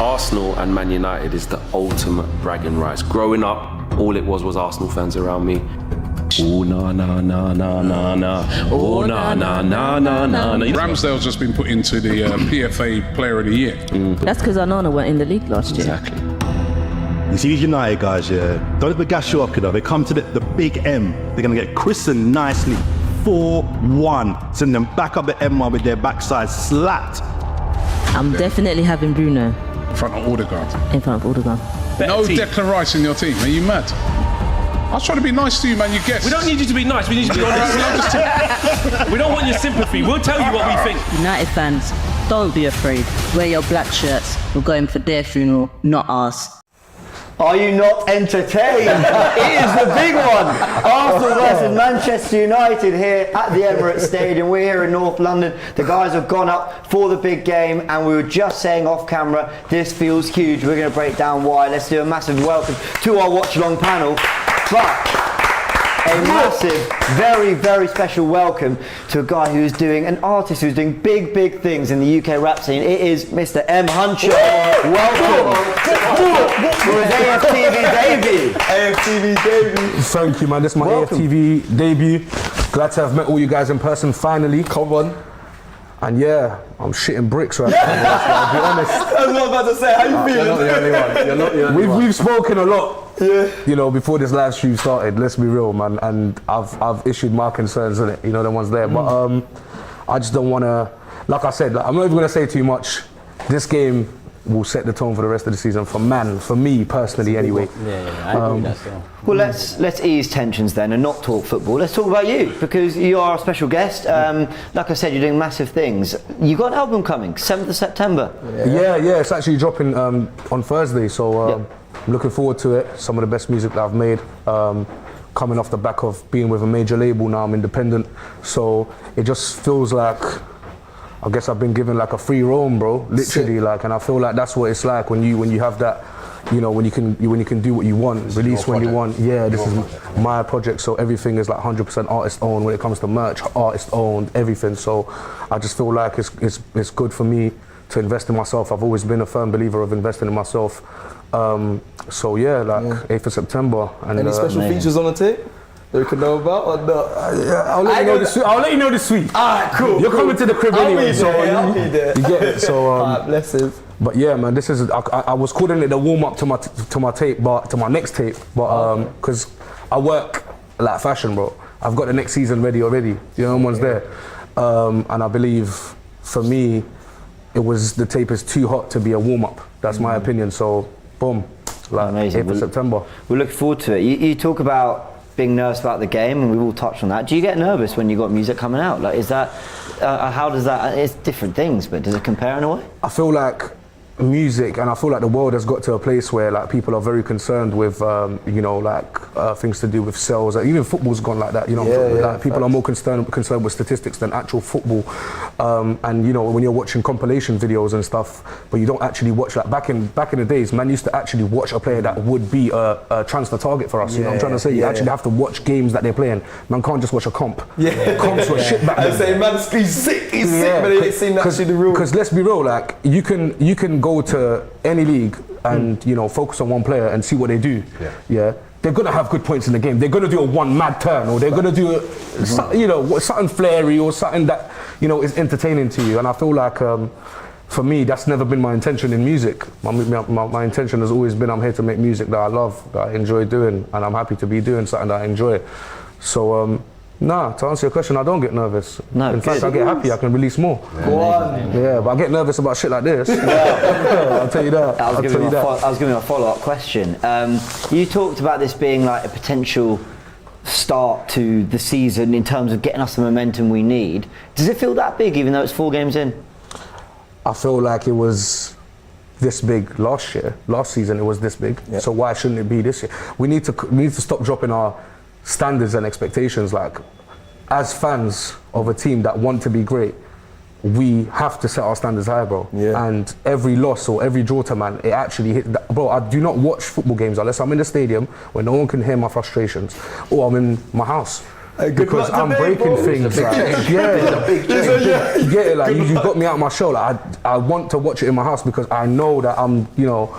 Arsenal and Man United is the ultimate bragging rights. Growing up, all it was Arsenal fans around me. Oh na na na na na na. Oh na na na na na. Ramsdale's just been put into the PFA Player of the Year. That's because Onana went in the league last year. Exactly. You see these United guys, yeah, don't ever gas you up, you know. They come to the big M. They're going to get christened nicely. 4-1. Send them back up the M1 with their backside slapped. I'm definitely having Bruno. In front of Odegaard. In front of Odegaard. No Declan Rice in your team. Are you mad? I was trying to be nice to you, man. You guessed. We don't need you to be nice. We need you to be honest. We don't want your sympathy. We'll tell you what we think. United fans, don't be afraid. Wear your black shirts. We're going for their funeral, not ours. Are you not entertained? It is the big one. Arsenal versus Manchester United here at the Emirates Stadium. We're here in North London. The guys have gone up for the big game, and we were just saying off camera, this feels huge. We're going to break down why. Let's do a massive welcome to our watch-along panel. But a massive, very, very special welcome to a guy who's doing, an artist who's doing big, big things in the UK rap scene. It is Mr. M. Huncho. Welcome for his AFTV debut. AFTV debut. Thank you, man. This is my AFTV debut. Glad to have met all you guys in person finally. Come on. And yeah, I'm shitting bricks right now. I'll be honest. I was about to say, how you feeling? You're not the only one. You're not the only one. We've spoken a lot. Yeah. You know, before this live stream started, let's be real, man. And I've issued my concerns in it. You know, the ones there. But I just don't want to. Like I said, I'm not even going to say too much. This game will set the tone for the rest of the season for me personally, anyway. Yeah, I agree with that still. Well, let's ease tensions then and not talk football. Let's talk about you, because you are a special guest. Like I said, you're doing massive things. You got an album coming, 7th of September. Yeah, it's actually dropping on Thursday, so I'm looking forward to it. Some of the best music that I've made. Coming off the back of being with a major label, now I'm independent, so it just feels like, I guess I've been given like a free roam, bro. Literally, like, and I feel like that's what it's like when you have that, you know, when you can do what you want, release when you want. Yeah, this is my project, so everything is like 100% artist owned when it comes to merch, artist owned, everything. So I just feel like it's good for me to invest in myself. I've always been a firm believer of investing in myself. So yeah, like 8th of September. And any special features on the tape that we could know about or not? I'll let you know this week. Alright, cool. You're coming to the crib anyway, so I'll be there. You get it. So blessings. But yeah, man, this is I was calling it the warm up to my tape, but to my next tape, but because I work like fashion, bro. I've got the next season ready already. You know, one's there, and I believe for me, the tape is too hot to be a warm up. That's my opinion. So boom, like amazing. 8th of September. We're looking forward to it. You talk about being nervous about the game, and we've all touched on that. Do you get nervous when you got music coming out? Like, is that how does that? It's different things, but does it compare in a way? I feel like music, and I feel like the world has got to a place where like people are very concerned with you know, like things to do with sales. Like, even football's gone like that, you know. Like, people are more concerned with statistics than actual football. And you know, when you're watching compilation videos and stuff, but you don't actually watch, like back in the days, man used to actually watch a player that would be a transfer target for us. You know what I'm trying to say? You actually have to watch games that they're playing. Man can't just watch a comp. Comps were shit back then. I say, man, he's sick, but they ain't seen actually the real. Because let's be real, like you can go to any league and you know, focus on one player and see what they do. They're gonna have good points in the game. They're gonna do a one mad turn, or they're gonna do you know, something flary or something that, you know, is entertaining to you. And I feel like for me, that's never been my intention in music. My intention has always been, I'm here to make music that I love, that I enjoy doing, and I'm happy to be doing something that I enjoy. So nah, to answer your question, I don't get nervous. No, in fact, I get happy. I can release more. Yeah, but I get nervous about shit like this. I'll tell you that. I was giving you a follow-up question. You talked about this being like a potential start to the season in terms of getting us the momentum we need. Does it feel that big, even though it's 4 games in? I feel like it was this big last season. It was this big. So why shouldn't it be this year? We need to stop dropping our standards and expectations. Like, as fans of a team that want to be great, we have to set our standards high, bro. And every loss or every draw to man, it actually hit that. Bro, I do not watch football games unless I'm in the stadium where no one can hear my frustrations, or I'm in my house. because I'm breaking things. Like, yeah, you get it. Like you got me out my show. Like I want to watch it in my house because I know that I'm, you know,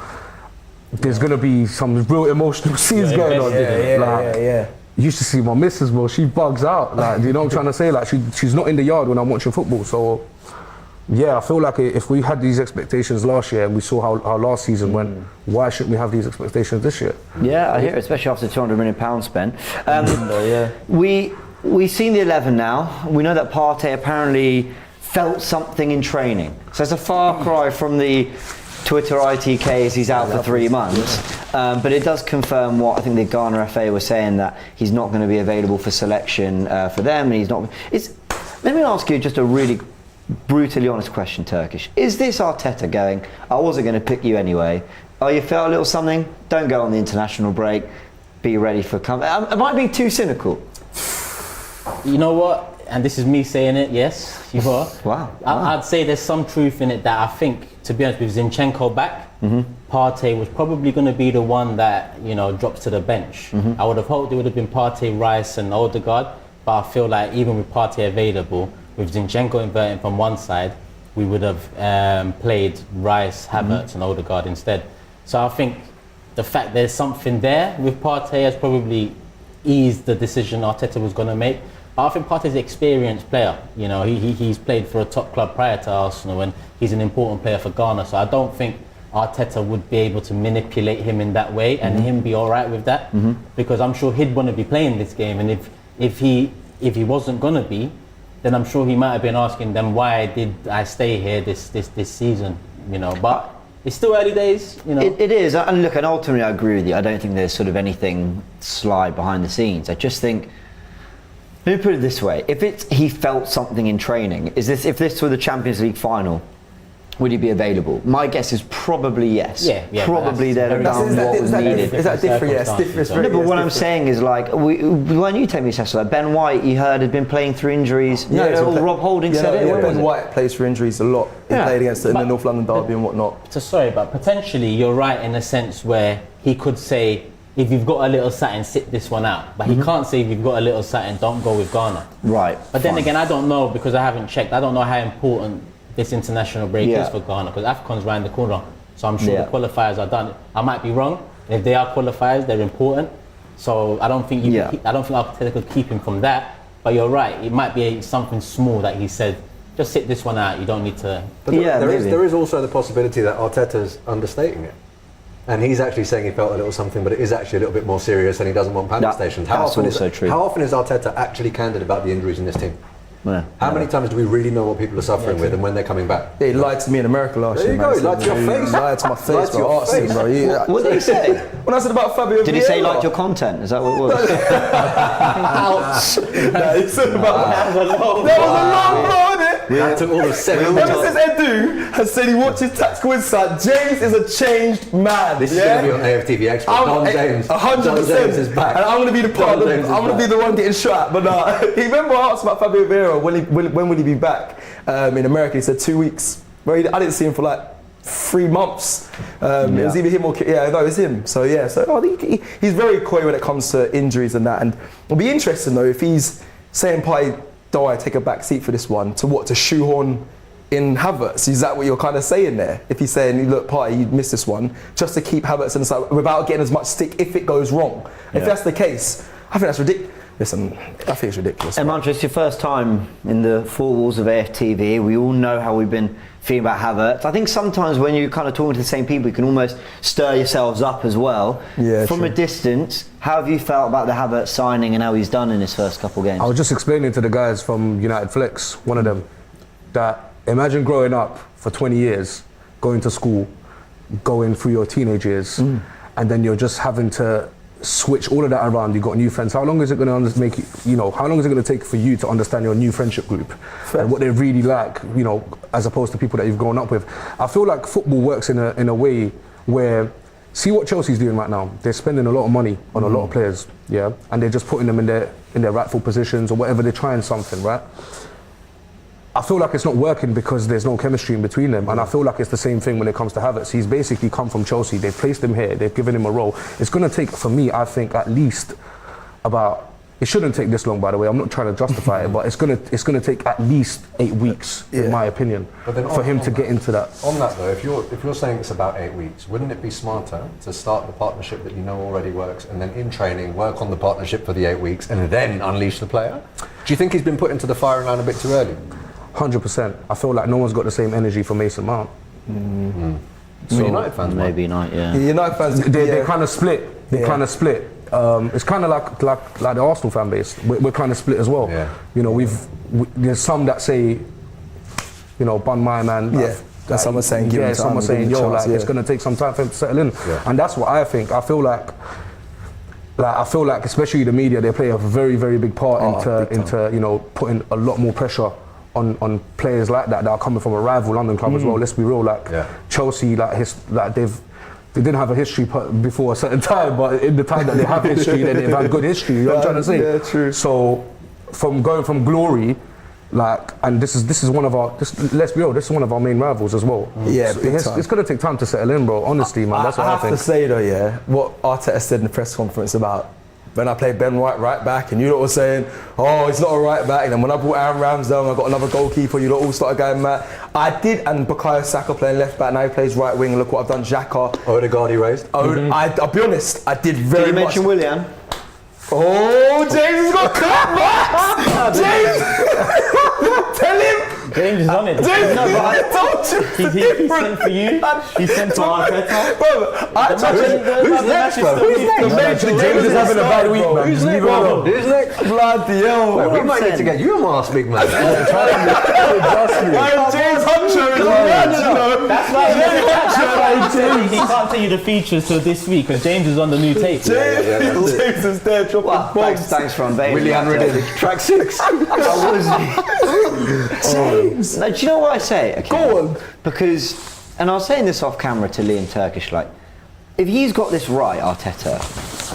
there's gonna be some real emotional scenes going on. Yeah. You used to see my missus, bro. She bugs out. Like, you know what I'm trying to say? Like she's not in the yard when I'm watching football. So. Yeah, I feel like if we had these expectations last year and we saw how last season went, why shouldn't we have these expectations this year? Yeah, I hear it, especially after £200 million spent. We've seen the 11 now. We know that Partey apparently felt something in training. So it's a far cry from the Twitter ITK as he's out for 3 months. But it does confirm what I think the Ghana FA was saying, that he's not going to be available for selection for them. And he's not. Let me ask you just a really brutally honest question, Turkish. Is this Arteta going, I wasn't going to pick you anyway? Oh, you felt a little something? Don't go on the international break. Be ready for Am I being too cynical? You know what? And this is me saying it, yes, you are. Wow. I'd say there's some truth in it that I think, to be honest, with Zinchenko back, Partey was probably going to be the one that, you know, drops to the bench. I would have hoped it would have been Partey, Rice and Odegaard, but I feel like even with Partey available, with Zinchenko inverting from one side, we would have played Rice, Havertz and Odegaard instead. So I think the fact there's something there with Partey has probably eased the decision Arteta was going to make. But I think Partey's an experienced player. You know, he's played for a top club prior to Arsenal and he's an important player for Ghana. So I don't think Arteta would be able to manipulate him in that way and him be all right with that. Because I'm sure he'd want to be playing this game, and if he wasn't going to be, then I'm sure he might have been asking them, why did I stay here this season, you know? But it's still early days, you know. It is, and look, and ultimately I agree with you. I don't think there's sort of anything sly behind the scenes. I just think, let me put it this way: if he felt something in training, if this were the Champions League final, would he be available? My guess is probably yes. Yeah, probably they'd have done what was needed. Is that different? Yeah, it's different. No, but what I'm saying is, like, when you take me to like Ben White, you heard had been playing through injuries. Rob Holding said it. Ben White plays for injuries a lot. He played against it in the North London derby and whatnot. So sorry, but potentially you're right in a sense where he could say, if you've got a little satin, sit this one out. But he can't say, if you've got a little satin, don't go with Ghana. Right. But then again, I don't know, because I haven't checked. I don't know how important this international break is for Ghana, because AFCON's round the corner. So I'm sure the qualifiers are done. I might be wrong. If they are qualifiers, they're important. So I don't think Arteta could keep him from that. But you're right, it might be something small that he said, just sit this one out, you don't need to. But there is also the possibility that Arteta's understating it. And he's actually saying he felt a little something, but it is actually a little bit more serious and he doesn't want panic stations. How often is Arteta actually candid about the injuries in this team? Yeah. How many times do we really know what people are suffering with and when they're coming back? Yeah, he lied to me in America last year. There you go, he lied to your face. He lied to my face, bro. What did he say? When I said about Fabio Did he say he liked your content? Is that what it was? Ouch. No, he said about that was a long blow, isn't it? That took all the 7 Ever since Edu has said he watches Tactical Insight, James is a changed man. This is going to be on AFTV Extra. Don James. 100%. Don James is back. And I'm going to be the part of I'm going to be the one getting shot. But he remember I asked about Fabio Vieira, when will he be back? In America, he said 2 weeks. Well, I didn't see him for like 3 months. It was either him or it was him. So I think he's very coy when it comes to injuries and that. And it'll be interesting though if he's saying, do I take a back seat for this one? To shoehorn in Havertz? Is that what you're kind of saying there? If he's saying, look, Partey, you missed this one, just to keep Havertz on the side without getting as much stick if it goes wrong. If that's the case, I think that's ridiculous. Listen, I think it's ridiculous. And Mantra, it's your first time in the four walls of AFTV. We all know how we've been feeling about Havertz. I think sometimes when you're kind of talking to the same people, you can almost stir yourselves up as well. Yeah, from a distance, how have you felt about the Havertz signing and how he's done in his first couple games? I was just explaining to the guys from United Flex, one of them, that imagine growing up for 20 years, going to school, going through your teenage years, and then you're just having to switch all of that around. You've got new friends. How long is it going to make you, how long is it going to take for you to understand your new friendship group and what they really like, as opposed to people that you've grown up with? I feel like football works in a way where, see what Chelsea's doing right now. They're spending a lot of money on a lot of players, and they're just putting them in their rightful positions or whatever. They're trying something, right? I feel like it's not working because there's no chemistry in between them, and I feel like it's the same thing when it comes to Havertz. He's basically come from Chelsea, they've placed him here, they've given him a role. It's going to take, for me, I think, at least about it shouldn't take this long, by the way. I'm not trying to justify it, but it's gonna take at least 8 weeks, in my opinion, for him to get into that. On that though, if you're saying it's about 8 weeks, wouldn't it be smarter to start the partnership that you know already works, and then in training work on the partnership for the 8 weeks, and then unleash the player? Do you think he's been put into the firing line a bit too early? 100%. I feel like no one's got the same energy for Mason Mount. So United fans, maybe not. Yeah. United fans, they kind of split. They kind of split. It's kind of like the Arsenal fan base. We're kind of split as well. Yeah. You know, there's some that say, you know, bun my man. And some are saying, some are saying, yo, like it's gonna take some time for him to settle in. And that's what I think. I feel like, especially the media, they play a very, very big part into you know, putting a lot more pressure on players like that are coming from a rival London club as well. Let's be real, like Chelsea, they didn't have a history before a certain time, but in the time that they have history, then they've had good history. You know what I'm trying to say? Yeah, true. So, from going from glory, like, and this is one of our. Let's be real, this is one of our main rivals as well. Yeah, so big time. It's gonna take time to settle in, bro. Honestly, man, that's what I think. I have to say though, what Arteta said in the press conference about when I played Ben White right back, and you lot were saying, oh, he's not a right back. And then when I brought Aaron Ramsdale and I got another goalkeeper, you lot all started going mad. I did, and Bukayo Saka playing left back, now he plays right wing. Look what I've done, Xhaka. Odegaard he raised. I'll be honest, I did very much. Did you mention Willian? Oh, James has got cut, James! Tell him! James is on it. James, no, I told you. He sent for you. He sent for Arteta. Bro, I told you. Who's next, bro? James is having a bad week, man. Who's next, bro? Who's next? Bloody hell. Wait, we might need to get you a mask, big man. James Huncho is mad, you know. That's why he can't tell you the features till this week, because James is on the new tape. James is there dropping bombs. Thanks for unveiling. Willian Redding. Track 6. James. No, do you know what I say? Okay. Go on. Because, and I was saying this off camera to Lee in Turkish, like, if he's got this right, Arteta,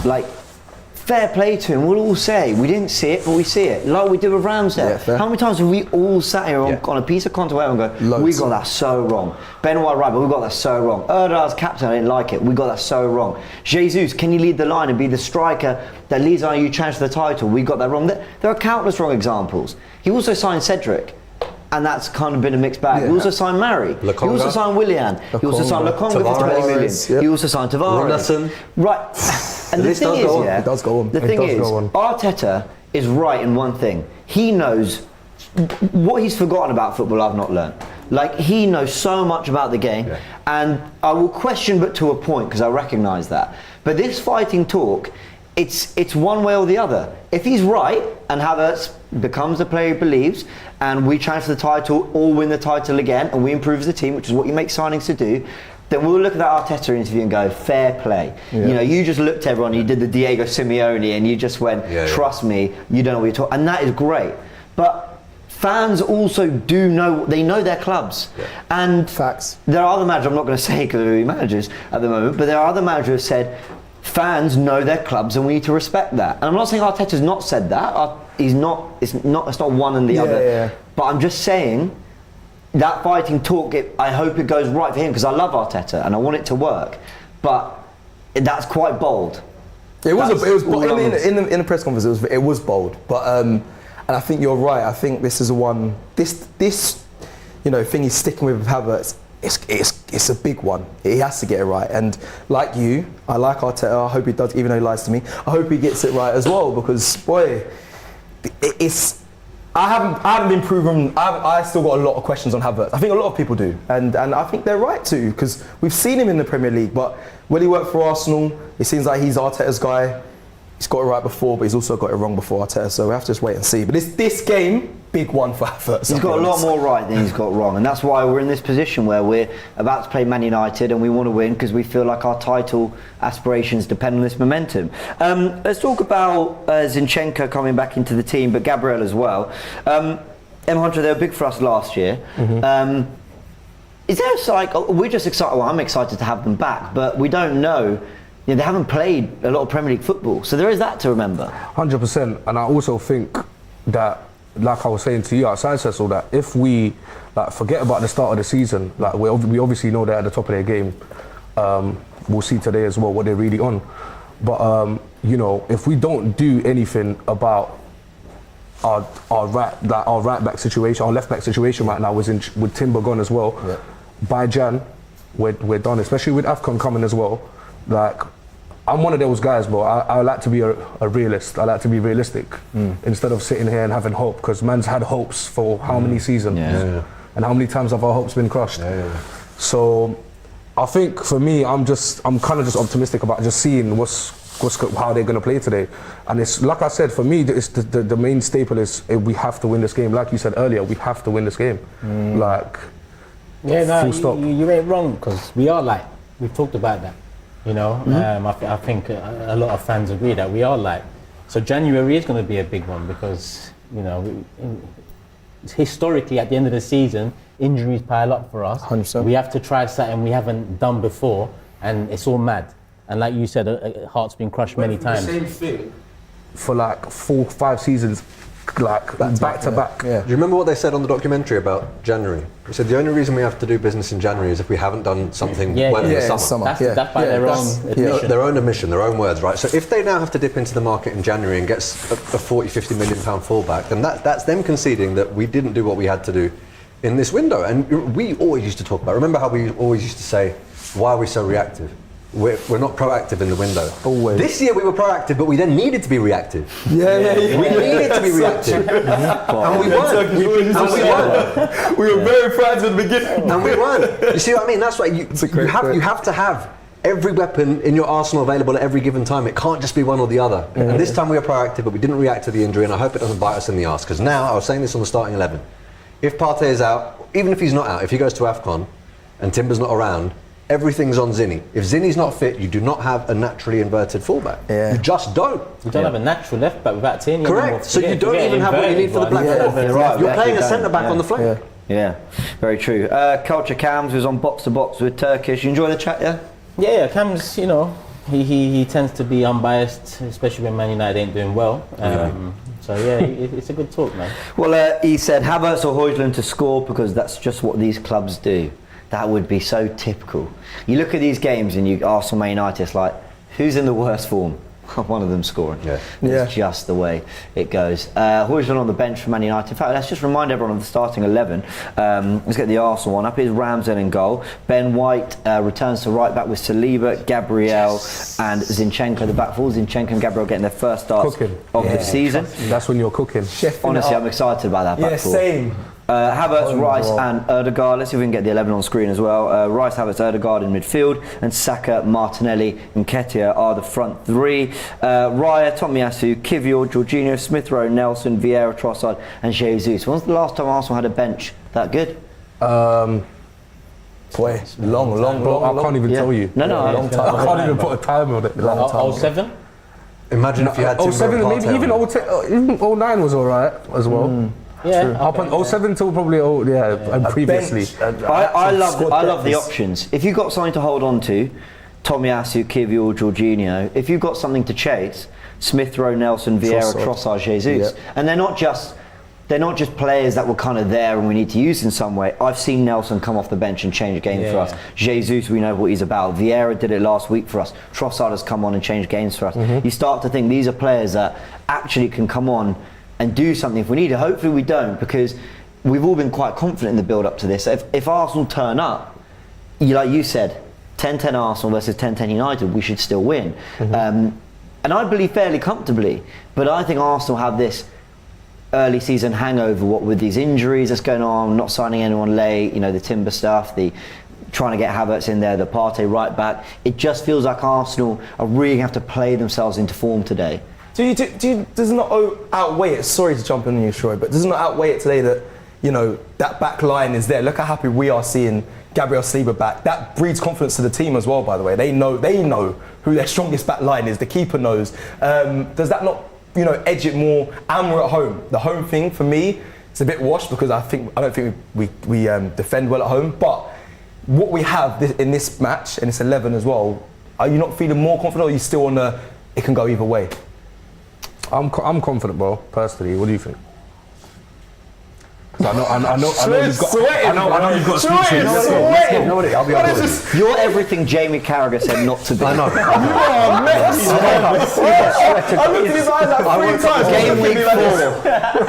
like, fair play to him. We'll all say, we didn't see it, but we see it. Like we did with Ramsdale. Yeah, how many times have we all sat here on a piece of content and go, we got that so wrong. Ben White right, but we got that so wrong. Erdal's captain, I didn't like it. We got that so wrong. Jesus, can you lead the line and be the striker that leads on you chance for the title? We got that wrong. There are countless wrong examples. He also signed Cedric. And that's kind of been a mixed bag. He also signed Mari. He also signed Willian. He also signed Lokonga for 20 million. Yep. He also signed Tavares. Right. And the thing is, it does go on. The thing is, Arteta is right in one thing. He knows what he's forgotten about football. I've not learned. Like, he knows so much about the game, and I will question, but to a point, because I recognise that. But this fighting talk, it's one way or the other. If he's right and Havertz becomes the player he believes, and we challenge for the title or win the title again, and we improve as a team, which is what you make signings to do, then we'll look at that Arteta interview and go, fair play. You know, you just looked at everyone, you did the Diego Simeone, and you just went, trust me, you don't know what you're talking. And that is great. But fans also do know, they know their clubs. And facts. There are other managers, I'm not going to say because they're managers at the moment, but there are other managers who have said, fans know their clubs and we need to respect that. And I'm not saying Arteta's not said that. It's not one and the other. But I'm just saying that fighting talk, I hope it goes right for him, because I love Arteta and I want it to work. But that's quite bold. It was in the press conference. It was bold. But and I think you're right. I think this is this thing he's sticking with Havertz. It's a big one. He has to get it right. And like you, I like Arteta. I hope he does, even though he lies to me. I hope he gets it right as well, because boy, I haven't been proven. I still got a lot of questions on Havertz. I think a lot of people do, and I think they're right to, because we've seen him in the Premier League. But when he worked for Arsenal, it seems like he's Arteta's guy. He's got it right before, but he's also got it wrong before Arteta. So we have to just wait and see. But this game, big one for Havertz. He's got a lot more right than he's got wrong, and that's why we're in this position where we're about to play Man United and we want to win because we feel like our title aspirations depend on this momentum. Let's talk about Zinchenko coming back into the team, but Gabriel as well. Huncho, they were big for us last year. Is there we're just excited? Well, I'm excited to have them back, but we don't know. They haven't played a lot of Premier League football, so there is that to remember. 100%, and I also think that, like I was saying to you outside Cecil, that if we forget about the start of the season, we obviously know they're at the top of their game. We'll see today as well what they're really on. But you know, if we don't do anything about our right back situation, our left back situation right now with Timber gone as well. Yeah. By Jan, we're done. Especially with AFCON coming as well. Like, I'm one of those guys, bro. I like to be a realist. I like to be realistic instead of sitting here and having hope. Because man's had hopes for how many seasons, and how many times have our hopes been crushed? So, I think for me, I'm kind of just optimistic about just seeing how they're going to play today. And it's like I said, for me, it's the main staple is we have to win this game. Like you said earlier, we have to win this game. Like, full stop. You ain't wrong, because we are like, we've talked about that, you know. I think a lot of fans agree that we are like. So January is going to be a big one because, you know, historically at the end of the season, injuries pile up for us. 100%. We have to try something we haven't done before, and it's all mad. And like you said, heart's been crushed many times. The same thing for like 4-5 seasons, like back to back. Yeah. Do you remember what they said on the documentary about January? They said the only reason we have to do business in January is if we haven't done something well in the summer. That's by their own admission. Their own admission, their own words, right? So if they now have to dip into the market in January and get a 40-50 million pound fullback, then that's them conceding that we didn't do what we had to do in this window. And we always used to talk about, remember how we always used to say, why are we so reactive? We're not proactive in the window. Always. This year we were proactive, but we then needed to be reactive. We needed to be reactive. And we weren't. We were very proactive at the beginning. And we weren't. You see what I mean? That's why you have to have every weapon in your arsenal available at every given time. It can't just be one or the other. And this time we were proactive, but we didn't react to the injury, and I hope it doesn't bite us in the arse. Because now, I was saying this on the starting 11, if Partey is out, even if he's not out, if he goes to AFCON and Timber's not around, everything's on Zinni. If Zinni's not fit, you do not have a naturally inverted fullback. You just don't. You don't have a natural left back without Tierney. Correct. So you don't even have what you need for the black foot. You're playing a centre back on the flank. Yeah, very true. Culture Cams was on box to box with Turkish. You enjoy the chat, yeah? Yeah, Cam's, you know, he tends to be unbiased, especially when Man United ain't doing well. So yeah, it's a good talk, man. Well, he said Havertz or Højlund to score because that's just what these clubs do. That would be so typical. You look at these games and you Arsenal, Man United, it's like, who's in the worst form? One of them scoring. It's just the way it goes. Højlund on the bench for Man United. In fact, let's just remind everyone of the starting 11. Let's get the Arsenal one up. Here's Ramsden in goal. Ben White returns to right back with Saliba, Gabriel and Zinchenko. The back four, Zinchenko and Gabriel getting their first starts of the season. That's when you're cooking. Honestly, I'm excited about that back four. Same. Havertz, Rice and Odegaard. Let's see if we can get the 11 on screen as well. Rice, Havertz, Odegaard in midfield, and Saka, Martinelli and Nketiah are the front three. Raya, Tomiyasu, Kivior, Jorginho, Smith Rowe, Nelson, Vieira, Trossard and Jesus. When's the last time Arsenal had a bench that good? Boy, long. I can't even tell you. No, long time. I can't even put a time on it. 07? Imagine if you had 07, maybe even 09 was alright as well. Yeah, up on 07 till probably and previously. I love the options. If you've got something to hold on to, Tomiyasu, Kivior, Jorginho. If you've got something to chase, Smith Rowe, Nelson, Vieira, Trossard, Jesus. And they're not just players that were kind of there and we need to use in some way. I've seen Nelson come off the bench and change games for us. Jesus, we know what he's about. Vieira did it last week for us. Trossard has come on and changed games for us. You start to think these are players that actually can come on and do something if we need it. Hopefully we don't, because we've all been quite confident in the build up to this. If Arsenal turn up, like you said, 10-10 Arsenal versus 10-10 United, we should still win. And I believe fairly comfortably, but I think Arsenal have this early season hangover, what with these injuries that's going on, not signing anyone late, you know, the Timber stuff, the trying to get Havertz in there, the Partey right back. It just feels like Arsenal are really going to have to play themselves into form today. Does it not outweigh it? Sorry to jump in on you, Troy, but does it not outweigh it today that, you know, that back line is there? Look how happy we are seeing Gabriel Saliba back. That breeds confidence to the team as well, by the way. They know who their strongest back line is. The keeper knows. Does that not, you know, edge it more? And we're at home. The home thing for me is a bit washed because I don't think we defend well at home. But what we have in this match, in this 11 as well, are you not feeling more confident, or are you still on the it can go either way? I'm confident, bro, personally. What do you think? I know you've got speeches. You know what? I'll be honest with you. You're everything Jamie Carragher said not to be. I know. I looked in his eyes like 3 times. Game week 4.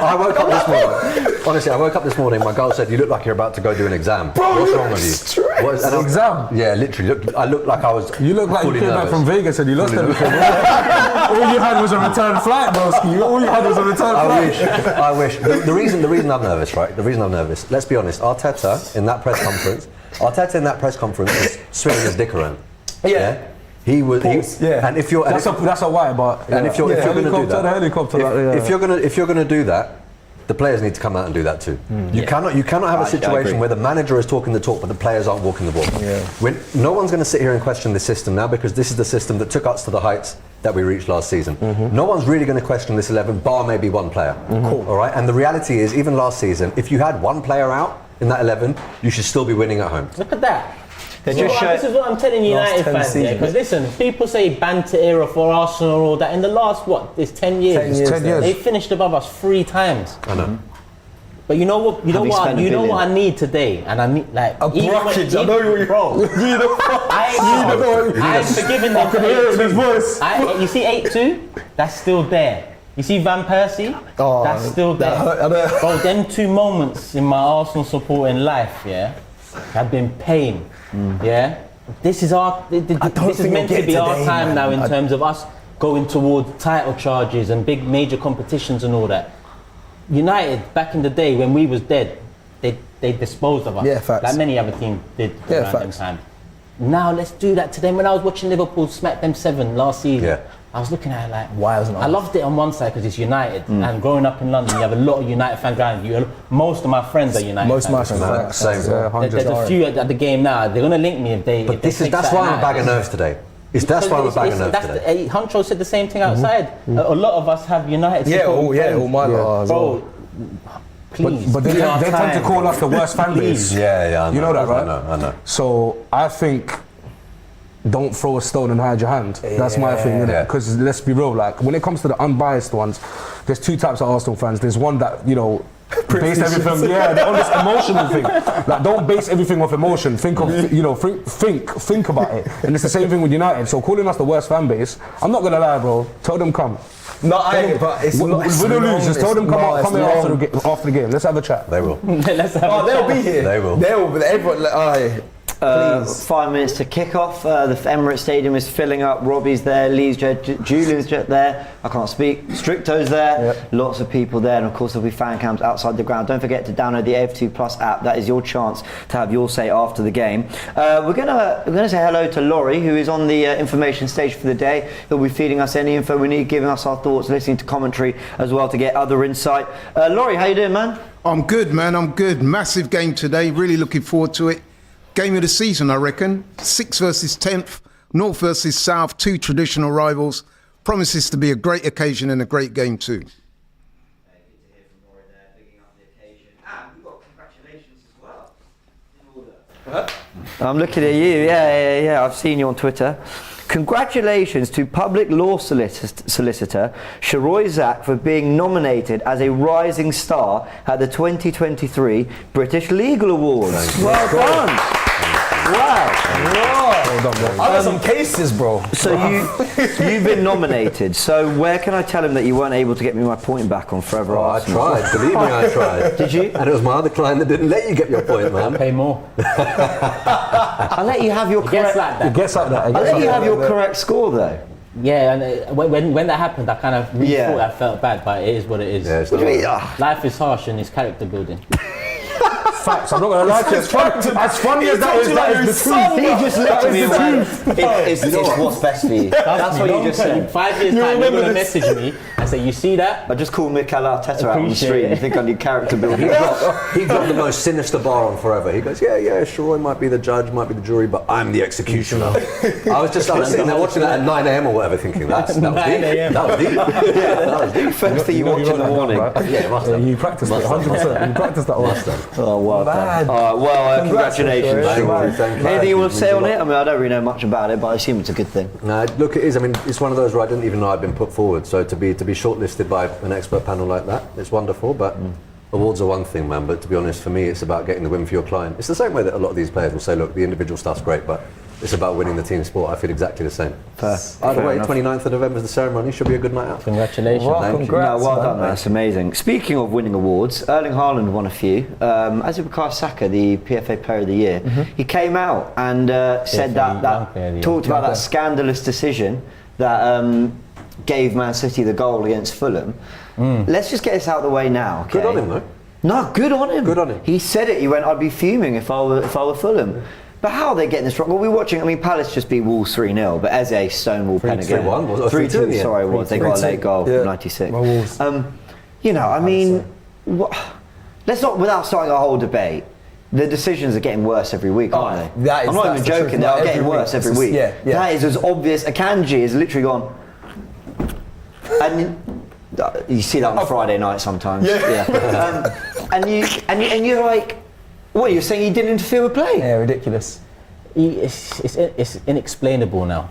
I woke up this morning. Honestly, I woke up this morning. My girl said, "You look like you're about to go do an exam." Bro, what's wrong with you? An exam? Yeah, literally. I looked like I was. You look like you came back from Vegas and you lost everything. All you had was a return flight, broski. All you had was a return flight. I wish. The reason I'm nervous, right? The reason I'm nervous. Let's be honest. Arteta in that press conference was swinging his dick around. Yeah. He was. And if you're. That's a why, but. And if you're going to do that. The helicopter. If you're going to do that, the players need to come out and do that too. You cannot have a situation where the manager is talking the talk but the players aren't walking the walk. No one's going to sit here and question the system now, because this is the system that took us to the heights that we reached last season. No one's really going to question this 11, bar maybe one player. All right. And the reality is, even last season, if you had one player out in that 11, you should still be winning at home. Look at that. This is what I'm telling United fans, because listen, people say banter era for Arsenal or all that. In the last, it's 10 years? 10 years. They finished above us 3 times. I know. But you know what? You know what I need today, and I need like a blockage. I know you, bro. I'm forgiving them. I can hear it in his voice. You see 8-2? That's still there. You see Van Persie? That's still there. Bro, them 2 moments in my Arsenal supporting life, have been pain. Yeah, this is meant to be our time now in terms of us going towards title charges and big major competitions and all that. United back in the day when we was dead, they disposed of us. Yeah, facts. Like many other teams did around them time. Now let's do that to them. When I was watching Liverpool smack them 7 last season, I was looking at it like, I loved it on one side because it's United, and growing up in London, you have a lot of United fans around you. Most of my friends are United fans. Most of my friends. There's a few at the game now. They're gonna link me if they. But that's why I'm a bag of nerves today. That's why I'm a bag of nerves today. Huncho said the same thing outside. A lot of us have United. All my bro. Please. But they tend to call us the worst fan base. Yeah. You know that, right? I know. So I think, don't throw a stone and hide your hand. That's my thing, innit? Because let's be real, like when it comes to the unbiased ones, there's 2 types of Arsenal fans. There's one that, base everything, they're on this emotional thing. Like, don't base everything off emotion. Think of, think about it. And it's the same thing with United. So calling us the worst fan base, I'm not gonna lie, bro. Tell them come. But it's win or lose, just tell them come after the game. Let's have a chat. They will. They'll be here. They will. Everyone. 5 minutes to kick off. The Emirates Stadium is filling up. Robbie's there, Lee's there, Julian's there. I can't speak. Stricto's there. Lots of people there, and of course there'll be fan cams outside the ground. Don't forget to download the AFTV Plus app. That is your chance to have your say after the game. We're gonna say hello to Laurie, who is on the information stage for the day. He'll be feeding us any info we need, giving us our thoughts, listening to commentary as well to get other insight. Laurie, how you doing, man? I'm good, man. I'm good. Massive game today. Really looking forward to it. Game of the season, I reckon. 6th versus 10th, North versus South, 2 traditional rivals. Promises to be a great occasion and a great game too. I'm looking at you. Yeah. I've seen you on Twitter. Congratulations to public law solicitor Sharoy Zak for being nominated as a rising star at the 2023 British Legal Awards. Well done. Wow. Well done, bro. I got some cases, bro. So you've been nominated. So where can I tell him that you weren't able to get me my point back on Forever Arsenal? I tried. Believe me, I tried. Did you? And it was my other client that didn't let you get your point, man. Pay more. I'll let you have your correct. It gets like that. I'll let you have your correct score though. Yeah, and when that happened, I kind of really thought I felt bad, but it is what it is. Life is harsh and it's character building. Facts. I'm not gonna lie to you. As funny as that is the truth. He just looked at me and went, it's what's best for you. That's what you just said. 5 years time, you're gonna message me and say, you see that? I just called Mikel Arteta out on the street. You think I need character building? He got the most sinister bar on Forever. He goes, Sharoy might be the judge, might be the jury, but I'm the executioner. I was sitting there watching that at 9 a.m. or whatever, thinking that was deep. That was deep. First thing you watch in the morning. You practiced it, 100%. You practiced that one. Well done. Congratulations. Anything you want to say on it? I mean, I don't really know much about it, but I assume it's a good thing. No, look, it is. I mean, it's one of those where I didn't even know I'd been put forward. So to be shortlisted by an expert panel like that, it's wonderful. But Awards are one thing, man, but to be honest, for me, it's about getting the win for your client. It's the same way that a lot of these players will say, look, the individual stuff's great, but it's about winning the team sport. I feel exactly the same. Either way, 29th of November is the ceremony. Should be a good night out. Congratulations. Well done, man. That's amazing. Speaking of winning awards, Erling Haaland won a few. As did Bukayo Saka, the PFA Player of the Year. He came out and said talked about that scandalous decision that gave Man City the goal against Fulham. Let's just get this out of the way now. Okay? Good on him, though. No, good on him. Good on him. He said it. He went, I'd be fuming if I were Fulham. But how are they getting this wrong? Well, we're watching. I mean, Palace just beat Wolves 3-0, but Eze Stonewall pen again. 3-2. Sorry, it was. They got a late goal. 96. You know, I mean, let's not, without starting a whole debate. The decisions are getting worse every week, aren't they? I'm not even joking. They are getting worse every week. That is as obvious. Akanji has literally gone. And you see that on Friday night sometimes. And you're like, what, you're saying he didn't interfere with play? Yeah, ridiculous. It's inexplainable now.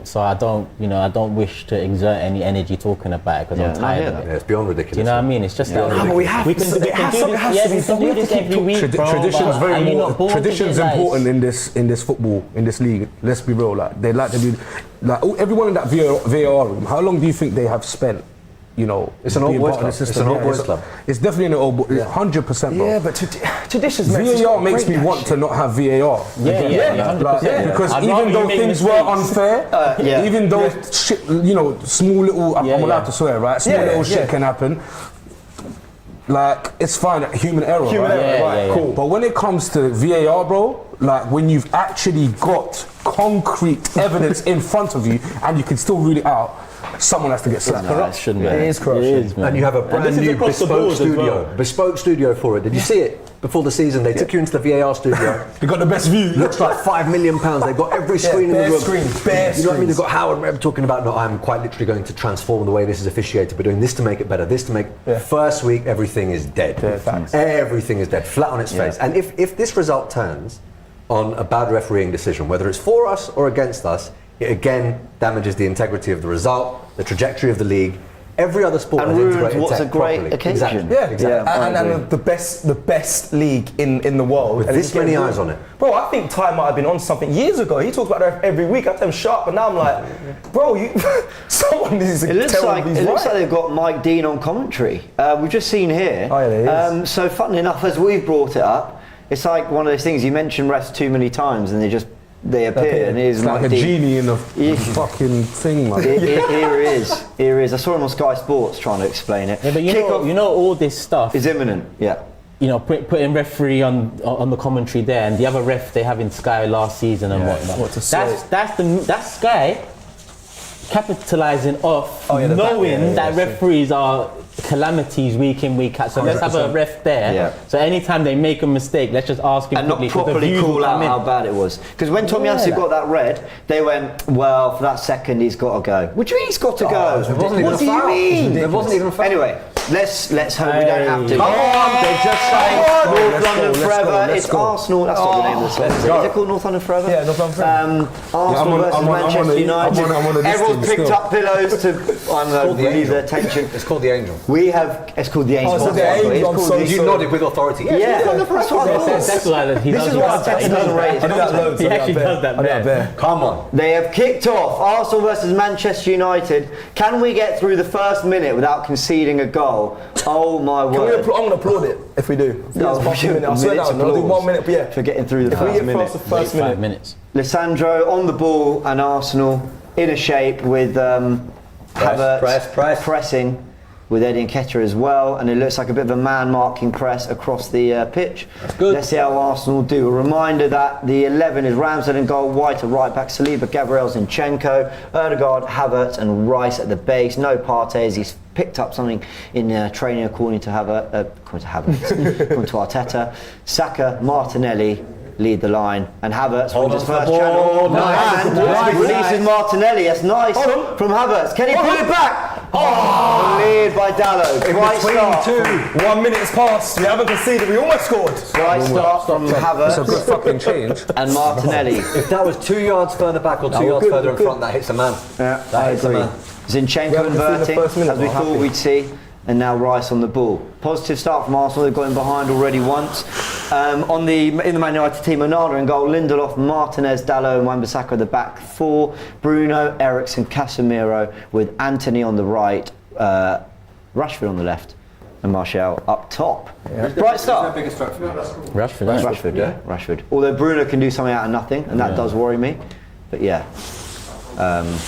So I don't wish to exert any energy talking about it because I'm tired of it. Yeah, it's beyond ridiculous. Do you know what I mean? It's just we have we can do this every week. Tradition's important in this football, in this league. Let's be real. Like they like to do, like everyone in that VAR room. How long do you think they have spent? You know, it's an old boys club. It's an old boys club. It's definitely an old boys. 100%, bro. Yeah, but traditions. VAR makes me want to not have VAR. Because even though things were unfair, even though shit, you know, small little. I'm allowed to swear, right? Small little shit can happen. Like it's fine, human error, right? Cool. But when it comes to VAR, bro, like when you've actually got concrete evidence in front of you and you can still rule it out. Someone has to get slapped. Corruption, man. It is corruption. And you have a brand new bespoke studio for it. Did you see it before the season? They took you into the VAR studio. They got the best view. Looks like £5 million. They've got every screen in the room. You know what I mean? They've got Howard Webb talking about, no, I'm quite literally going to transform the way this is officiated. We're doing this to make it better. This to make. First week, everything is dead. Everything is dead, flat on its face. And if this result turns on a bad refereeing decision, whether it's for us or against us, it again damages the integrity of the result, the trajectory of the league. Every other sport has integrated what's a great properly. occasion. Exactly. And the best league in the world. With this many eyes on it. Bro, I think Ty might have been on something years ago. He talks about that every week. I tell him sharp, but now I'm like, bro, someone needs to tell him he's right. It looks like they've got Mike Dean on commentary. We've just seen here. So funnily enough, as we've brought it up, it's like one of those things, you mention refs too many times and they appear, and here's like a genie in a fucking thing, man. Here is. I saw him on Sky Sports trying to explain it. Yeah, but you know all this stuff is imminent. Yeah. You know, putting referee on the commentary there, and the other ref they have in Sky last season and whatnot. What to say? That's Sky capitalising off knowing that referees are calamities week in, week out. So 100%. Let's have a ref there. So anytime they make a mistake, let's just ask him and not properly call out how bad it was. Because when Tomiyasu got that red, they went, well, for that second he's got to go. What do you mean he's got to go? What do you mean? There wasn't even a foul. Anyway, let's hope we don't have to. Come on! They've just signed North London Forever. It's Arsenal. That's not the name of the song. Is it called North London Forever? Yeah, North London Forever. Arsenal versus Manchester United. Everyone's picked up pillows to relieve their tension. It's called The Angel. It's called The Angel. You nodded with authority. Yeah, that's what I thought. This is what Arteta doesn't rate. He actually does that there. Come on. They have kicked off Arsenal versus Manchester United. Can we get through the first minute without conceding a goal? Oh my word. I'm going to applaud it if we do. No, I swear down. I'll do 1 minute, but yeah. For getting through the first minute. If we get past the first 5 minutes. Lissandro on the ball and Arsenal in a shape with Havertz pressing with Eddie Nketiah as well, and it looks like a bit of a man-marking press across the pitch. That's good. Let's see how Arsenal do. A reminder that the 11 is Ramsdale in goal, White at right back, Saliba, Gabriel, Zinchenko, Odegaard, Havertz and Rice at the base. No Partey as he's picked up something in training according to Arteta. Saka, Martinelli lead the line, and Havertz wins his first channel. And releases Martinelli. That's nice from Havertz. Can he pull it back? Cleared by Dallo. Right start. 1 minute has passed. We haven't conceded. We almost scored. Right start from Havertz. It's a good fucking change. And Martinelli. If that was 2 yards further back or 2 yards further in front, that hits a man. Yeah, I agree. Zinchenko inverting, as we thought we'd see. and now Rice on the ball. Positive start from Arsenal. They've got him behind already once. In the Man United team, Onana in goal, Lindelof, Martinez, Dalot and Wan-Bissaka at the back four. Bruno, Eriksen, Casemiro with Anthony on the right, Rashford on the left, and Martial up top. Bright start. Rashford, yeah. Rashford. Although Bruno can do something out of nothing, and that does worry me. But yeah,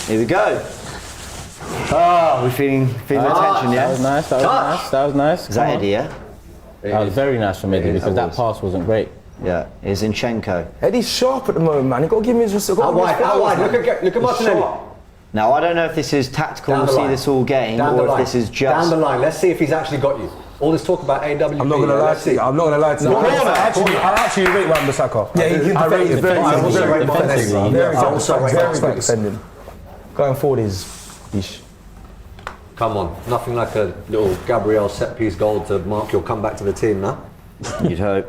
here we go. Oh, we're feeling the tension, yeah? That was nice. Is that Eddie, yeah? That was very nice from Eddie because that pass wasn't great. Yeah, it's Zinchenko. Eddie's sharp at the moment, man. You've got to give him his... Out wide. Look at Martinelli. Now, I don't know if this is tactical, we'll see this all game, or if this is just... Down the line, let's see if he's actually got you. All this talk about AWP. I'm not going to lie to you. I actually rate Wan-Bissaka. Yeah, I rate him very defending. Going forward is... Come on, nothing like a little Gabriel set-piece goal to mark your comeback to the team, no? You'd hope.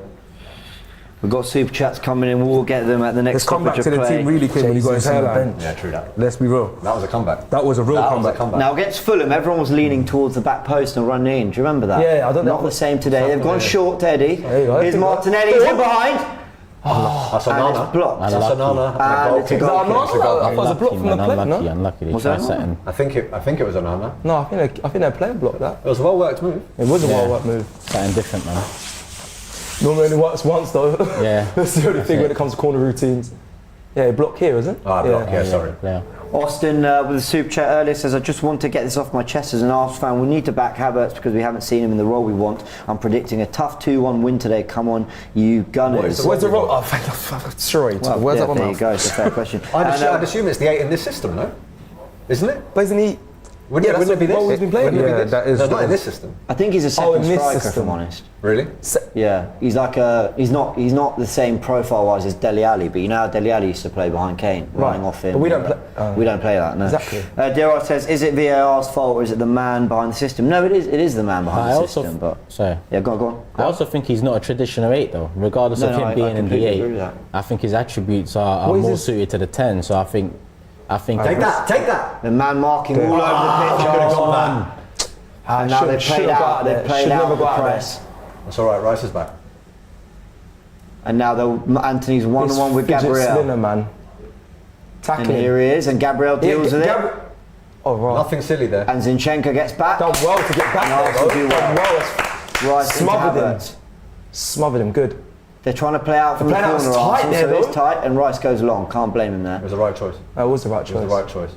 We've got super chats coming in, we'll get them at the next comeback to the team really came when he got his hairline. Yeah, true that. Let's be real. That was a comeback. That was a real comeback. Now against Fulham, everyone was leaning towards the back post and running in. Do you remember that? Yeah, I don't know. Not the same today. They've gone short to Eddie. Here's Martinelli, he's in behind. That's Onana. Blocked. That's Onana. It's a block from the play, no? Unlucky. Was that I think it was Onana. No, I think their player blocked that. It was a well-worked move. It was a well-worked move. Something different, man. Normally only works once though. Yeah. That's the only thing when it comes to corner routines. Yeah, block here, isn't it? Block, sorry. Yeah. Austin with a super chat earlier says, I just want to get this off my chest as an Arsenal fan. We need to back Havertz because we haven't seen him in the role we want. I'm predicting a tough 2-1 win today. Come on, you Gunners. Where's the role? Oh, sorry. Well, where's that one? There you go, it's a fair question. I'd assume it's the 8 in this system, no? Isn't it? But isn't he? Wouldn't it be this? He's been playing. Yeah, that is. No, not in this system. I think he's a second in this striker, system. if I'm honest. Really? Yeah, he's like he's not the same profile-wise as Dele Alli, but you know how Dele Alli used to play behind Kane, running off him. But we don't play. We don't play that, no. Exactly. Derard says, is it VAR's fault or is it the man behind the system? No, it is the man behind the system. But yeah, go on. I also think he's not a traditional 8 though, regardless of him being in the 8. I think his attributes are more suited to the 10. So I think. Take that. The man marking all over the pitch. And now they've played out the press. That's all right. Rice is back. And now Anthony's 1-on-1 with Gabriel. Spinner, man. And here he is, and Gabriel deals with it. Oh, right. Nothing silly there. And Zinchenko gets back. Done well to get back there, though. Right, Smothered him, good. They're trying to play out from the corner, Arsenal, so it's tight, and Rice goes long. Can't blame him there. It was the right choice. That was the right choice.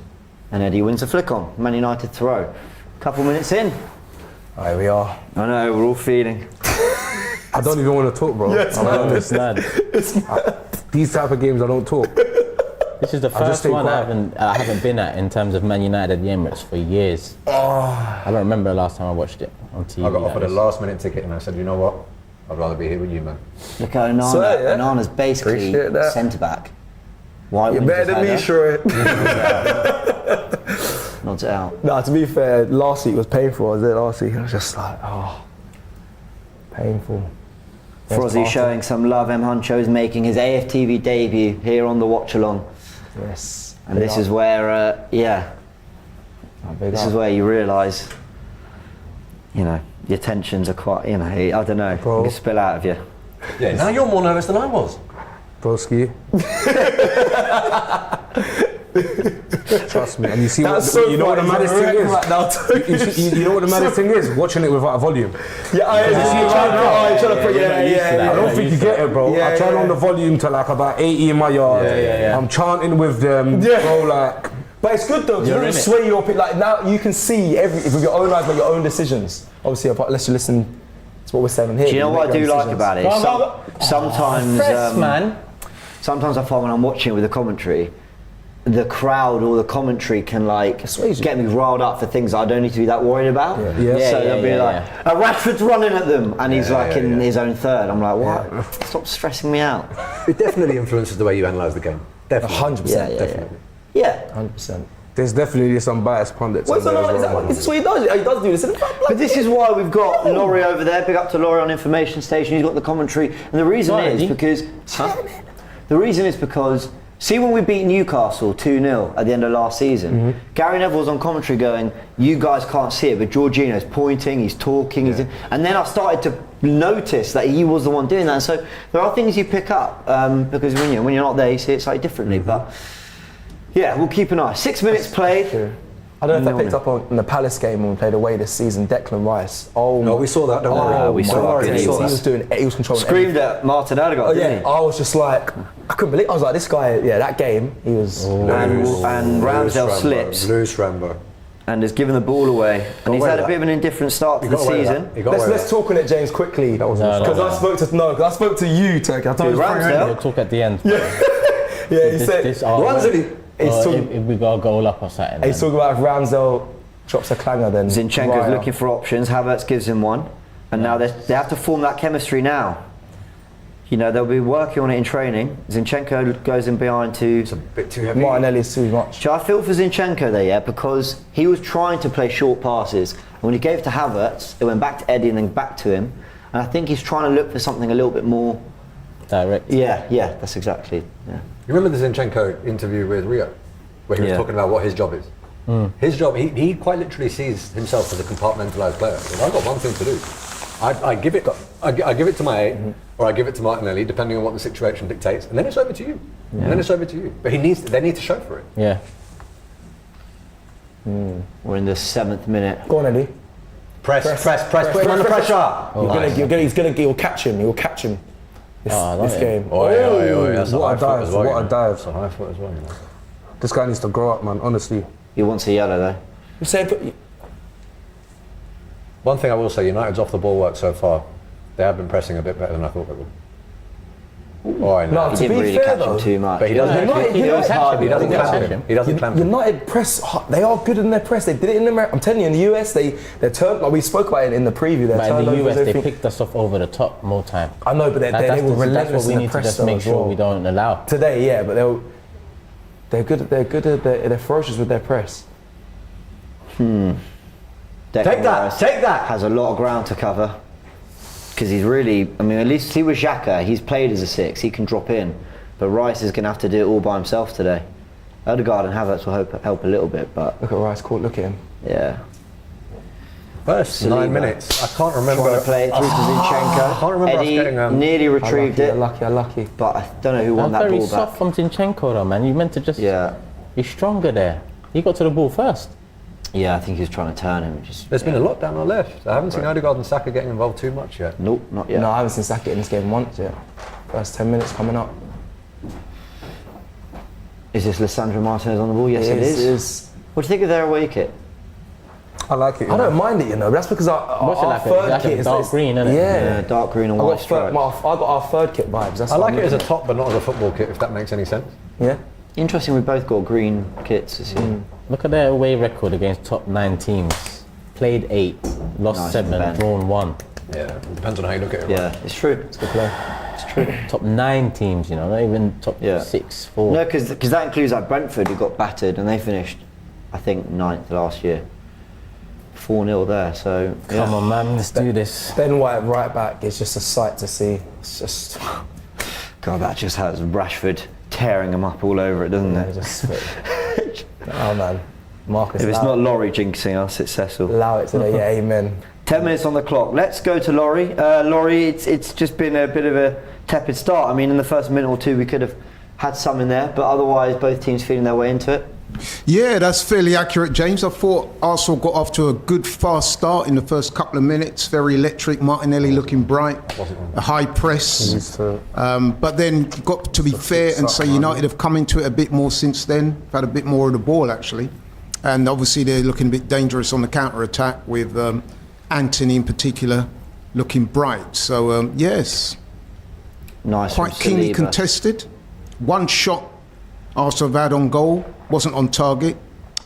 And Eddie wins a flick on. Man United throw. Couple minutes in. Here we are. I know, we're all feeling. I don't even want to talk, bro. It's mad. These type of games, I don't talk. This is the first one I haven't been at in terms of Man United at the Emirates for years. I don't remember the last time I watched it on TV. I got offered a last-minute ticket, and I said, you know what? I'd rather be here with you, man. Look at Onana. Onana's basically centre back. You're better than me, Troy. Nods it out. No, to be fair, last week was painful. I was there last week. I was just like, painful. Frozzy showing some love. Huncho is making his AFTV debut here on the watch along. Yes. And this is where, this is where you realise, your tensions are quite, I don't know, it can spill out of you. Yeah, now you're more nervous than I was. Broski. Trust me. And you see what the maddest thing is? You know what the maddest thing is? Watching it without a volume. Yeah, I don't think you get it, bro. I turn on the volume to like about 80 in my yard. I'm chanting with them, bro, like... But it's good though, because it doesn't sway your opinion. Like now you can see with your own eyes, make your own decisions. Obviously, unless you listen to what we're saying here. Do you know what I do like about it? Sometimes I find when I'm watching it with the commentary, the crowd or the commentary can get me riled up for things I don't need to be that worried about. So they'll be like, Rashford's running at them, and he's in his own third. I'm like, what? Stop stressing me out. It definitely influences the way you analyse the game. Definitely. 100%. Definitely. Yeah. 100%. There's definitely some biased pundits. Is this what he does? He does do this. But this is why we've got Laurie over there. Big up to Laurie on Information Station. He's got the commentary, and the reason is because See when we beat Newcastle 2-0 at the end of last season, Gary Neville was on commentary going, you guys can't see it, but Jorginho's pointing, he's talking, and then I started to notice that he was the one doing that. And so there are things you pick up, because when you're not there, you see it slightly differently. But yeah, we'll keep an eye. 6 minutes played. I don't know if I picked up on the Palace game when we played away this season. Declan Rice. Oh no, we saw that. Don't worry. We saw that. He was controlling. Screamed at Martin Odegaard. Yeah, I was just like, I couldn't believe. I was like, this guy. Yeah, that game, he was. And Ramsdale slips. Loose Rambo. And has given the ball away. And he's had a bit of an indifferent start to the season. Let's talk on it, James, quickly. Because I spoke to you, Turkey. I told you We'll talk at the end. Yeah, he said. If we got a goal up or something. He's talking about if Ramsdale drops a clanger, then Zinchenko's looking for options. Havertz gives him one, and now they have to form that chemistry now. You know, they'll be working on it in training. Zinchenko goes in behind to. It's a bit too heavy. Martinelli's too much. I feel for Zinchenko there, because he was trying to play short passes. And when he gave it to Havertz, it went back to Eddie and then back to him. And I think he's trying to look for something a little bit more direct. Yeah, that's exactly. Yeah. You remember the Zinchenko interview with Rio, where he was talking about what his job is? His job, he quite literally sees himself as a compartmentalised player. Well, I've got one thing to do. I give it to my 8, or I give it to Martinelli, depending on what the situation dictates, and then it's over to you. And then it's over to you. But they need to show for it. Yeah. We're in the 7th minute. Go on, Eddie. Press. Put him under pressure. He'll catch him. He'll catch him. This game. That's what a dive! as well, What a dive! That's a high foot as well. You know. This guy needs to grow up, man. Honestly. He wants a yellow though. I'm saying, one thing I will say, United's off the ball work so far. They have been pressing a bit better than I thought they would. He didn't really catch him too much. But he doesn't. He doesn't clamp him. United press. They are good in their press. They did it in America. I'm telling you, in the US, they turned. Like we spoke about it in the preview. But in the US, they picked us off over the top more time. I know, but they were relentless in the press. That's what we need to just make sure we don't allow. Today, yeah, but they're good. They're ferocious with their press. Take that. Has a lot of ground to cover. Because he's really, at least see with Xhaka, he's played as a 6, he can drop in. But Rice is going to have to do it all by himself today. Odegaard and Havertz will help a little bit, but... Look at Rice, look at him. Yeah. First 9 minutes. I can't remember. Trying to play it through to Zinchenko. I can't remember Eddie us getting nearly retrieved it. Unlucky. But I don't know who won that ball back. Very soft from Zinchenko though, man. You meant to just be stronger there. He got to the ball first. Yeah, I think he was trying to turn him. There's been a lot down our left. I haven't seen Odegaard and Saka getting involved too much yet. Nope, not yet. No, I haven't seen Saka in this game once yet. First 10 minutes coming up. Is this Lissandro Martinez on the ball? Yes, it is. What do you think of their away kit? I like it. I don't mind it, but that's because our third kit is dark green, isn't it? Yeah, dark green and white stripes. I got our third kit vibes. I like it as a top, but not as a football kit, if that makes any sense. Yeah. Interesting, we both got green kits this year. Look at their away record against top 9 teams. Played 8, lost 7, drawn 1. Yeah, it depends on how you look at it. Yeah, it's true. It's good play. It's true. Top 9 teams, not even top 6, 4. No, because that includes like Brentford, who got battered, and they finished, I think, 9th last year. 4-0 there, so... Come on, man, let's do this. Ben White right back is just a sight to see. It's just... God, that just has Rashford tearing him up all over it, doesn't it? Oh, man. Marcus, if it's not Laurie jinxing us, it's Cecil. Allow it today, yeah, amen. 10 minutes on the clock. Let's go to Laurie. Laurie, it's just been a bit of a tepid start. In the first minute or two, we could have had some in there, but otherwise, both teams feeling their way into it. Yeah, that's fairly accurate, James. I thought Arsenal got off to a good, fast start in the first couple of minutes. Very electric. Martinelli looking bright. A high press. But then got to be fair and say United have come into it a bit more since then. Had a bit more of the ball, actually. And obviously they're looking a bit dangerous on the counter-attack with Anthony in particular looking bright. So, yes. Nice. Quite keenly contested. One shot Arsenal have had on goal. Wasn't on target,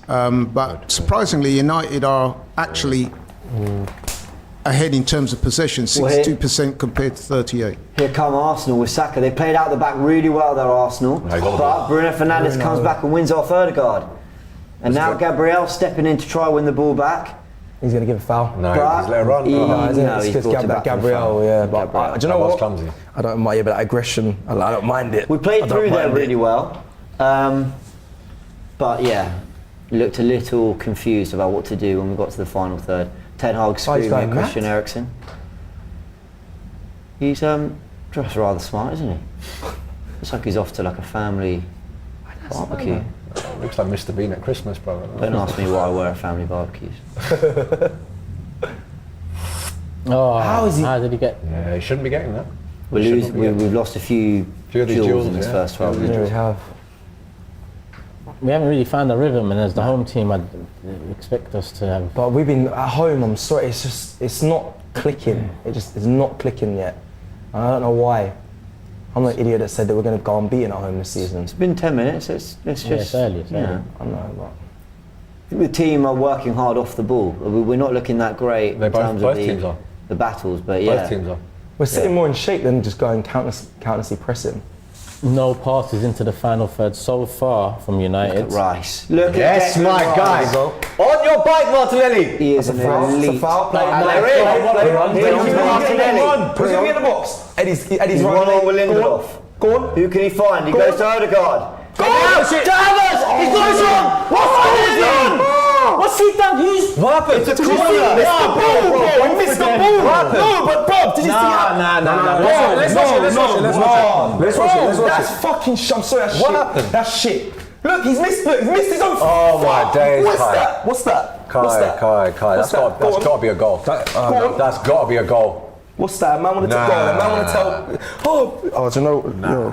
but surprisingly United are actually ahead in terms of possession, 62% compared to 38%. Here come Arsenal with Saka. They played out the back really well there, Arsenal, but Bruno Fernandes comes back and wins off Odegaard. And now Gabriel stepping in to try win the ball back. He's going to give a foul. No, he's let it run. He's Gabriel, yeah. But do you know what? Clumsy. I don't mind it, but that aggression, I don't mind it. We played through there really well. But yeah, looked a little confused about what to do when we got to the final third. Ten Hag screaming at Christian Eriksen. He's dressed rather smart, isn't he? Looks like he's off to like a family barbecue. Looks like Mr. Bean at Christmas, bro. Don't ask me why I wear at family barbecues. How did he get? Yeah, he shouldn't be getting that. We've lost a few of these duels in this first 12 minutes. Yeah, we have. We haven't really found a rhythm, and as the home team, I'd expect us to have. But we've been at home. I'm sorry, it's not clicking. It's not clicking yet. And I don't know why. I'm the idiot that said that we're going to go unbeaten at home this season. It's been 10 minutes. It's just it's early. I know, but I think the team are working hard off the ball. We're not looking that great in terms of the battles, but yeah. Both teams are. We're sitting more in shape than just going countlessly pressing. No passes into the final third so far from United. Look at Rice. Look at Yes, my guy. On your bike, Martinelli. He is an elite. It's a foul play. Put him in the box. Eddie's one on with Lindelof. Go on. Who can he find? He goes to Odegaard. Go on! Havertz! He's got his on! What's he done? What happened? It's a corner. We missed the ball. No, but bro, did you see that? Let's watch it. That's fucking shit. I'm sorry, that's shit. What happened? That's shit. Look, he's missed his own. Oh my days, What's that? Kai. That's got to be a goal. That's got to be a goal. What's that? A man wanted to go. A man wanted to tell. Oh, do you know? No.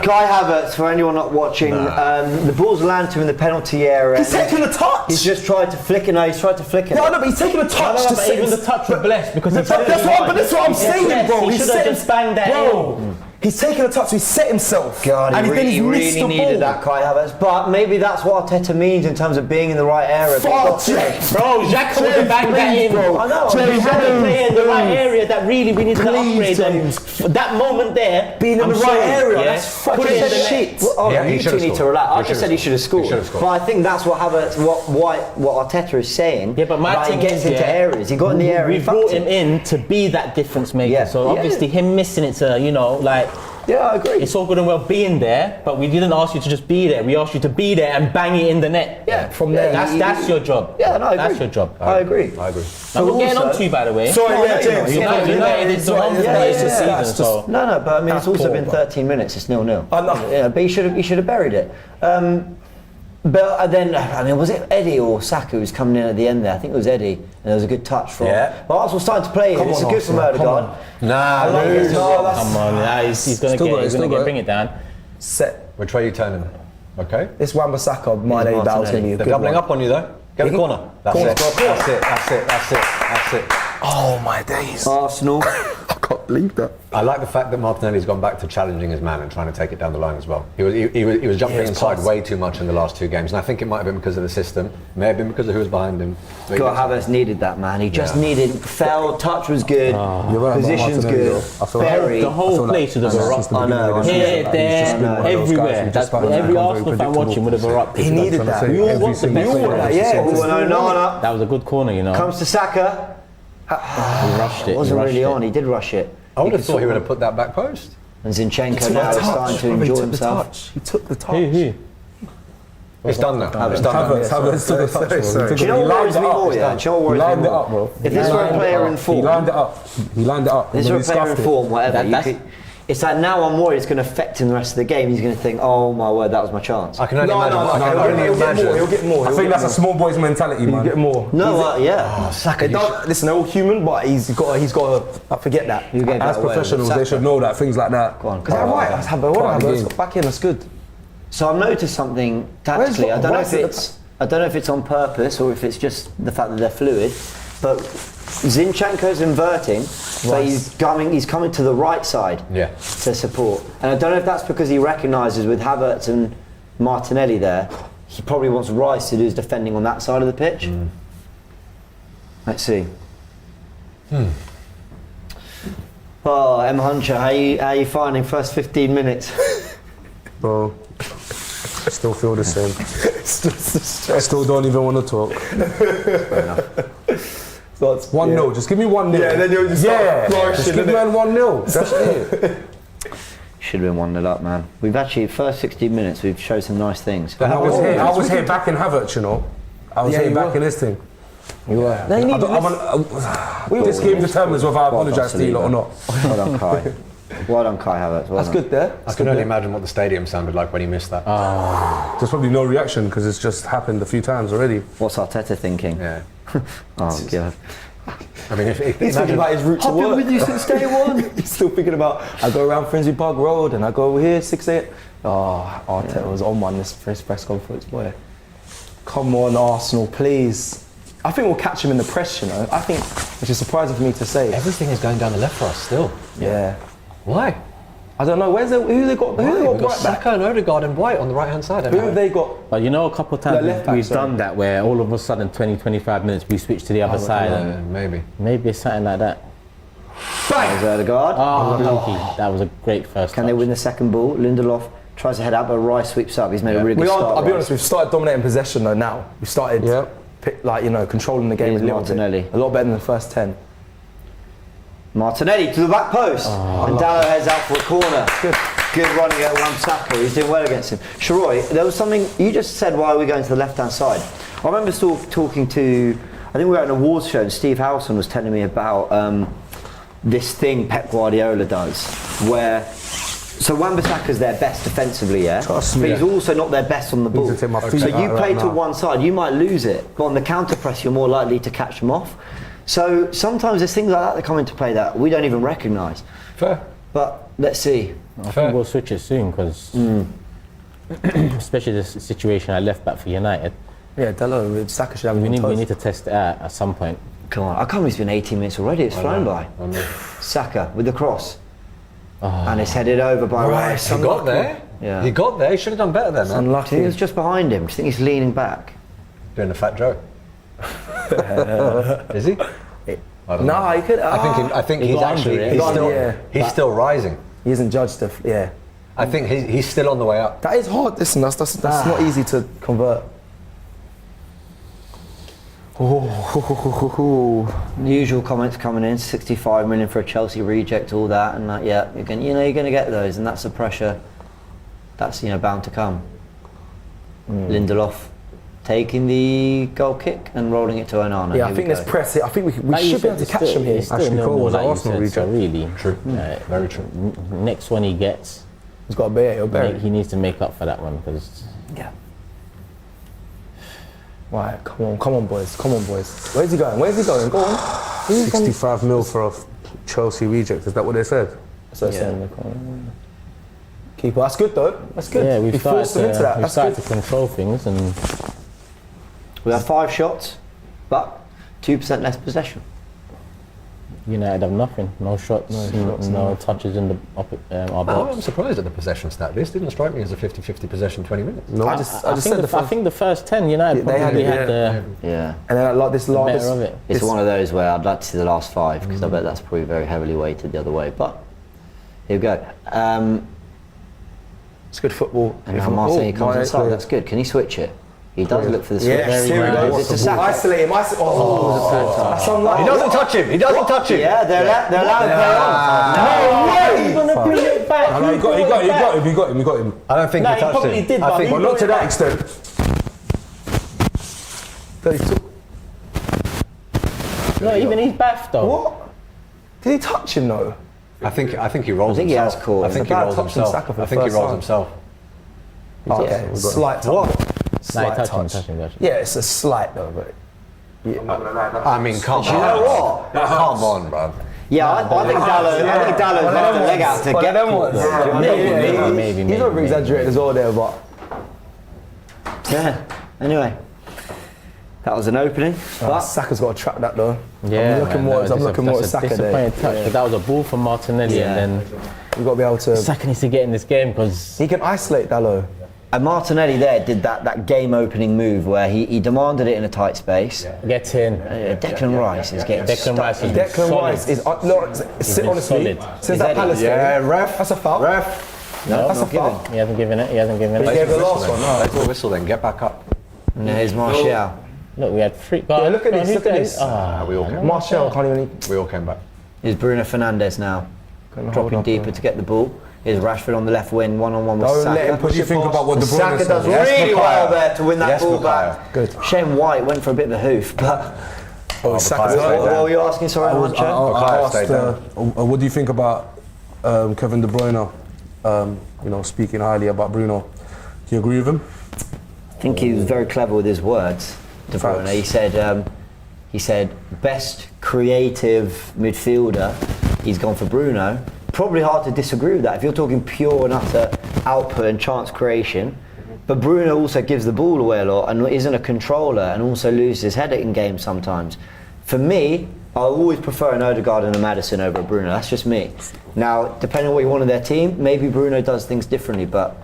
Kai Havertz, for anyone not watching, the ball's landed to him in the penalty area. He's taking a touch. He's just tried to flick it. No, he's tried to flick it. Yeah, I know, but he's taking a touch. But even the touch was blessed because that's what I'm saying, bro. He should have just banged that in. He's taken a touch, so he set himself. God, and he then really needed that, Kai Havertz. But maybe that's what Arteta means in terms of being in the right area. Bro, Xhaka would have banged that in. I know. He's playing in the right area that really we need to upgrade. That moment there, being in the right area, that's fucking shit. You need to relax. I just said he should have scored. But I think that's what Havertz, what Arteta is saying. Yeah, but my he gets into areas. He got in the area. We brought him in to be that difference maker. So obviously him missing it to, yeah, I agree. It's all good and well being there, but we didn't ask you to just be there. We asked you to be there and bang it in the net. Yeah, from there. That's your job. Yeah, no, I agree. That's your job. I agree. Now we're getting on to you, by the way. Sorry, James. United is the wrong place this season. So No, but I mean, it's also been 13 minutes. It's 0-0. I know. Yeah, but he should have buried it. But then, I mean, was it Eddie or Saka who was coming in at the end there? I think it was Eddie, and there was a good touch from. Yeah. But Arsenal starting to play. It's good from Odegaard. Come on, he's going to bring it down. Set. Which way are you turning? Okay. This Wan-Bissaka, my name battle's going to be a They're good doubling one. up on you though. Get the corner. That's it. Oh my days. Arsenal. I can't believe that. I like the fact that Martinelli's gone back to challenging his man and trying to take it down the line as well. He was jumping inside way too much in the last two games, and I think it might have been because of the system. May have been because of who was behind him. God, Havertz needed that, man. He just needed. Touch was good. Position's good. The whole place should have erupted. I know. Here, there, everywhere. Every Arsenal fan watching would have erupted. He needed that. We all want the best. That was a good corner, Comes to Saka. He rushed it. It wasn't really on. He did rush it. I would have thought he would have put that back post. And Zinchenko now is starting to enjoy himself. He took the touch. Who? It's done now. Havertz took the touch. Do you know what worries me more? Yeah. He lined it up, bro. If this were a player in form, he lined it up. This were a player in form, whatever. It's like now I'm worried it's going to affect him the rest of the game. He's going to think, oh my word, that was my chance. I can only imagine. He'll get more. I think that's a small boy's mentality, man. He'll get more. No, yeah. Saka. Listen, they're all human, but he's got to forget that. As professionals, they should know that things like that. Go on. Because Havertz got back in. That's good. So I've noticed something tactically. I don't know if it's on purpose or if it's just the fact that they're fluid, but Zinchenko's inverting, but he's coming to the right side to support. And I don't know if that's because he recognises with Havertz and Martinelli there, he probably wants Rice to do his defending on that side of the pitch. Let's see. Oh, M. Huncho, how are you finding first 15 minutes? Bro, I still feel the same. I still don't even want to talk. So it's 1-0, just give me 1-0. Yeah, then you'll just just give me 1-0. That's it. Should have been 1-0 up, man. We've actually, first 16 minutes, we've showed some nice things. I was here back in Havertz, you know. I was here back in this thing. You were. This game determines whether I apologise to you lot or not. Well done, Kai. Well done, Kai Havertz. Well That's done. good there. I can only imagine what the stadium sounded like when he missed that. There's probably no reaction because it's just happened a few times already. What's Arteta thinking? Yeah. Oh, God. I mean, if He's thinking about his route to work. I've been with you since day one. He's still thinking about, I go around Finsbury Park Road and I go over here, 6 8. Oh, Arteta was on one this first press conference, boy. Come on, Arsenal, please. I think we'll catch him in the press, you know. I think, which is surprising for me to say. Everything is going down the left for us still. Yeah. Why? I don't know. Who they got? We've got Saka and Odegaard and White on the right-hand side. Who have they got? But you know, a couple of times we've done that where all of a sudden 20-25 minutes we switch to the other side. Maybe it's something like that. There's Odegaard. Oh, that was a great first Can they win the second ball? Lindelof tries to head out, but Rice sweeps up. He's made a really good start. I'll be honest, we've started dominating possession though now. We've started controlling the game a little Martinelli. bit. A lot better than the first 10. Martinelli to the back post. And Dallo heads out for a corner. Good running at Saka. He's doing well against him. Sharoy, there was something you just said, why are we going to the left-hand side? I remember talking to, I think we were at an awards show and Steve Howson was telling me about this thing Pep Guardiola does where, so Wan-Bissaka's their best defensively, yeah? Trust me. But he's also not their best on the ball. So you play to one side, you might lose it, but on the counter press you're more likely to catch them off. So sometimes there's things like that that come into play that we don't even recognise. Fair. But let's see. I think we'll switch it soon because, especially this situation I left back for United. Yeah, Dallo, Saka should have we need to test it out at some point. Come on, I can't believe it's been 18 minutes already. It's flown by. Saka with the cross. And it's headed over by Rice. He got there. Yeah. He got there. He should have done better there, man. Unlucky. He was just behind him. Do you think he's leaning back? Doing the fat Joe. Is he? I don't know. He could. I think he's actually he's still rising. He isn't judged. I think he's still on the way up. That is hard. Listen, that's not easy to convert. The usual comments coming in: 65 million for a Chelsea reject, all that, and that. Yeah, you're going to get those, and that's the pressure. That's bound to come. Lindelof taking the goal kick and rolling it to Onana. Yeah, I think there's press here. I think we should be able to catch him here. Actually, Cole was an Arsenal reject. Really true. Very true. Next one he gets, he's got to bear it. He needs to make up for that one because. Yeah. Right, come on, boys. Where's he going? Go on. 65 mil for a Chelsea reject. Is that what they said? Keeper. That's good though. That's good. Yeah, we've started to control things and. We have 5 shots, but 2% less possession. United have nothing. No shots. No touches in our box. I'm surprised at the possession stat. This didn't strike me as a 50-50 possession 20 minutes. No, I think the first 10 United probably had the. Yeah. And then like this last. Better of it. It's one of those where I'd like to see the last 5 because I bet that's probably very heavily weighted the other way. But here we go. It's good football. And now Martinelli comes inside. That's good. Can he switch it? He does look for the switch. Yes, here we go. Isolate him. That's unlucky. He doesn't touch him. Yeah, they're allowed to play on. No way! He's gonna bring it back. No, he got him. I don't think he touched him. Did, I think, but not to that extent. No, even he's baffed though. What? Did he touch him though? I think he rolls himself. I think he has caught. I think he rolls himself. I think he rolls himself. Okay, slight touch. Slight touch. Yeah, it's a slight though, but. I mean, come on. Come on, bro. Yeah, I think Dallo's left the leg out to get them. Maybe. He's over exaggerating as well there, but. Yeah. Anyway, that was an opening. Saka's got to track that though. Yeah, I'm looking more at Saka there. Disappointing touch, but that was a ball from Martinelli, and then you've got to be able to. Saka needs to get in this game because he can isolate Dallo. And Martinelli there did that game-opening move where he demanded it in a tight space. Get in. Declan Rice is getting Declan Rice is Declan Rice is honestly solid. Since that Palace game. Yeah, ref. That's a foul. No, that's a foul. He hasn't given it. He gave the last one. No, Let's whistle then. Get back up. And here's Martial. Look, we had 3. Yeah, look at this. We all came. Martial can't even. We all came back. Here's Bruno Fernandes now, dropping deeper to get the ball. Is Rashford on the left wing, one-on-one with Saka. What do you think about what De Bruyne Saka does really well there to win that ball back. Good. Shame White went for a bit of a hoof, but... Saka. What were you asking, sorry, Huncho? I asked, what do you think about Kevin De Bruyne, speaking highly about Bruno? Do you agree with him? I think he was very clever with his words, De Bruyne. He said, best creative midfielder, he's gone for Bruno. Probably hard to disagree with that if you're talking pure and utter output and chance creation. But Bruno also gives the ball away a lot and isn't a controller and also loses his head in games sometimes. For me, I always prefer an Odegaard and a Maddison over a Bruno. That's just me. Now, depending on what you want in their team, maybe Bruno does things differently, but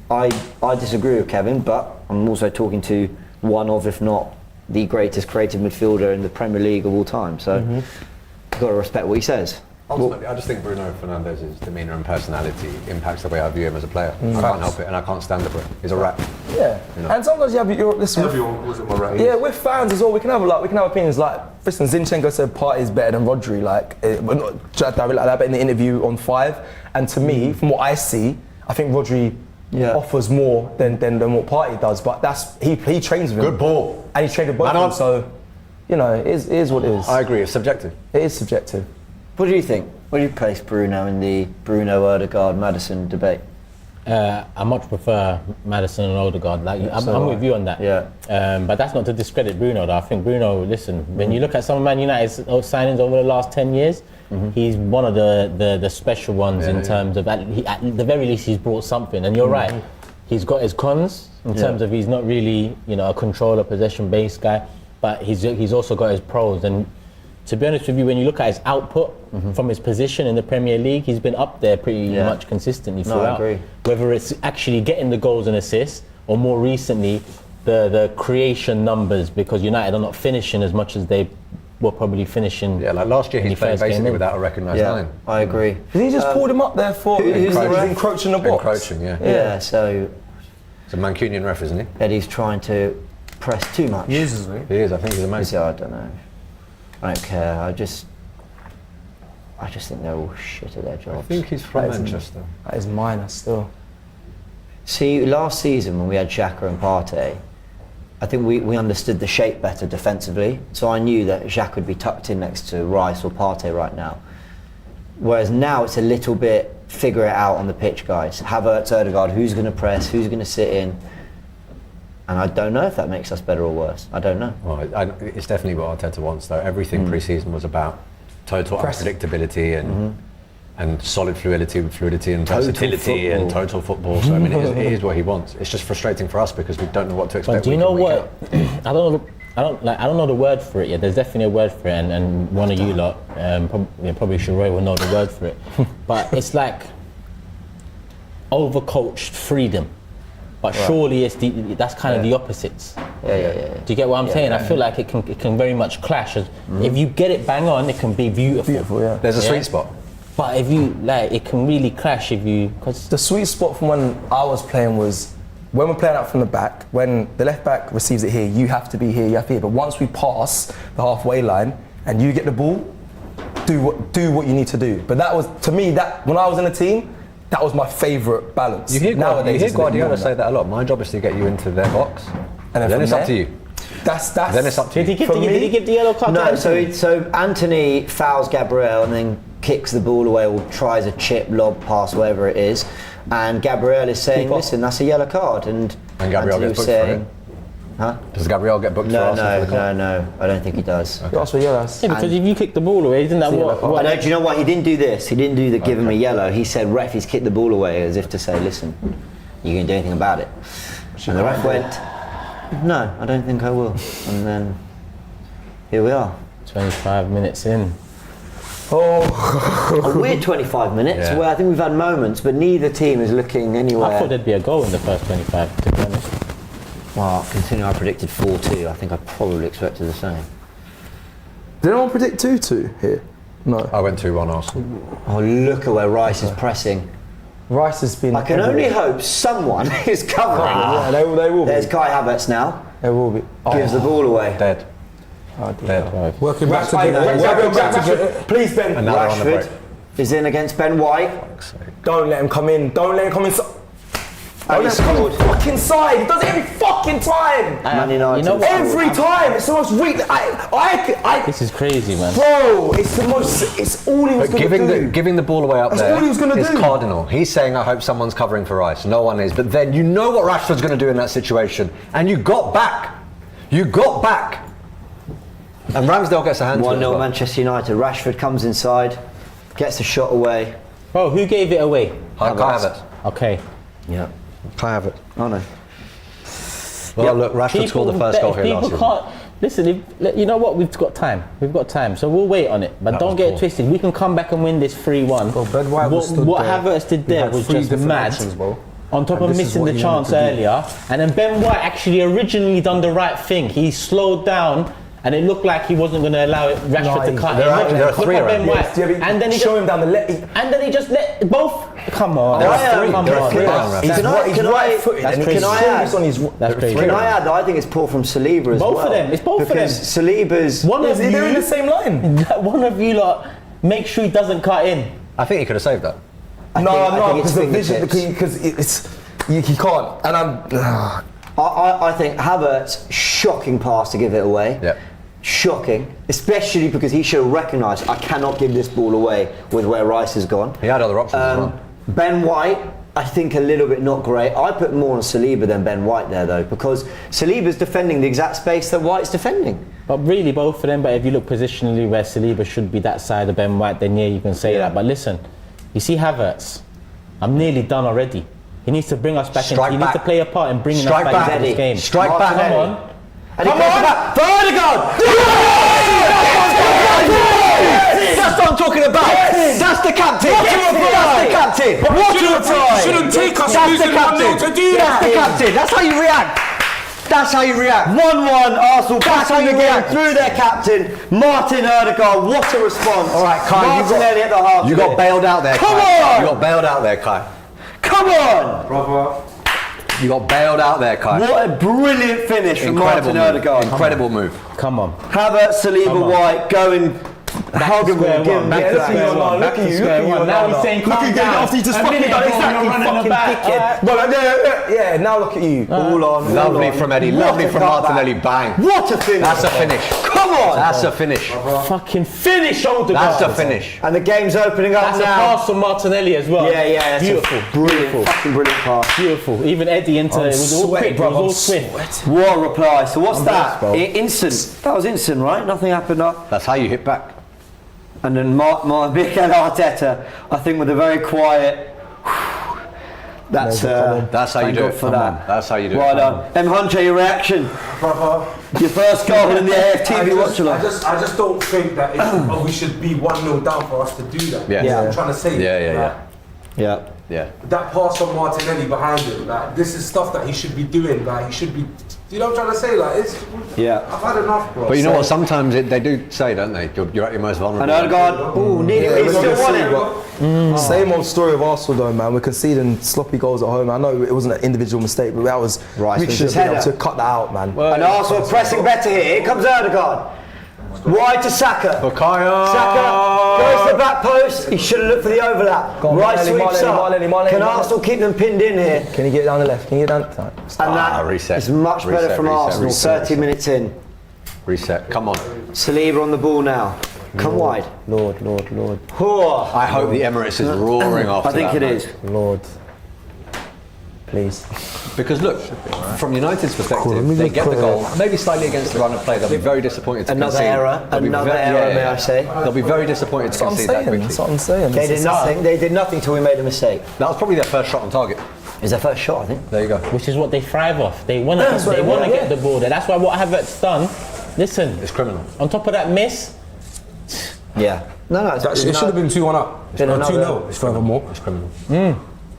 I disagree with Kevin, but I'm also talking to one of, if not the greatest creative midfielder in the Premier League of all time. So, you've got to respect what he says. Ultimately, I just think Bruno Fernandes's demeanour and personality impacts the way I view him as a player. I can't help it, and I can't stand it. He's a rat. Yeah, and sometimes you have listen. Everyone was a rat. Yeah, we're fans as well. We can have opinions like, for instance, Zinchenko said Partey's better than Rodri. We're not directly like that, but in the interview on 5. And to me, from what I see, I think Rodri offers more than what Partey does. But he trains with him. Good ball. And he trained with both of them. So, it is what it is. I agree. It's subjective. It is subjective. What do you think? Where do you place Bruno in the Bruno, Odegaard, Maddison debate? I much prefer Maddison and Odegaard. I'm with you on that. Yeah. But that's not to discredit Bruno, though. I think Bruno, when you look at some of Man United's signings over the last 10 years, he's one of the special ones in terms of, at the very least, he's brought something. And you're right, he's got his cons in terms of he's not really, a controller, possession-based guy, but he's also got his pros. And to be honest with you, when you look at his output from his position in the Premier League, he's been up there pretty much consistently throughout. I agree. Whether it's actually getting the goals and assists, or more recently, the creation numbers, because United are not finishing as much as they were probably finishing. Yeah, like last year he's playing basically without a recognised line. I agree. He just pulled him up there for who's the ref? encroaching the box. Encroaching, Yeah, so... It's a Mancunian ref, isn't he? Eddie's trying to press too much. He is, isn't he? He is, I think he's a man. I don't know. I don't care. I just think they're all shit at their jobs. I think he's from Manchester. That is minor still. See, last season when we had Xhaka and Partey, I think we understood the shape better defensively. So I knew that Xhaka would be tucked in next to Rice or Partey right now. Whereas now it's a little bit figure it out on the pitch, guys. Havertz, Odegaard, who's going to press, who's going to sit in. And I don't know if that makes us better or worse. I don't know. Well, it's definitely what Arteta wants, though. Everything pre-season was about total unpredictability and solid fluidity and versatility and total football. So I mean, it is what he wants. It's just frustrating for us because we don't know what to expect. But do you know what? I don't know the word for it yet. There's definitely a word for it, and one of you lot, probably Sheree will know the word for it. But it's like overcoached freedom. But surely that's kind of the opposites. Yeah. Do you get what I'm saying? I feel like it can very much clash. If you get it bang on, it can be beautiful. There's a sweet spot. But if you it can really clash if you. Cause the sweet spot from when I was playing was when we're playing out from the back. When the left back receives it here, you have to be here. You have to be here. But once we pass the halfway line and you get the ball, do what you need to do. But that was, to me, that when I was in a team, that was my favourite balance. You hear Guardiola say that a lot. My job is to get you into their box, and then it's up to you. Then it's up to you. Did he give the yellow card? No, so Anthony fouls Gabriel and then kicks the ball away or tries a chip, lob, pass, whatever it is. And Gabriel is saying, listen, that's a yellow card. And Gabriel gets booked for it. Huh? Does Gabriel get booked for Arsenal for the card? No, I don't think he does. Okay. That's what yellows. Yeah, because if you kick the ball away, isn't that what? Do you know what? He didn't do this. He didn't do the giving me yellow. He said, ref, he's kicked the ball away, as if to say, listen, you can do anything about it. And the ref went, no, I don't think I will. And then here we are. 25 minutes in. A weird 25 minutes where I think we've had moments, but neither team is looking anywhere. I thought there'd be a goal in the first 25, to be honest. Well, considering I predicted 4-2, I think I probably expected the same. Did anyone predict 2-2 here? No. I went 2-1 Arsenal. Oh, look at where Rice is pressing. Rice has been... I can only hope someone is covering. Yeah, they will be. There's Kai Havertz now. There will be. Gives the ball away. Dead. Oh, dead. Working back to Please, Ben. Another on the break. is in against Ben White. Don't let him come in. Don't let him come in. And he scored. Fucking side. He does it every fucking time. Man United. You know what? Every time. It's the most weak. This is crazy, man. Bro, it's the most. It's all he was going to do. Giving the ball away up That's there all he was gonna is do. cardinal. He's saying, I hope someone's covering for Rice. No one is. But then you know what Rashford's going to do in that situation. And you got back. You got back. And Ramsdale gets a hand to it. 1-0 Manchester United. Rashford comes inside, gets the shot away. Bro, who gave it away? Kai Havertz. Okay. Yeah. Kai Havertz. Oh no. Well, look, Rashford scored the first goal here last season. Can't listen. You know what? We've got time. We've got time, so we'll wait on it. But don't get it twisted. We can come back and win this 3-1. What Havertz did there was just mad. On top of missing the chance earlier, and then Ben White actually originally done the right thing. He slowed down, and it looked like he wasn't going to allow Rashford to cut him. There are three around. And then he show him down the left. And then he just let both. Come on. There are three around. He's right-footed, and he can That's crazy. Can I add that I think it's poor from Saliba as well? Both of them. It's both of them. Because Saliba's... They're in the same line. One of you lot, make sure he doesn't cut in. I think he could have saved that. No, because the vision, because it's... He can't. And I think Havertz, shocking pass to give it away. Yeah. Shocking, especially because he should have recognised I cannot give this ball away with where Rice has gone. He had other options as well. Ben White, I think a little bit not great. I put more on Saliba than Ben White there though, because Saliba's defending the exact space that White's defending. But really both of them, but if you look positionally where Saliba should be that side of Ben White, then yeah, you can say that. But listen, you see Havertz, I'm nearly done already. He needs to bring us back into, he needs to play a part in bringing us back into this game. Strike back, Come on. And he goes back. For Ode Goal! That's what I'm talking about. That's the captain. That's the captain. What a reply. Shouldn't take us That's the losing 1-0 to do That's the captain. That's how you react. That's how you react. 1-1 Arsenal back in the game through their captain, Martin Ode Goal. What a response. All right, Kai, Martinelli at the half. You got bailed out there, Kai. Come on. You got bailed out there, Kai. Come on. Brother. You got bailed out there, Kai. What a brilliant finish from Martin Ode Goal. Incredible move. Come on. Havertz, Saliba, White going. Hug him, give him Look at you. Now he's saying look at you after you just fucking done exactly fucking dickhead. Yeah, now look at you. All on. Lovely from Eddie. Lovely from Martinelli. Bang. What a finish. That's a finish. Come on. That's a finish. Fucking finish, Ode Goal. That's a finish. And the game's opening up That's now. a pass from Martinelli as well. Yeah. Beautiful. Brilliant. Fucking brilliant pass. Beautiful. Even Eddie into it was all quick. It was all swift. What a reply. So what's that? Instant. That was instant, right? Nothing happened up. That's how you hit back. And then Mikel Arteta, I think, with a very quiet. That's how you do it. For that. That's how you do it. Well done. Huncho, your reaction? Your first goal in the AFTV watch-along. I just don't think that we should be 1-0 down for us to do that. Yeah. I'm trying to say. Yeah. That pass from Martinelli behind him, like this is stuff that he should be doing. Like he should be. You know what I'm trying to say? Like it's. I've had enough, bro. But you know what? Sometimes they do say, don't they? You're at your most vulnerable. And Ode Goal, nearly, he still won it. Same old story of Arsenal though, man. We're conceding sloppy goals at home. I know it wasn't an individual mistake, but that was we should have been able to cut that out, man. And Arsenal pressing better here. Here comes Ode Goal. Wide to Saka. Saka goes to the back post. He should have looked for the overlap. Rice sweeps up. Can Arsenal keep them pinned in here? Can he get down the left? Can he get down? And that is much better from Arsenal. 30 minutes in. Reset. Come on. Saliba on the ball now. Come wide. Lord. I hope the Emirates is roaring off. I think it is. Lord. Please. Because look, from United's perspective, they get the goal, maybe slightly against the run of play. They'll be very disappointed to concede. Another error, may I say? They'll be very disappointed to concede that quickly. That's what I'm saying. They did nothing till we made a mistake. That was probably their first shot on target. It's their first shot, I think. There you go. Which is what they thrive off. They want to get the ball there. That's why what Havertz done. Listen, it's criminal. On top of that miss. Yeah. No. It should have been 2-1 up. 2-0. It's furthermore. It's criminal.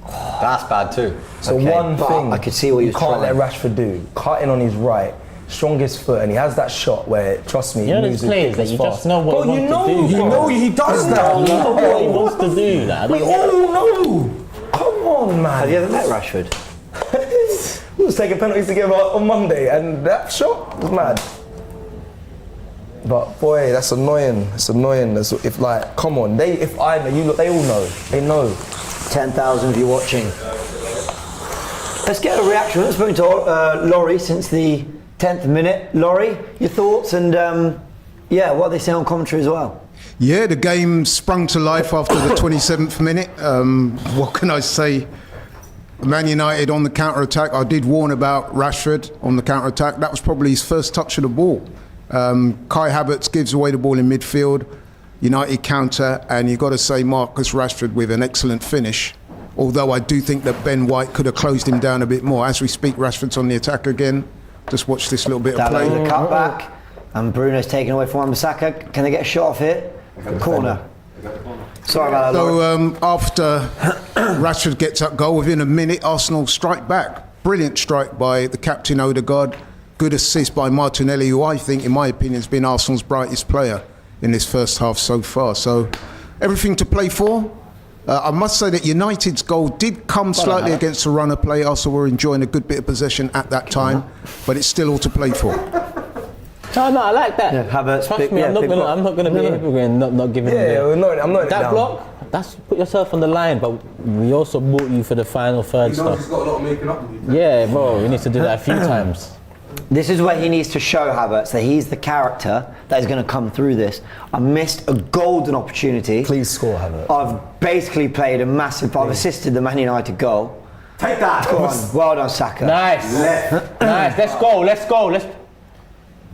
That's bad too. So one thing I could see what you can't let Rashford do, cutting on his right, strongest foot, and he has that shot where, trust me, you know there's players that you just know what he wants to do. You know he does that. You know what he wants to do. We all know. Come on, man. Have you ever met Rashford? We was taking penalties together on Monday, and that shot was mad. But boy, that's annoying. It's annoying. If like, come on, if I know, you look, they all know. They know. 10,000 of you watching. Let's get a reaction. Let's move to Laurie since the 10th minute. Laurie, your thoughts and what they say on commentary as well. Yeah, the game sprung to life after the 27th minute. What can I say? Man United on the counter-attack. I did warn about Rashford on the counter-attack. That was probably his first touch of the ball. Kai Havertz gives away the ball in midfield. United counter, and you've got to say Marcus Rashford with an excellent finish. Although I do think that Ben White could have closed him down a bit more. As we speak, Rashford's on the attack again. Just watch this little bit of play. The cutback, and Bruno's taken away from Saka. Can they get a shot off here? Corner. Sorry about that. So after Rashford gets that goal, within a minute, Arsenal strike back. Brilliant strike by the captain Odegaard. Good assist by Martinelli, who I think, in my opinion, has been Arsenal's brightest player in this first half so far. So everything to play for. I must say that United's goal did come slightly against the run of play. Arsenal were enjoying a good bit of possession at that time, but it's still all to play for. No, I like that. Yeah, Havertz, trust me, I'm not going to be hypocrite and not giving I'm not that block. That's put yourself on the line, but we also bought you for the final third stuff. He's got a lot of making up with you. Yeah, bro, he needs to do that a few times. This is where he needs to show Havertz that he's the character that is going to come through this. I missed a golden opportunity. Please score, Havertz. I've basically played a massive part. I've assisted the Man United goal. Take that. Go on. Well done, Saka. Nice. Nice. Let's go.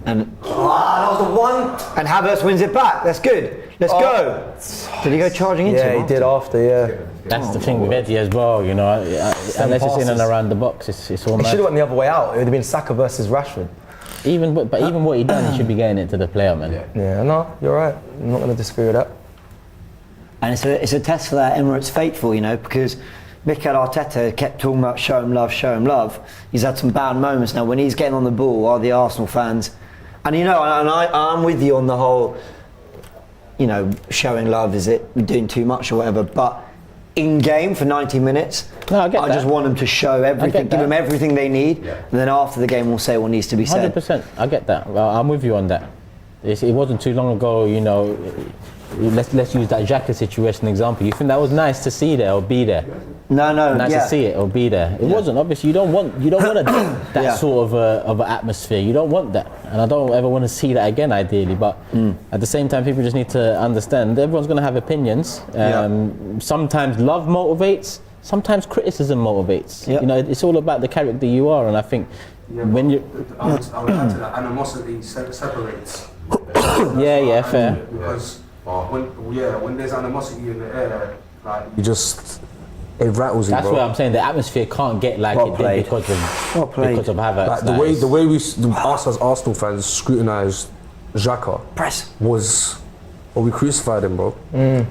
And that was the one. And Havertz wins it back. That's good. Let's go. Did he go charging into him? Yeah, he did after, yeah. That's the thing with Eddie as well, you know. Unless it's in and around the box, it's all It mad. should have went the other way out. It would have been Saka versus Rashford. Even what he done, he should be getting it to the player, man. Yeah, no, you're right. I'm not going to disagree with that. And it's a test for that Emirates faithful, you know, because Mikel Arteta kept talking about show him love. He's had some bad moments now. When he's getting on the ball, are the Arsenal fans, and you know, and I'm with you on the whole, you know, showing love, is it doing too much or whatever, but in game for 90 minutes, I just want them to show everything, give them everything they need, and then after the game we'll say what needs to be said. 100%, I get that. Well, I'm with you on that. It wasn't too long ago, you know. Let's use that Xhaka situation example. You think that was nice to see there or be there? No. Nice to see it or be there. It wasn't. Obviously, you don't want that sort of an atmosphere. You don't want that, and I don't ever want to see that again. Ideally, but at the same time, people just need to understand. Everyone's going to have opinions. Sometimes love motivates. Sometimes criticism motivates. You know, it's all about the character you are, and I think when you, I would add to that, animosity separates. Yeah, fair. Because when there's animosity in the air, like it rattles you, That's bro. what I'm saying. The atmosphere can't get like it did because of Havertz. Like the way us as Arsenal fans scrutinised Xhaka we crucified him, bro.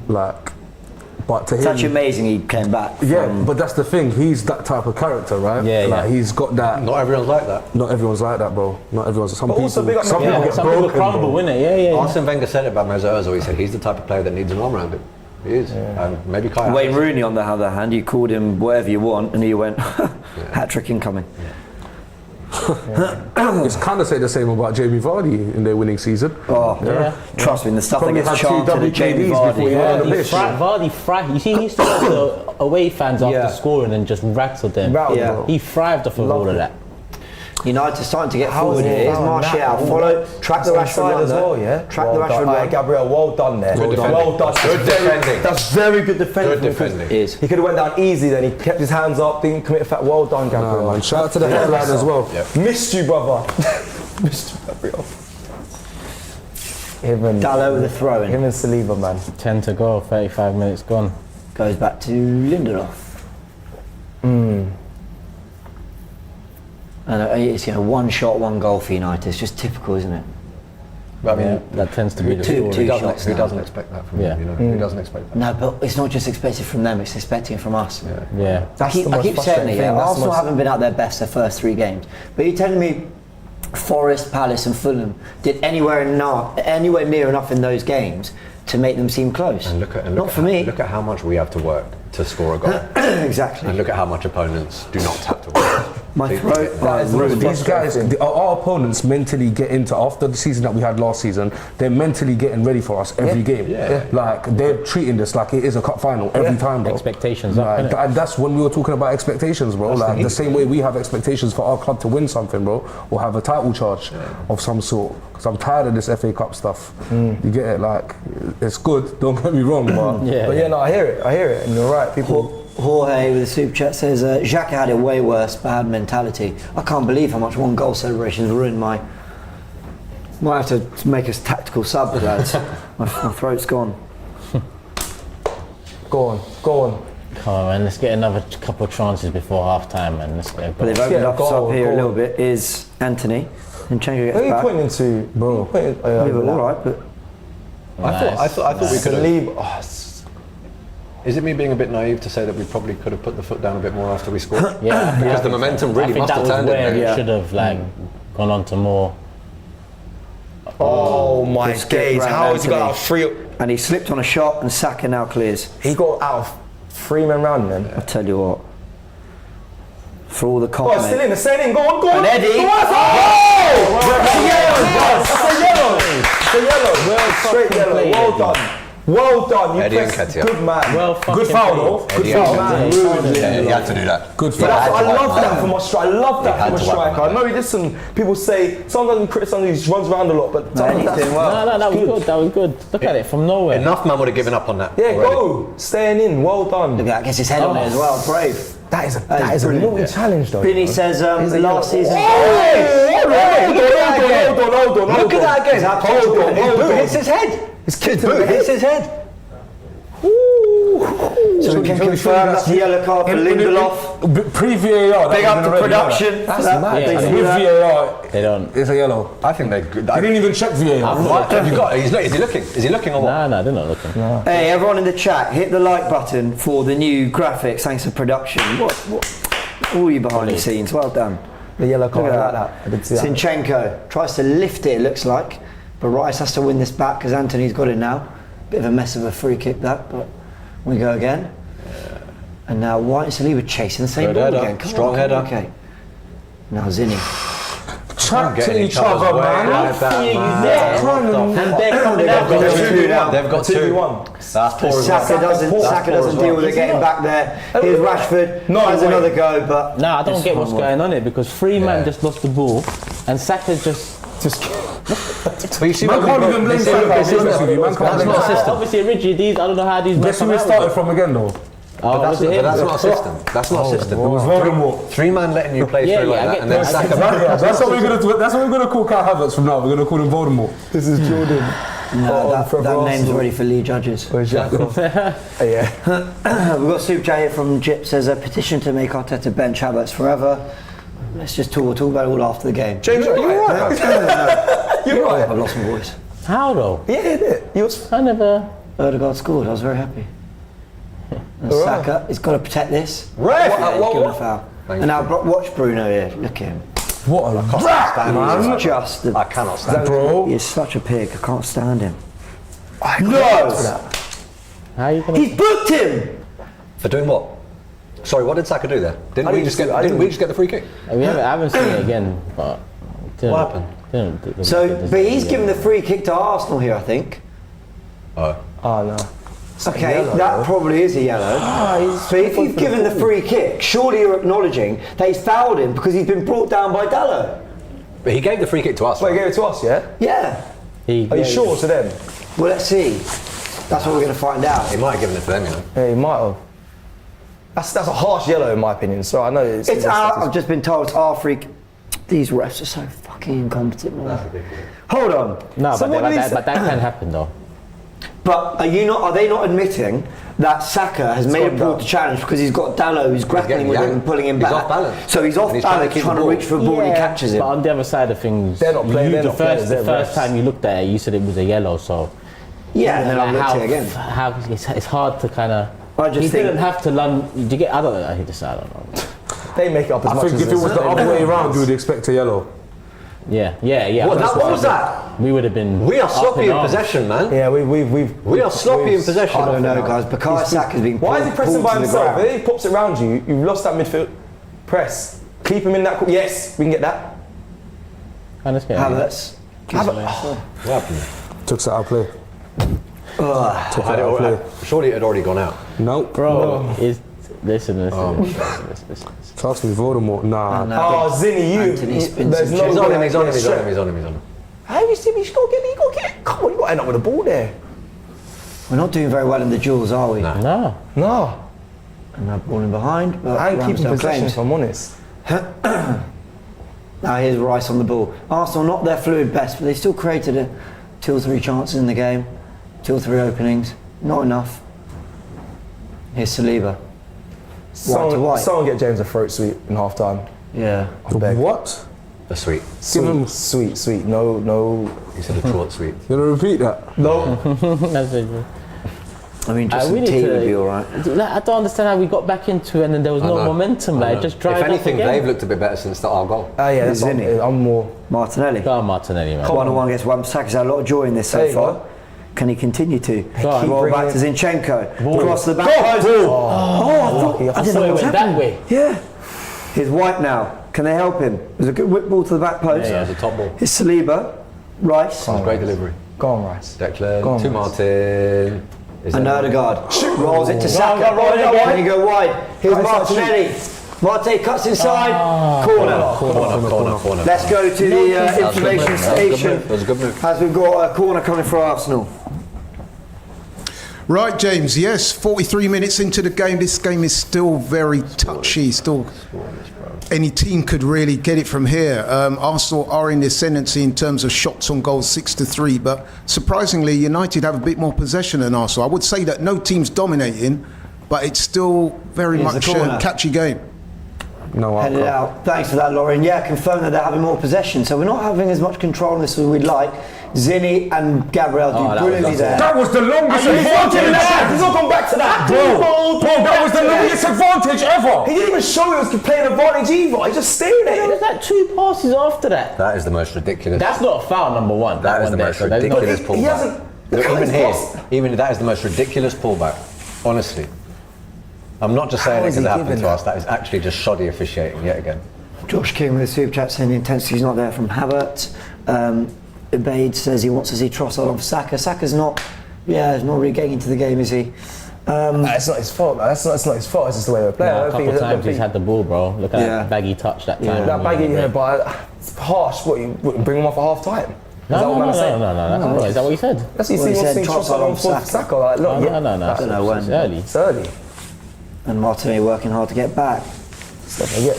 Like, but to it's him, actually amazing he came back. Yeah, but that's the thing. He's that type of character, right? Yeah. He's got that. Not everyone's like that. Not everyone's like that, bro. Not everyone's. Some people get broken, crumble, innit? Yeah. Arsene Wenger said it about Mesut Ozil. He said he's the type of player that needs an arm around him. He is. And maybe Kai Wayne Rooney, on the other hand, you called him whatever you want, and he went hat-trick incoming. It's kind of say the same about Jamie Vardy in their winning season. Trust me, the stuff Probably that gets had two chanted at Jamie WKDs Vardy. Vardy fried. You see, he used to go to away fans after scoring and just rattled them. He thrived off of all of that. United starting to get forward here. Here's Martial. Track the Rashford run as well, yeah? Track the Rashford run. Gabriel, well done there. Good defending. Well done. Good defending. That's very good defending. Good defending. He could have went down easy then. He kept his hands up, didn't commit a foul. Well done, Gabriel. And shout out to the headline as well. Missed you, brother. Missed you, Gabriel. Dallo with the throw-in. Him and Saliba, man. 10 to go, 35 minutes gone. Goes back to Lindelof. And it's one shot, one goal for United. It's just typical, isn't it? I mean, that tends to be the two story. shots. Who doesn't expect that from him? You know? Who doesn't expect that? No, but it's not just expected from them. It's expecting it from us. Yeah. I keep saying it. Arsenal haven't been at their best their first 3 games. But you're telling me Forest, Palace, and Fulham did anywhere near enough in those games to make them seem close? And look not for me. Look at how much we have to work to score a goal. Exactly. And look at how much opponents do not have to work. My throat. These guys, our opponents mentally get into, after the season that we had last season, they're mentally getting ready for us every game. Like, they're treating this like it is a cup final every time, bro. Expectations up, innit? And that's when we were talking about expectations, bro. Like, the same way we have expectations for our club to win something, bro, or have a title charge of some sort. Because I'm tired of this FA Cup stuff. You get it? Like, it's good, don't get me wrong, but... No, I hear it, and you're right, people... Jorge with the super chat says, Xhaka had it way worse, bad mentality. I can't believe how much one goal celebrations ruined my... Might have to make us tactical sub, lads. my throat's gone. Go on. Come on, man, let's get another couple of chances before half time, man. Let's get a But they've opened up here a little bit, is Anthony. And Zinchenko gets back. Who are you pointing to, bro? Alright, but... I thought we could have... Is it me being a bit naive to say that we probably could have put the foot down a bit more after we scored? Because the momentum really must have turned it. We should have gone on to more. Oh my days! How has he got out of 3? And he slipped on a shot, and Saka now clears. He got out of 3 men round then. I tell you what. For all the compliment. It's still in. Go on. And Eddie. It's a yellow. Straight yellow. Well done. You Eddie pressed. Good man. Good foul though. Good foul. Yeah, he had to do that. Good foul. I love that from a striker. I love that from a striker. I know he listen. People say sometimes he criticizes, he runs around a lot, but he's doing well. No, that was good. That was good. Look at it from nowhere. Enough man would have given up on that. Yeah, go. Staying in. Well done. Look at that. Gets his head on it as well. Brave. That is a naughty challenge though. Vinny says last season. Hold on. Look at that again. Hold on. His boot hits his head. His boot hits his head. So we can confirm that's the yellow card for Lindelof. Pre-VAR. Big up to production. That's mad. With VAR, they don't. It's a yellow. I think they're good. They didn't even check VAR. Is he looking? Is he looking or what? No, they're not looking. No. Hey, everyone in the chat, hit the like button for the new graphics. Thanks to production. What? All you behind the scenes. Well done. The yellow card like that. I did see that. Zinchenko tries to lift it looks like, but Rice has to win this back because Anthony's got it now. Bit of a mess of a free kick that, but we go again. And now White and Saliba chasing the same ball again. Strong header. Okay. Now Zinni. Chat to each other, man. And they're coming out. They've got 2. Saka doesn't deal with it getting back there. Here's Rashford. Has another go, but I don't get what's going on here because 3 men just lost the ball and Saka just. But you see, man can't even blame Saka. That's not a system. Obviously, Richie, I don't know how these. Guess who we started from again, though? But that's not a system. That's not a system. It was Voldemort. 3 man letting you play through like that, and then Saka. That's what we're gonna call Kai Havertz from now. We're gonna call him Voldemort. This is Jordan. No, that name's ready for Lee Judges. Where's yeah. We've got a super chat here from Jip. Says a petition to make Arteta bench Havertz forever. Let's just talk about it all after the game. James, you're right. You're right. I've lost my voice. How though? Yeah, I never. Odegaard scored. I was very happy. And Saka, he's got to protect this. Ref! He's given a foul. And now watch Bruno here. Look at him. What a man! Just I cannot stand him. Bro. He's such a pig. I can't stand him. How are you gonna? He's booked him. For doing what? Sorry, what did Saka do there? Didn't we just get the free kick? I haven't seen it again, but what happened? But he's given the free kick to Arsenal here, I think. Oh no. Okay, yellow, that probably is a yellow. But if you've given the free kick, surely you're acknowledging that he's fouled him because he's been brought down by Dallo. But he gave the free kick to us. Wait, he gave it to us, yeah? Yeah. Are you sure to them? Well, let's see. That's what we're going to find out. He might have given it to them, you know. Yeah, he might have. That's a harsh yellow in my opinion. So I know it's I've just been told it's our free. These refs are so fucking incompetent, man. Hold on. No, so but that can happen though. But are they not admitting that Saka has made a poor challenge because he's got Dallo who's grappling with him and pulling him back? He's off balance. So he's off balance trying to reach for the ball and he catches him. But on the other side of things, they're not playing. The first time you looked at it, you said it was a yellow. So yeah, and then I looked at it again. It's hard to kind of. He didn't have to learn. Did you get? I don't know. They make it up as much as. I think if it was the other way around, you would expect a yellow. Yeah. What was that? We would have been. We are sloppy in possession, man. Yeah, we are sloppy in possession. I don't know, guys. Bukayo Saka's been. Why is he pressing by himself? If he pops it around you, you've lost that midfield press. Keep him in that. Yes, we can get that. Havertz. What happened? Took that out of play. Surely it had already gone out. Nope. Bro, listen. Trust me, Voldemort. Nah. Oh, Zinny, you. There's no. He's on him. How you see me? You gotta get. Come on, you gotta end up with the ball there. We're not doing very well in the duels, are we? No. And that ball in behind. I'm keeping possession, if I'm honest. Now here's Rice on the ball. Arsenal not their fluid best, but they still created 2 or 3 chances in the game. 2 or 3 openings. Not enough. Here's Saliba. Someone get James a throat sweet in half time. Yeah. What? A sweet. Sweet. No. He said a short sweet. You gonna repeat that? No. That's it. I mean, just some tea would be alright. I don't understand how we got back into it and then there was no momentum. Like, just drive. If anything, they've looked a bit better since our goal. Oh yeah, that's it. I'm more Martinelli. Go on, Martinelli, man. 1-1 against Saka's had a lot of joy in this so far. Can he continue to? Ball back to Zinchenko. Cross the back post. I didn't know what was happening. That way. Yeah. Here's White now. Can they help him? There's a good whip ball to the back post. Yeah, it's a top ball. Here's Saliba. Rice. Great delivery. Go on, Rice. Declan. To Martin. And Odegaard rolls it to Saka. Can he go wide? Here's Martinelli. Marte cuts inside. Corner. Let's go to the information station. That was a good move. As we've got a corner coming for Arsenal. Right, James, yes, 43 minutes into the game. This game is still very touchy. Any team could really get it from here. Arsenal are in the ascendancy in terms of shots on goal, 6-3, but surprisingly, United have a bit more possession than Arsenal. I would say that no team's dominating, but it's still very much a catchy game. Headed out. Thanks for that, Lauren. Yeah, confirm that they're having more possession. So we're not having as much control on this as we'd like. Zinny and Gabriel do brilliantly there. That was the longest advantage. He's not gone back to that. Bro, that was the longest advantage ever. He didn't even show he was playing advantage either. He just stared at it. There was like 2 passes after that. That is the most ridiculous. That's not a foul, number 1. That is the most ridiculous pullback. Even that is the most ridiculous pullback. Honestly. I'm not just saying it because it happened to us. That is actually just shoddy officiating yet again. Josh King with a super chat saying the intensity's not there from Havertz. Ubaid says he wants to see Trossard on Saka. Saka's not really getting into the game, is he? It's not his fault. That's not his fault. It's just the way they play. A couple of times he's had the ball, bro. Look at that baggy touch that time. That baggy, but it's harsh. What, you bring him off at half time? No. Is that what he said? That's what he said. Trossard on Saka. Like, look, no. I don't know when. It's early. And Martinelli working hard to get back. Saka. He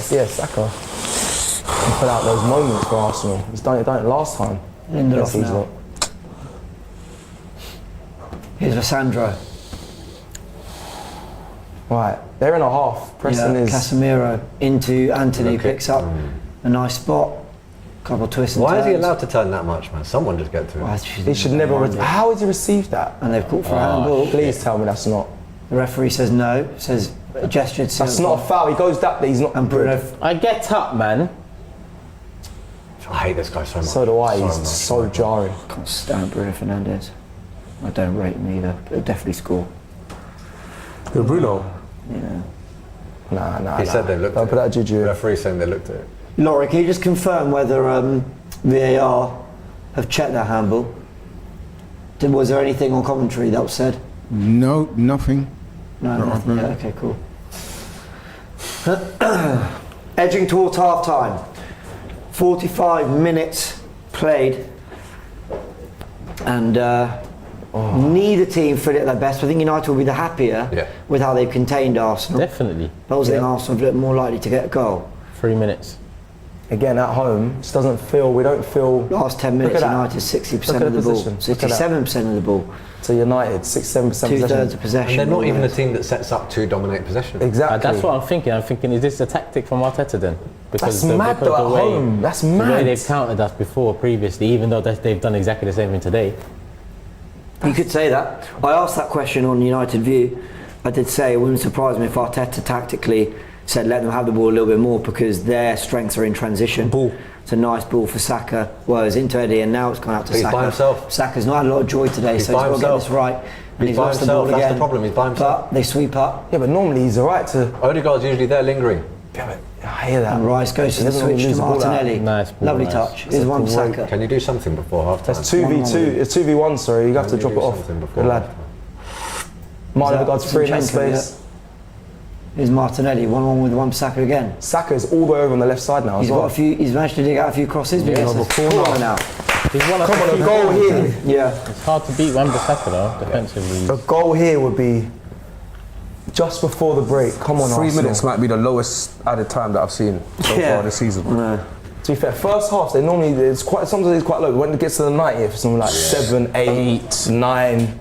put out those moments for Arsenal. He's done it last time. Lindelof now. Here's Lissandro. Right, they're in a half. Preston is. Casemiro into Anthony, picks up a nice spot. Couple of twists and turns. Why is he allowed to turn that much, man? Someone just get through. He should never. How has he received that? And they've called for a handball. Please tell me that's not. The referee says no. Says gestured. That's not a foul. He goes that. He's not. And Bruno. I get up, man. I hate this guy so much. So do I. He's so jarring. I can't stand Bruno Fernandes. I don't rate him either. He'll definitely score. Who, Bruno? Yeah. Nah. He said they looked at it. Put that juju. The referee saying they looked at it. Laurie, can you just confirm whether VAR have checked that handball? Was there anything on commentary that was said? No, nothing. No, nothing. Yeah, okay, cool. Edging towards half time. 45 minutes played. And neither team fit at their best. I think United will be the happier with how they've contained Arsenal. Definitely. But I also think Arsenal have looked more likely to get a goal. 3 minutes. Again, at home, just doesn't feel. We don't feel. Last 10 minutes, United 60% of the ball, 67% of the ball. So United 6-7% possession. 2/3 of possession. And they're not even a team that sets up to dominate possession. Exactly. That's what I'm thinking. is this a tactic from Arteta then? Because that's mad though at home. That's mad. The way they've countered us previously, even though they've done exactly the same thing today. You could say that. I asked that question on United View. I did say it wouldn't surprise me if Arteta tactically said let them have the ball a little bit more because their strengths are in transition. Ball. It's a nice ball for Saka. Well, it's into Eddie and now it's gone out to Saka. He's by himself. Saka's not had a lot of joy today, so he's got to get this right. And he's lost the ball again. That's the problem, he's by himself. But they sweep up. Yeah, but normally he's alright to... Odegaard's usually there lingering. Damn it, I hear that. And Rice goes to the switch to Martinelli. Nice ball, Lovely Rice. touch. Here's one Saka. Can you do something before half time? That's 2v2. It's 2v1, sorry. You have to drop it off. Good lad. Martin Odegaard's free in that space. Here's Martinelli, 1-1 with one Saka again. Saka's all the way over on the left side now. He's managed to dig out a few crosses. But Yeah, yes, corner now. Come on, a goal here. Yeah. It's hard to beat Wan-Bissaka though, defensively. A goal here would be just before the break. Come on, 3 Arsenal. minutes might be the lowest added time that I've seen so far this season. To be fair, first half they normally sometimes it's quite low. When it gets to the 90th, it's something like 7, 8, 9.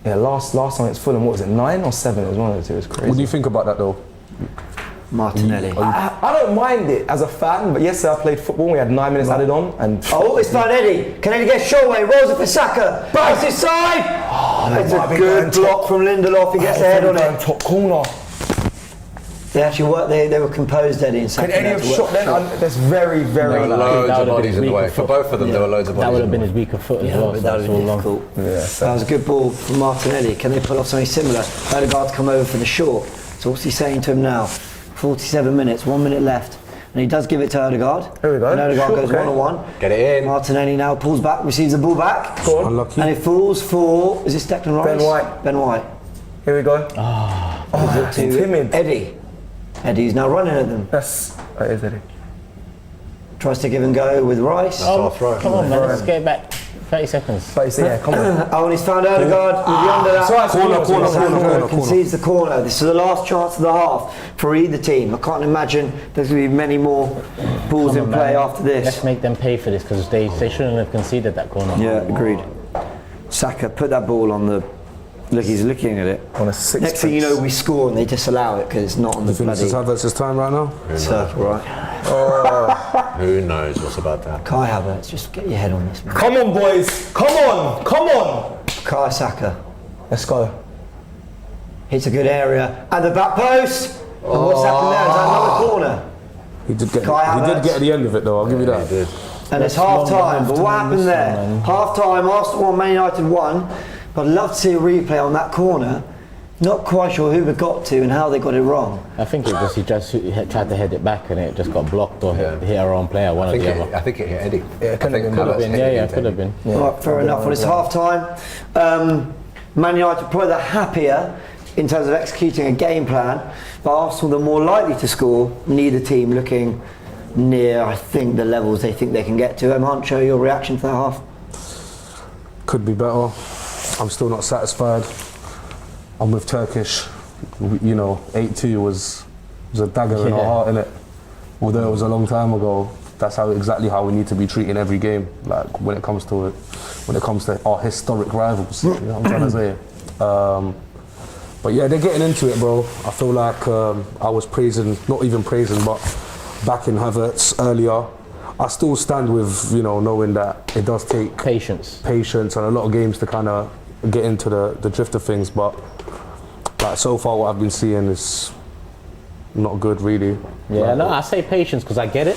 Yeah, last time it's Fulham. What was it? 9 or 7? It was one of the two. It was crazy. What do you think about that though? Martinelli. I don't mind it as a fan, but yesterday I played football. We had 9 minutes added on, and it's found Eddie. Can Eddie get shot away? Rolls it for Saka. Bites his side. It's a good block from Lindelof. He gets the head on it. Top corner. They actually worked. They were composed, Eddie and Saka. Can Eddie have shot then? There's very loads of bodies in the way. For both of them, there were loads of bodies. That would have been his weaker foot as well. That would have been difficult. That was a good ball from Martinelli. Can they pull off something similar? Odegaard's come over for the short. So what's he saying to him now? 47 minutes, 1 minute left. And he does give it to Odegaard. Here we go. And Odegaard goes 1-on-1. Get it in. Martinelli now pulls back, receives the ball back. Unlucky. And it falls for, is it Declan Rice? Ben White. Ben White. Here we go. To timid. Eddie. Eddie's now running at them. That is Eddie. Tries to give and go with Rice. I'll throw it. Come on, man, let's get back. 30 seconds. Yeah, come on. Oh, and he's found Odegaard with the under that. Corner. Concedes the corner. This is the last chance of the half for either team. I can't imagine there's going to be many more balls in play after this. Let's make them pay for this because they shouldn't have conceded that corner. Yeah, agreed. Saka put that ball on the. Look, he's looking at it. On a sixpence. Next thing you know, we score and they disallow it because it's not on the bloody. This is Havertz's time right now. Circle, right? Who knows what's about that? Kai Havertz, just get your head on this, man. Come on, boys. Come on. Kai Saka. Let's go. Hits a good area. At the back post. And what's happened there? Is that another corner? He did get Kai at the end of it though, I'll give you that. He did. And it's half time. But what happened there? Half time, Arsenal 1, Man United 1. But I'd love to see a replay on that corner. Not quite sure who we got to and how they got it wrong. I think it was he tried to head it back and it just got blocked or hit our own player, one or the other. I think it hit Eddie. Yeah, it could have been. It could have been. Right, fair enough. Well, it's half time. Man United probably the happier in terms of executing a game plan, but Arsenal the more likely to score. Neither team looking near, I think, the levels they think they can get to. Huncho, your reaction to that half? Could be better. I'm still not satisfied. I'm with Turkish. 8-2 was a dagger in our heart, innit? Although it was a long time ago, that's exactly how we need to be treating every game. Like when it comes to our historic rivals. You know what I'm trying to say? But yeah, they're getting into it, bro. I feel like I was not even praising, but backing Havertz earlier. I still stand with, knowing that it does take patience and a lot of games to kind of get into the drift of things, but like so far what I've been seeing is not good, really. Yeah, no, I say patience because I get it.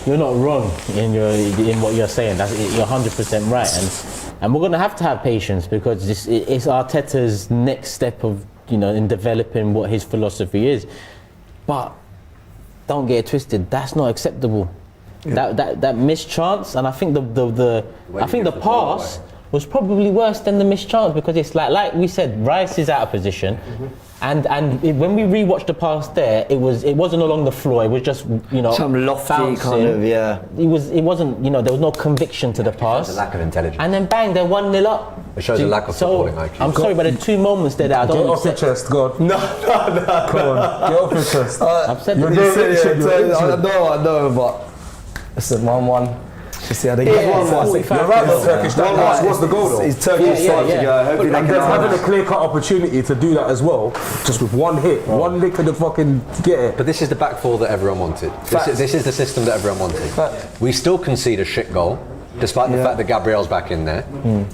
You're not wrong in what you're saying. You're 100% right, and we're gonna have to have patience because it's Arteta's next step of in developing what his philosophy is. But don't get it twisted. That's not acceptable. Yeah. That missed chance, and I think the pass was probably worse than the missed chance because it's like we said, Rice is out of position, and when we rewatched the pass there, it wasn't along the floor. It was just some lofty bouncing. kind of It wasn't there was no conviction to the pass. There's a lack of intelligence. And then bang, they're 1-0 up. It shows a lack of footballing IQ. I'm sorry, but the two moments there that I don't. Get off your chest, God. No. Come on, get off your chest. I've said I know, but listen, 1-1. You see how they get 1-1. You're right, Turkish. What's the goal though? It's Turkish side to go. Hopefully they and can having a clear-cut opportunity to do that as well, just with one hit, one lick of the fucking get it. But this is the back four that everyone wanted. This is the system that everyone wanted. We still concede a shit goal, despite the fact that Gabriel's back in there,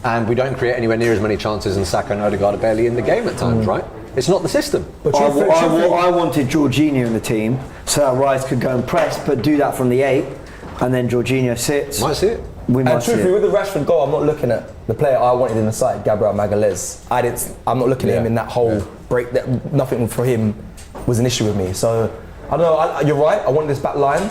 and we don't create anywhere near as many chances, and Saka and Odegaard are barely in the game at times, right? It's not the system. But I wanted Jorginho in the team so that Rice could go and press, but do that from the 8, and then Jorginho sits. Might see it. And truthfully, with the Rashford goal, I'm not looking at the player I wanted in the side, Gabriel Magalhaes. I'm not looking at him in that whole break. Nothing for him was an issue with me. So I don't know. You're right. I wanted this back line.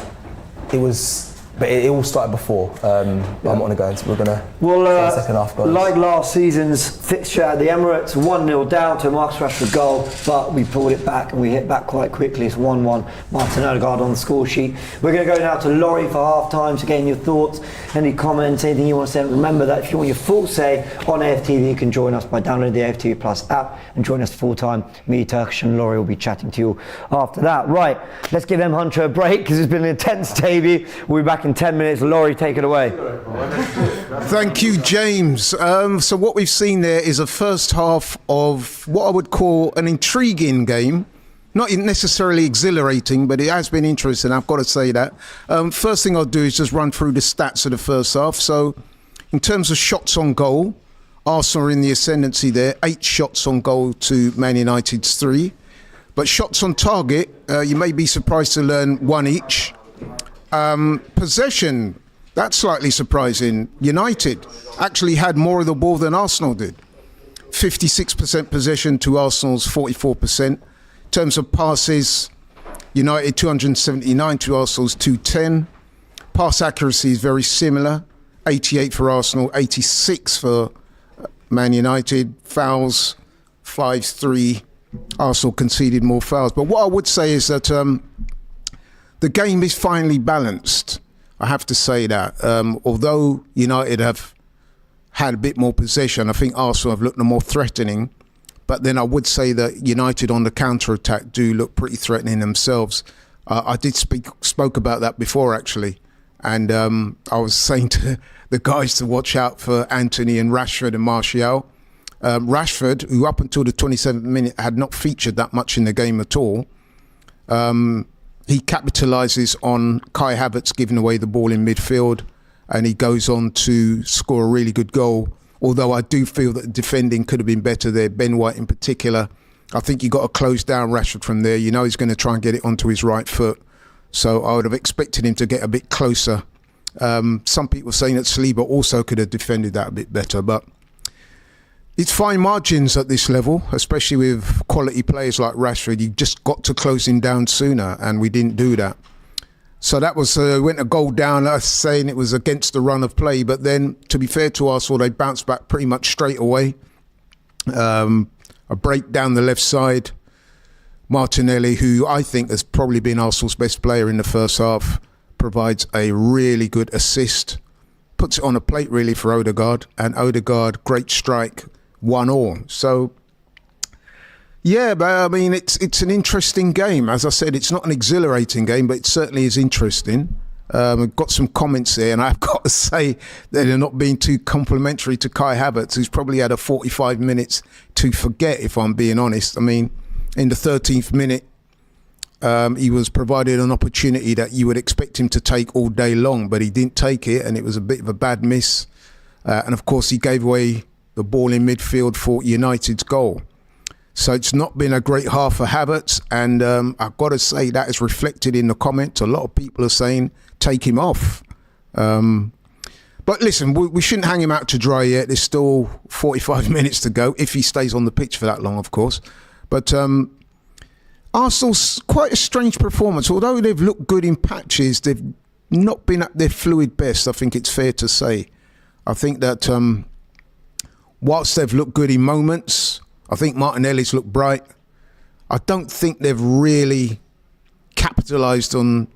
But it all started before. I'm not going to go into. We're going to. Well, second half goals. Like last season's fixture at the Emirates, 1-0 down to a Marcus Rashford goal, but we pulled it back and we hit back quite quickly. It's 1-1. Martin Odegaard on the score sheet. We're going to go now to Laurie for half time to gain your thoughts, any comments, anything you want to say. Remember that if you want your full say on AFTV, you can join us by downloading the AFTV Plus app and join us full time. Me, Turkish, and Laurie will be chatting to you after that. Right, let's give them Huncho a break because it's been an intense debut. We'll be back in 10 minutes. Laurie, take it away. Thank you, James. So what we've seen there is a first half of what I would call an intriguing game. Not necessarily exhilarating, but it has been interesting, I've got to say that. First thing I'll do is just run through the stats of the first half. So in terms of shots on goal, Arsenal are in the ascendancy there. 8 shots on goal to Man United's 3. But shots on target, you may be surprised to learn 1 each. Possession, that's slightly surprising. United actually had more of the ball than Arsenal did. 56% possession to Arsenal's 44%. In terms of passes, United 279 to Arsenal's 210. Pass accuracy is very similar. 88 for Arsenal, 86 for Man United. Fouls, 5-3. Arsenal conceded more fouls. But what I would say is that the game is finally balanced. I have to say that. Although United have had a bit more possession, I think Arsenal have looked more threatening. But then I would say that United on the counter-attack do look pretty threatening themselves. I did spoke about that before, actually. And I was saying to the guys to watch out for Anthony and Rashford and Martial. Rashford, who up until the 27th minute had not featured that much in the game at all, he capitalises on Kai Havertz giving away the ball in midfield, and he goes on to score a really good goal. Although I do feel that the defending could have been better there. Ben White in particular. I think you got to close down Rashford from there. You know he's going to try and get it onto his right foot. So I would have expected him to get a bit closer. Some people saying that Saliba also could have defended that a bit better, but it's fine margins at this level, especially with quality players like Rashford. You just got to close him down sooner, and we didn't do that. So that was went a goal down. I was saying it was against the run of play, but then to be fair to Arsenal, they bounced back pretty much straight away. A break down the left side. Martinelli, who I think has probably been Arsenal's best player in the first half, provides a really good assist. Puts it on a plate really for Odegaard, and Odegaard, great strike, 1-1. So, yeah, but I mean, it's an interesting game. As I said, it's not an exhilarating game, but it certainly is interesting. We've got some comments there, and I've got to say that they're not being too complimentary to Kai Havertz, who's probably had a 45 minutes to forget, if I'm being honest. I mean, in the 13th minute, he was provided an opportunity that you would expect him to take all day long, but he didn't take it, and it was a bit of a bad miss. And of course, he gave away the ball in midfield for United's goal. So it's not been a great half for Havertz, and I've got to say that is reflected in the comments. A lot of people are saying, take him off. But listen, we shouldn't hang him out to dry yet. There's still 45 minutes to go, if he stays on the pitch for that long, of course. But Arsenal's quite a strange performance. Although they've looked good in patches, they've not been at their fluid best, I think it's fair to say. I think that whilst they've looked good in moments, I think Martinelli's looked bright. I don't think they've really capitalised on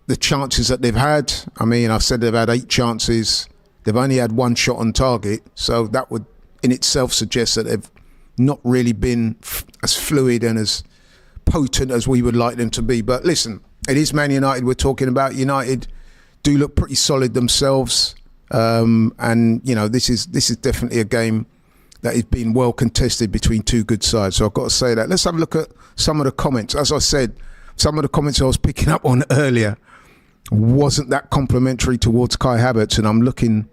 the chances that they've had. I mean, I said they've had 8 chances. They've only had 1 shot on target. So that would in itself suggest that they've not really been as fluid and as potent as we would like them to be. But listen, it is Man United we're talking about. United do look pretty solid themselves. And, you know, this is definitely a game that is being well contested between 2 good sides. So I've got to say that. Let's have a look at some of the comments. As I said, some of the comments I was picking up on earlier wasn't that complimentary towards Kai Havertz. And I'm looking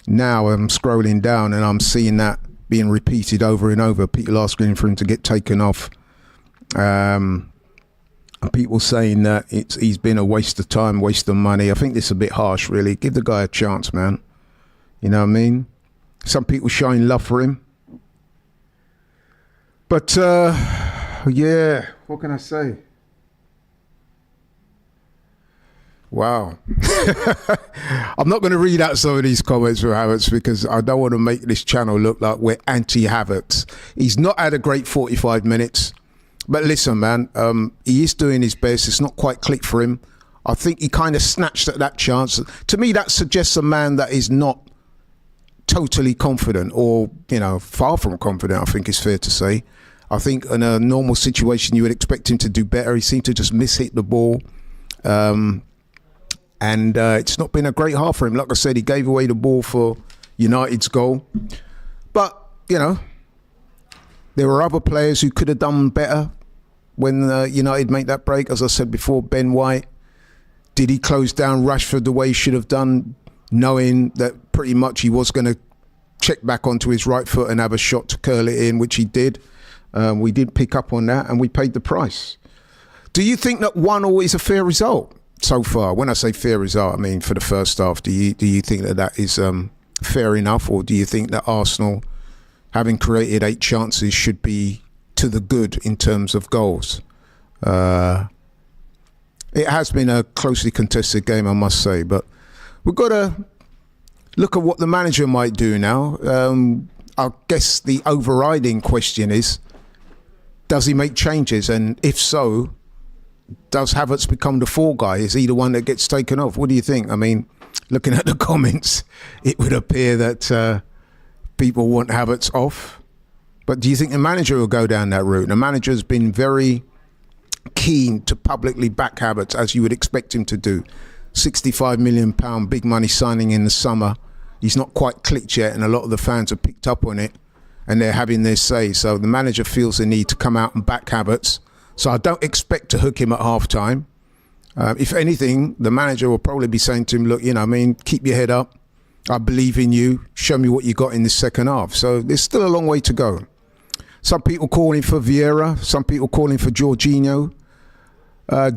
now, I'm scrolling down and I'm seeing that being repeated over and over. People asking for him to get taken off. And people saying that he's been a waste of time, waste of money. I think this is a bit harsh, really. Give the guy a chance, man. You know what I mean? Some people showing love for him. But Yeah, what can I say? Wow. I'm not going to read out some of these comments from Havertz because I don't want to make this channel look like we're anti-Havertz. He's not had a great 45 minutes. But listen, man, he is doing his best. It's not quite clicked for him. I think he kind of snatched at that chance. To me, that suggests a man that is not totally confident or, you know, far from confident, I think is fair to say. I think in a normal situation, you would expect him to do better. He seemed to just miss-hit the ball. And it's not been a great half for him. Like I said, he gave away the ball for United's goal. But, you know, there were other players who could have done better when United made that break. As I said before, Ben White, did he close down Rashford the way he should have done, knowing that pretty much he was going to check back onto his right foot and have a shot to curl it in, which he did. We did pick up on that and we paid the price. Do you think that 1-1 is a fair result so far? When I say fair result, I mean for the first half. Do you think that is fair enough, or do you think that Arsenal, having created 8 chances, should be to the good in terms of goals? It has been a closely contested game, I must say, but we've got to look at what the manager might do now. I guess the overriding question is, does he make changes? And if so, does Havertz become the fall guy? Is he the one that gets taken off? What do you think? I mean, looking at the comments, it would appear that people want Havertz off. But do you think the manager will go down that route? The manager has been very keen to publicly back Havertz, as you would expect him to do. £65 million big money signing in the summer. He's not quite clicked yet, and a lot of the fans have picked up on it, and they're having their say. So the manager feels the need to come out and back Havertz. So I don't expect to hook him at half-time. If anything, the manager will probably be saying to him, look, keep your head up. I believe in you. Show me what you got in the second half. So there's still a long way to go. Some people calling for Vieira. Some people calling for Jorginho.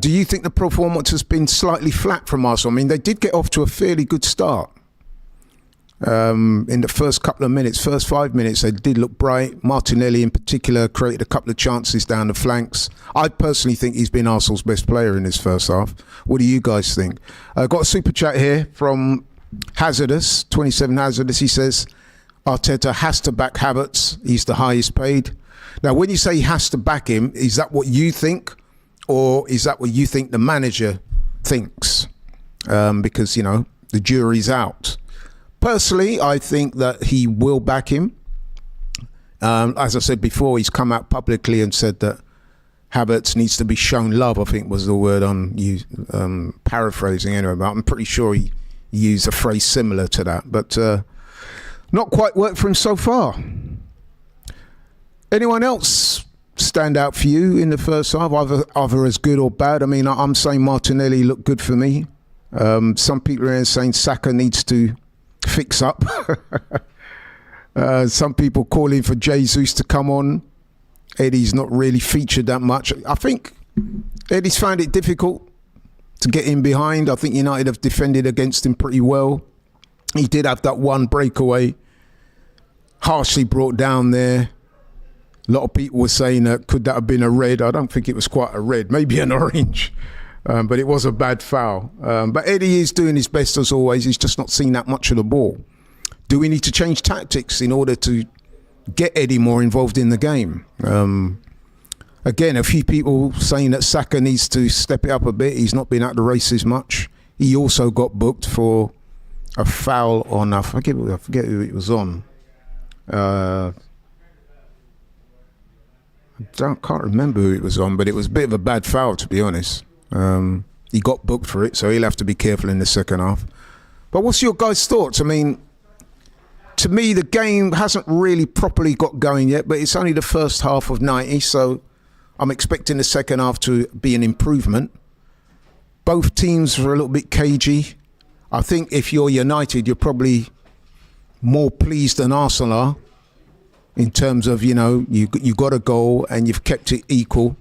Do you think the performance has been slightly flat from Arsenal? I mean, they did get off to a fairly good start. In the first couple of minutes, first 5 minutes, they did look bright. Martinelli in particular created a couple of chances down the flanks. I personally think he's been Arsenal's best player in this first half. What do you guys think? Got a super chat here from Hazardous, 27 Hazardous. He says, Arteta has to back Havertz. He's the highest paid. Now, when you say he has to back him, is that what you think? Or is that what you think the manager thinks? Because, the jury's out. Personally, I think that he will back him. As I said before, he's come out publicly and said that Havertz needs to be shown love, I think was the word I'm paraphrasing anyway, but I'm pretty sure he used a phrase similar to that. But not quite worked for him so far. Anyone else stand out for you in the first half, either as good or bad? I mean, I'm saying Martinelli looked good for me. Some people are saying Saka needs to fix up. Some people calling for Jesus to come on. Eddie's not really featured that much. I think Eddie's found it difficult to get in behind. I think United have defended against him pretty well. He did have that one breakaway, harshly brought down there. A lot of people were saying that could that have been a red? I don't think it was quite a red, maybe an orange. But it was a bad foul. But Eddie is doing his best as always. He's just not seen that much of the ball. Do we need to change tactics in order to get Eddie more involved in the game? Again, a few people saying that Saka needs to step it up a bit. He's not been at the races much. He also got booked for a foul on, I forget who it was on. I can't remember who it was on, but it was a bit of a bad foul, to be honest. He got booked for it, so he'll have to be careful in the second half. But what's your guys' thoughts? I mean, to me, the game hasn't really properly got going yet, but it's only the first half of 90, so I'm expecting the second half to be an improvement. Both teams are a little bit cagey. I think if you're United, you're probably more pleased than Arsenal are in terms of, you got a goal and you've kept it equal.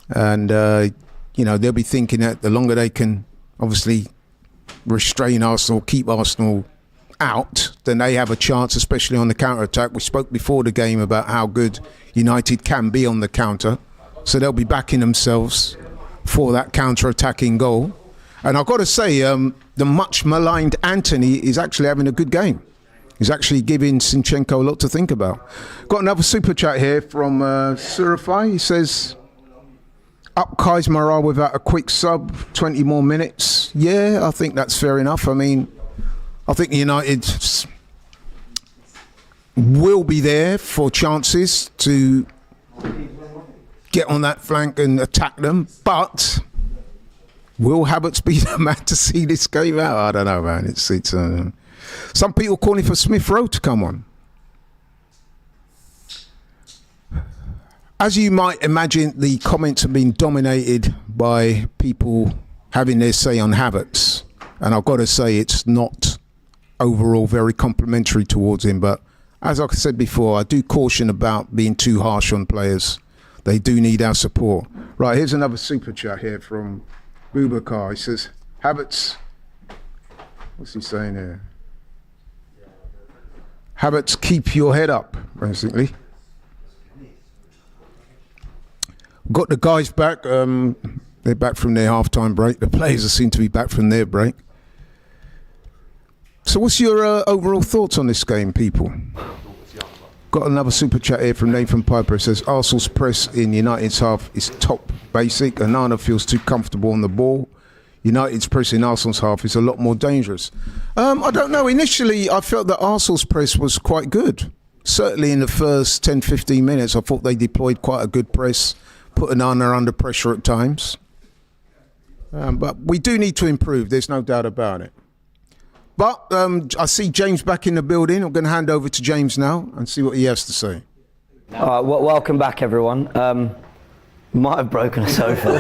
And, they'll be thinking that the longer they can obviously restrain Arsenal, keep Arsenal out, then they have a chance, especially on the counter-attack. We spoke before the game about how good United can be on the counter. So they'll be backing themselves for that counter-attacking goal. And I've got to say, the much maligned Anthony is actually having a good game. He's actually giving Zinchenko a lot to think about. Got another super chat here from Surify. He says, up Kai's morale without a quick sub, 20 more minutes. Yeah, I think that's fair enough. I mean, I think United will be there for chances to get on that flank and attack them, but will Havertz be the man to see this game out? I don't know, man. It's some people calling for Smith Rowe to come on. As you might imagine, the comments have been dominated by people having their say on Havertz, and I've got to say it's not overall very complimentary towards him, but as I said before, I do caution about being too harsh on players. They do need our support. Right, here's another super chat here from Boubacar. He says, Havertz, what's he saying here? Havertz, keep your head up, basically. Got the guys back. They're back from their half-time break. The players seem to be back from their break. So what's your overall thoughts on this game, people? Got another super chat here from Nathan Piper. It says, Arsenal's press in United's half is top basic. Onana feels too comfortable on the ball. United's press in Arsenal's half is a lot more dangerous. I don't know. Initially, I felt that Arsenal's press was quite good. Certainly in the first 10, 15 minutes, I thought they deployed quite a good press, put Onana under pressure at times. But we do need to improve. There's no doubt about it. But I see James back in the building. I'm going to hand over to James now and see what he has to say. All right, welcome back, everyone. Might have broken a sofa.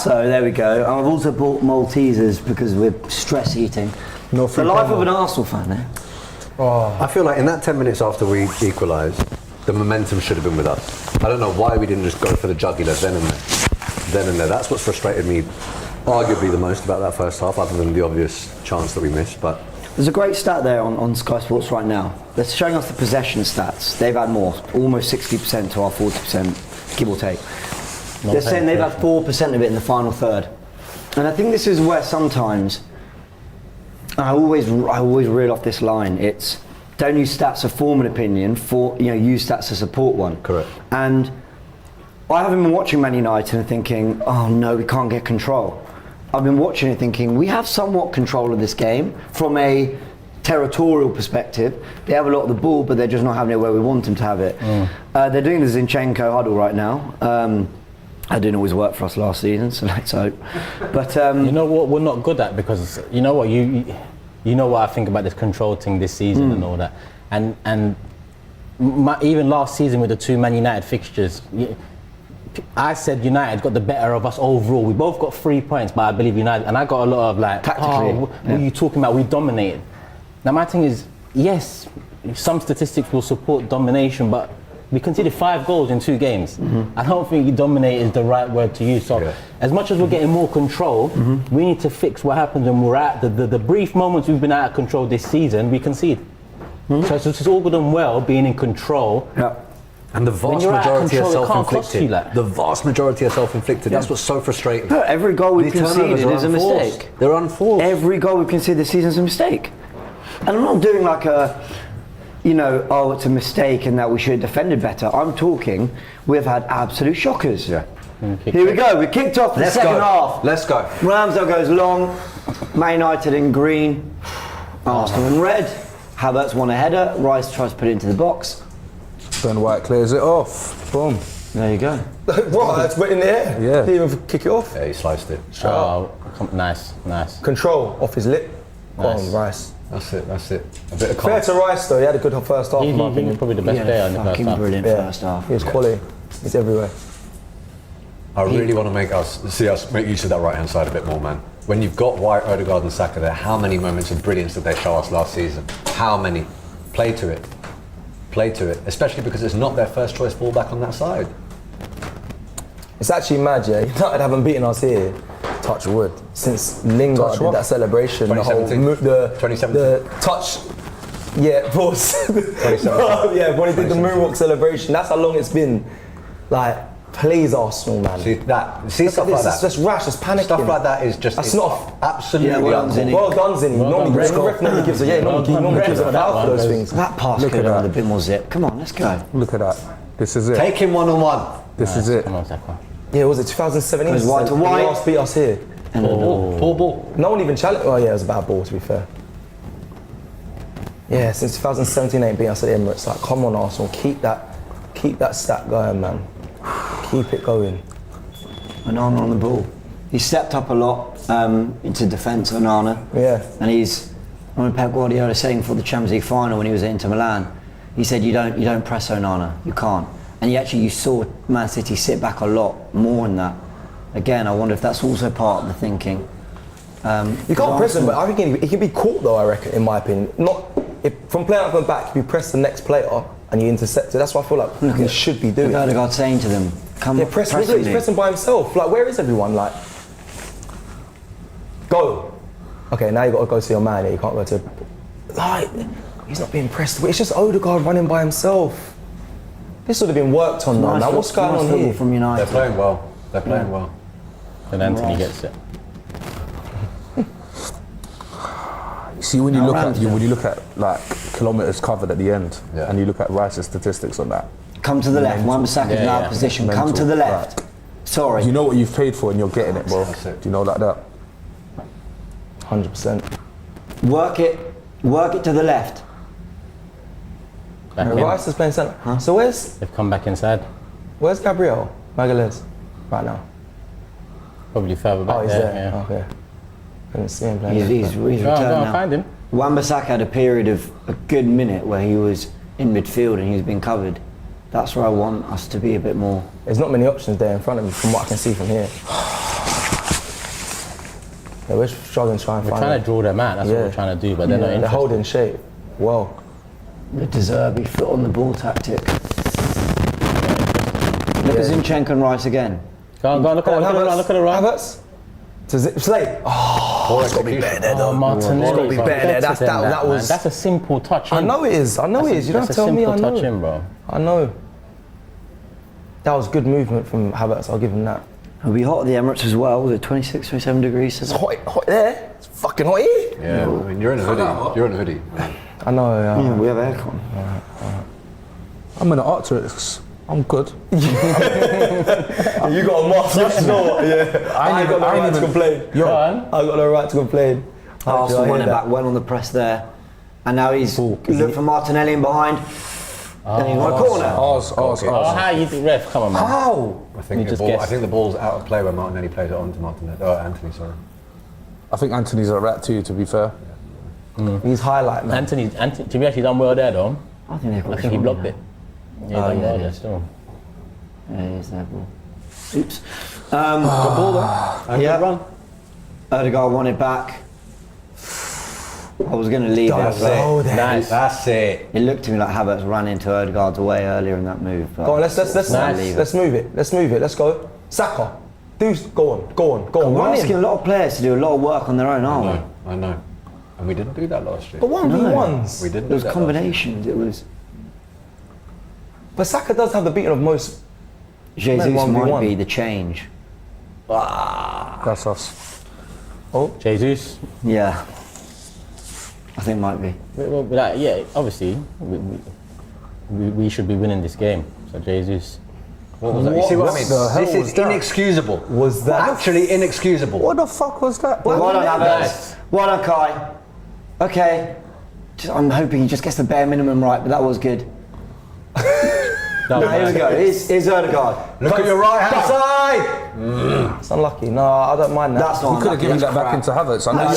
So there we go. I've also bought Maltesers because we're stress eating. The life of an Arsenal fan there. I feel like in that 10 minutes after we equalised, the momentum should have been with us. I don't know why we didn't just go for the jugular then and there. That's what's frustrated me arguably the most about that first half, other than the obvious chance that we missed. But there's a great stat there on Sky Sports right now. They're showing us the possession stats. They've had more, almost 60% to our 40%, give or take. They're saying they've had 4% of it in the final third. And I think this is where sometimes, I always reel off this line, it's don't use stats to form an opinion, use stats to support one. Correct. And I haven't been watching Man United and thinking, oh no, we can't get control. I've been watching it thinking, we have somewhat control of this game from a territorial perspective. They have a lot of the ball, but they're just not having it where we want them to have it. They're doing the Zinchenko huddle right now. That didn't always work for us last season, so let's hope. But you know what we're not good at, because you know what you know what I think about this control thing this season and all that, and even last season with the two Man United fixtures, I said United got the better of us overall. We both got 3 points, but I believe United, and I got a lot of like, tactically, what are you talking about? We dominated. Now my thing is, yes, some statistics will support domination, but we conceded 5 goals in 2 games. I don't think dominate is the right word to use. So as much as we're getting more control, we need to fix what happens when we're at the brief moments we've been out of control this season, we concede. So it's all good and well being in control. And the vast majority are self-inflicted. The vast majority are self-inflicted. That's what's so frustrating. Look, every goal we've conceded is a mistake. They're unforced. Every goal we've conceded this season is a mistake. And I'm not doing like it's a mistake and that we should have defended better. I'm talking, we've had absolute shockers. Here we go. We kicked off the second half. Let's go. Ramsdale goes long. Man United in green. Arsenal in red. Havertz won a header. Rice tries to put it into the box. Ben White clears it off. Boom. There you go. What? That's went in the air. Yeah. He didn't even kick it off. Yeah, he sliced it. Nice. Control off his lip. Nice. Oh, Rice. That's it. A bit of fair to Rice though. He had a good first half. He was probably the best player in the first half. Brilliant first half. He was quality. He's everywhere. I really want to make use of that right hand side a bit more, man. When you've got White, Odegaard and Saka there, how many moments of brilliance did they show us last season? How many? Play to it, especially because it's not their first choice ball back on that side. It's actually mad, yeah. United haven't beaten us here, touch wood, since Lingard did that celebration. 2017. The touch, pause. 2017. Yeah, when he did the moonwalk celebration, that's how long it's been. Like, Plays Arsenal, man. See stuff like that. That's just rash. That's panicking. Stuff like that is just. That's not absolutely well done, Zinni. Well done, Zinni. Normally, the ref normally gives a normally gives a foul for those things. That pass could have had a bit more zip. Come on, let's go. Look at that. This is it. Take him one-on-one. This is it. Come on, Saka. Yeah, was it 2017? Goes wide to wide. Last beat us here. And Poor ball. No one even challenged. Oh yeah, it was a bad ball to be fair. Yeah, since 2017 ain't beat us at the Emirates. Like, come on, Arsenal, keep that stat going, man. Keep it going. Onana on the ball. He stepped up a lot into defence, Onana. Yeah. And I remember Pep Guardiola saying for the Champions League final when he was at Inter Milan, he said you don't press Onana, you can't. And you saw Man City sit back a lot more in that. Again, I wonder if that's also part of the thinking. You can't press him, but I think he can be caught though, I reckon, in my opinion. From playing up and back, if you press the next player and you intercept it, that's what I feel like he should be doing. Look at Odegaard saying to them, come on, press him. He's pressing by himself. Like, where is everyone? Like, go. Okay, now you got to go to your man. You can't go to. Like, he's not being pressed. It's just Odegaard running by himself. This would have been worked on now. Now what's going on here? From United. They're playing well. They're playing well. And Anthony gets it. See, when you look at like kilometres covered at the end, and you look at Rice's statistics on that. Come to the left. Wan-Bissaka's now position. Mental. Come to the left. Sorry. You know what you've paid for and you're getting it, bro. Do you know like that? 100%. Work it to the left. Rice is playing centre. Huh? So They've come back inside. Where's Gabriel Magalhaes right now? Probably further back. Oh, he's there. Yeah. Okay. Couldn't see him playing. He's returned now. Find him. Wan-Bissaka had a period of a good minute where he was in midfield and he's been covered. That's where I want us to be a bit more. There's not many options there in front of me from what I can see from here. Yeah, we're struggling to try and We're find trying to draw them out, that's what we're trying to do, but they're not interested. They're holding shape. Well. The De Zerbi foot on the ball tactic. Look at Zinchenko and Rice again. Go on, look at the right. Havertz. Slate. Oh, it's got to be better there though. Martinelli. It's got to be better there. That's a simple touch in. I know it is. You don't have to tell me. I know. Touch in, bro. I know. That was good movement from Havertz. I'll give him that. It'll be hot at the Emirates as well. Was it 26, 27 degrees? It's hot there. It's fucking hot here. Yeah, I mean, you're in a hoodie. You're in a hoodie. I know. Yeah, we have aircon. I'm in the Arctics. I'm good. You got a mask. Yeah. I ain't got no right to complain. I got no right to complain. Arsenal running back well on the press there. And now he's looked for Martinelli in behind. Then he's on a corner. How you think, ref? Come on, man. How? I think the ball's out of play when Martinelli plays it on to Anthony, sorry. I think Anthony's a rat too, to be fair. He's highlight, man. Anthony, to be actually done well there, though. I think he blocked it. Yeah, done well there still. Yeah, he's there, ball. Oops. Good ball though. Good run. Odegaard won it back. I was going to leave it. Nice. That's it. It looked to me like Havertz ran into Odegaard's way earlier in that move. Go on, let's move it. Let's go. Saka. Go on. We're asking a lot of players to do a lot of work on their own, aren't we? I know. And we didn't do that last year. But 1v1s. We didn't. It was combinations. It was. But Saka does have the beating of most. Jesus might be the change. That's us. Oh, Jesus. Yeah. I think might be. Well, yeah, obviously, we should be winning this game. So Jesus. What was that? You see what I mean? This is inexcusable. Was that actually inexcusable? What the fuck was that? Well done, Havertz. Well done, Kai. Okay. I'm hoping he just gets the bare minimum right, but that was good. Here we go. Here's Odegaard. Look at your right hand side. It's unlucky. No, I don't mind that. That's not. You could have given that back into Havertz. I know.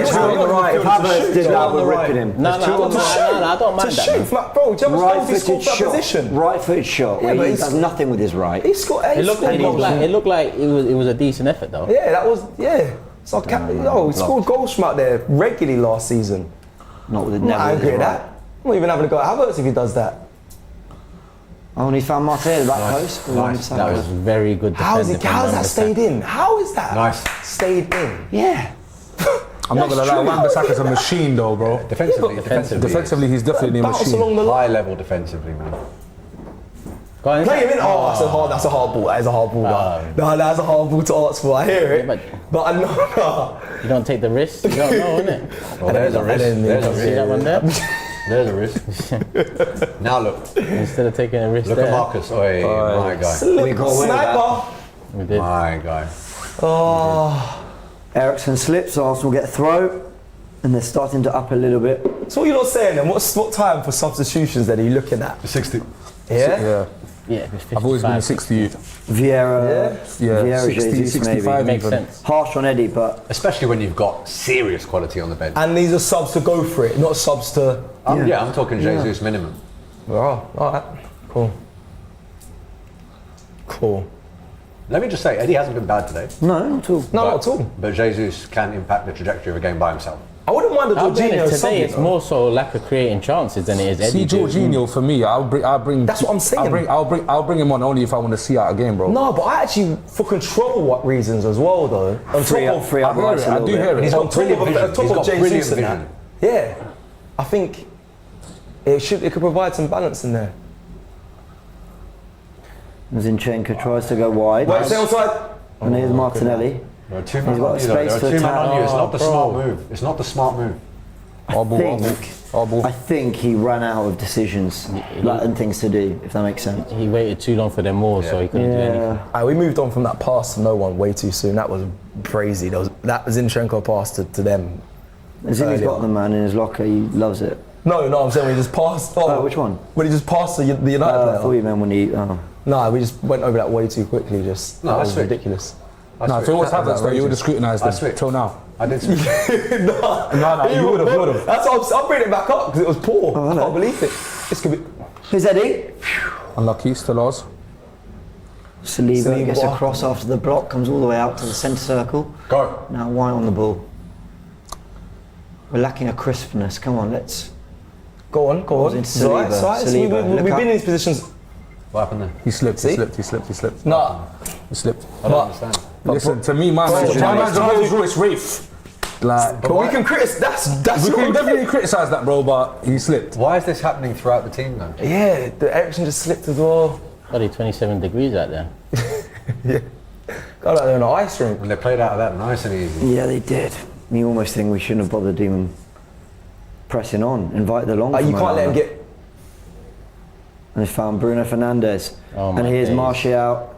Two on the right. If Havertz did that, we're ripping him. No, I don't mind that. To shoot, bro. Do you know how much goals he scored for that position? Right-footed shot. Yeah, He but does nothing with his right. He scored 8 It looked like it was a decent effort, though. Yeah, that was So he scored goals from out there regularly last season. Not with the I'm not angry at that. I'm not even having a go at Havertz if he does that. Oh, and he found Martinelli at the back post. Nice. That was very good defending. How's that stayed in? How is that stayed in? Yeah. I'm not gonna lie, Wan-Bissaka's a machine though, bro. Defensively, he's definitely a machine. High level defensively, man. Go Play him in. Oh, that's a hard ball. That is a hard ball. No, that's a hard ball to ask for. I hear it. But I know. You don't take the risk. You don't know, innit? Well, there's a risk. There's a risk. See that one there? There's a risk. Now look. Instead of taking a risk look there. at Marcus. Oi, my guy. Sniper. We did. My guy. Oh. Ericsson slips, Arsenal get a throw, and they're starting to up a little bit. So what you're not saying then? What time for substitutions then are you looking at? 60. Yeah? Yeah, I've always been 60. Vieira, Vieira 60, Jesus 65 maybe. Makes sense. Harsh on Eddie, but... Especially when you've got serious quality on the bench. And these are subs to go for it, not subs to... Yeah, I'm talking Jesus minimum. Oh, alright. Cool. Let me just say, Eddie hasn't been bad today. No, not at all. No, not at all. But Jesus can impact the trajectory of a game by himself. I wouldn't mind the Jorginho today. It's more so lack of creating chances than it is Eddie. See Jorginho for me, I'll bring. That's what I'm saying. I'll bring him on only if I want to see out a game, bro. No, but I actually for control reasons as well, though. On Free up Rice a I little do bit. hear it. He's got brilliant vision. He's got brilliant vision. Yeah, I think it could provide some balance in there. Zinchenko tries to go wide. Wait, stay on side. And here's Martinelli. There are two He's men got on a you, though. space There for are two men attack. on you. It's not the bro. smart move. It's not the smart move. I think he ran out of decisions and things to do, if that makes sense. He waited too long for them all, so he couldn't do anything. We moved on from that pass to no one way too soon. That was crazy. That Zinchenko pass to them. Zinni's got the man in his locker, he loves it. No, I'm saying when he just passed. Which one? When he just passed the United player. I thought you meant when he... No, we just went over that way too quickly. That was ridiculous. No, if it was Havertz, though, you would have scrutinised him till now. I did. No, you would have. That's what I'm bringing it back up because it was poor. I can't believe it. This could be. Who's Eddie? Unlucky, still ours. Saliba gets a cross after the block, comes all the way out to the centre circle. Go. Now White on the ball. We're lacking a crispness. Come on, let's... Go on. Into Saliba. We've been in these positions. What happened there? He slipped. No. He slipped. I don't understand. Listen, to me, my man's a Rolls Royce Wraith. Like, But we can criticise. That's we can definitely criticise that, bro. But he slipped. Why is this happening throughout the team, though? Yeah, the Ericsson just slipped as well. Bloody 27 degrees out there. Got out there on an ice rink. And they played out of that nice and easy. Yeah, they did. You almost think we shouldn't have bothered even pressing on. Invite the long. You can't let him get. And they found Bruno Fernandes. And here's days. Martial.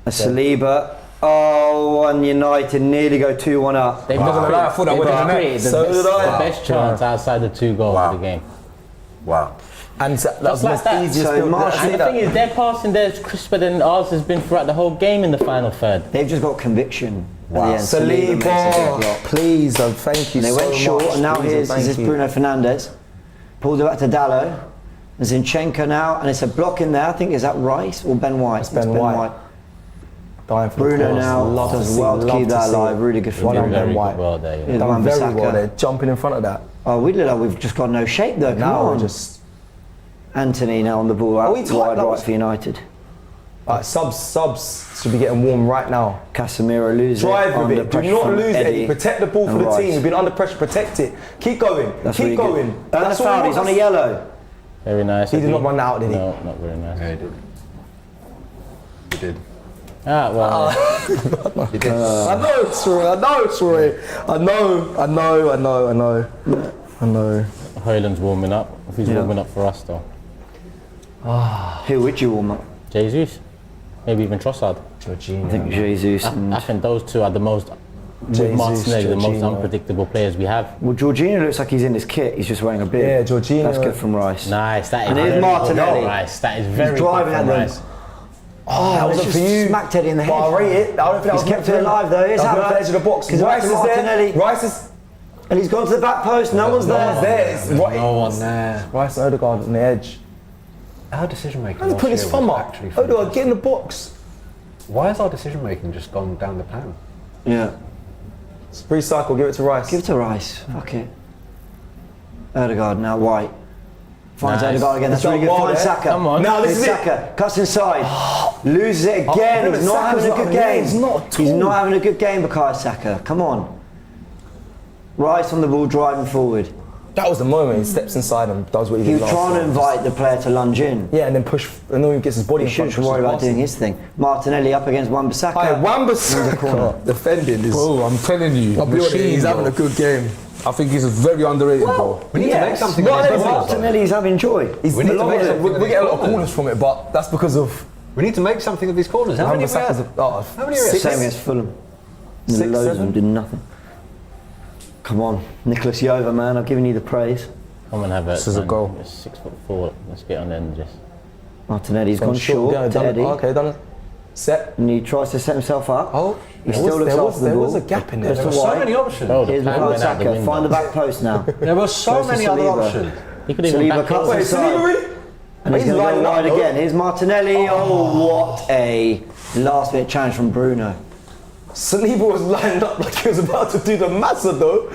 A Saliba. Oh, and United nearly go 2-1 up. They've created the best chance outside the 2 goals of the game. Wow. And that was like that. easiest. And the thing is, their passing there is crisper than ours has been throughout the whole game in the final third. They've just got conviction. Wow. Saliba, please, thank you They so went much. short, and now here's Bruno Fernandes. Pulled it back to Dallo. Zinchenko now, and it's a block in there. I think, is that Rice or Ben White? It's Ben White. Dying for Bruno now does well to keep that alive. Really good for him. Ben White. Well there, yeah. Done very well there, jumping in front of that. Oh, we look like we've just got no shape though. Come Now on. we're just. Anthony now on the ball out wide right for United. Alright, subs should be getting warm right now. Casemiro loses Drive with it. Do not lose Eddie. Protect the ball for the team. You've been under pressure. Protect it. Keep going. Keep going. That's foul. He's on a yellow. Very nice. He did not run that out, did he? No, not very nice. Yeah, he did. He did. Ah, well. He did. I know it's Roy. I know. Højlund's warming up. If he's warming up for us, though. Who would you warm up? Jesus. Maybe even Trossard. Jorginho. I think Jesus. I think those two are the most. With Martinelli, the most unpredictable players we have. Well, Jorginho looks like he's in his kit. He's just wearing a beard. Yeah, Jorginho. That's good from Rice. Nice. That is And here's very Martinelli. good from Rice. That is very driving good at from them. Rice. Oh, that wasn't for you. Smacked Eddie in the head. But I rate it. I don't think He's kept it alive though. It's on the edge of the box. Rice is there. Rice is. And he's gone to the back post. No one's there. It's No one there. Rice and Odegaard on the edge. Our decision making. He's put his thumb up. Odegaard, get in the box. Why has our decision making just gone down the pan? Yeah. Recycle, give it to Rice. Give it to Rice. Fuck it. Odegaard now White. Finds Nice. Odegaard again. That's He's really good. done well Finds there. Saka. Come on. Now this is it. Saka cuts inside. Loses it again. He's not having a good game. He's not at all. He's not having a good game, Bukayo Saka. Come on. Rice on the ball, driving forward. That was the moment. He steps inside and does what he did. He was trying to invite the player to lunge in. Yeah, and then push, and then he gets his body. He shouldn't worry about doing his thing. Martinelli up against Wan-Bissaka. Wan-Bissaka defending this. Bro, I'm telling you, I'll be honest, he's having a good game. I think he's very underrated, bro. We need to make something. Martinelli's having joy. We get a lot of corners from it, but that's because of. We need to make something of these corners. How many? How many? Same against Fulham. Loads of them did nothing. Come on, Nicholas Jova, man. I've given you the praise. Come and have it. This is a goal. 6'4". Let's get on there and just. Martinelli's gone short. Eddie. Okay, done it. Set. And he tries to set himself up. Oh, he still looks after the there ball. was a gap in there. There were so many options. Here's Saka. Find the back post now. There were so many other options. He could even back cuts inside. And he's going to go wide again. Here's Martinelli. Oh, what a last minute challenge from Bruno. Saliba was lined up like he was about to do the massa though.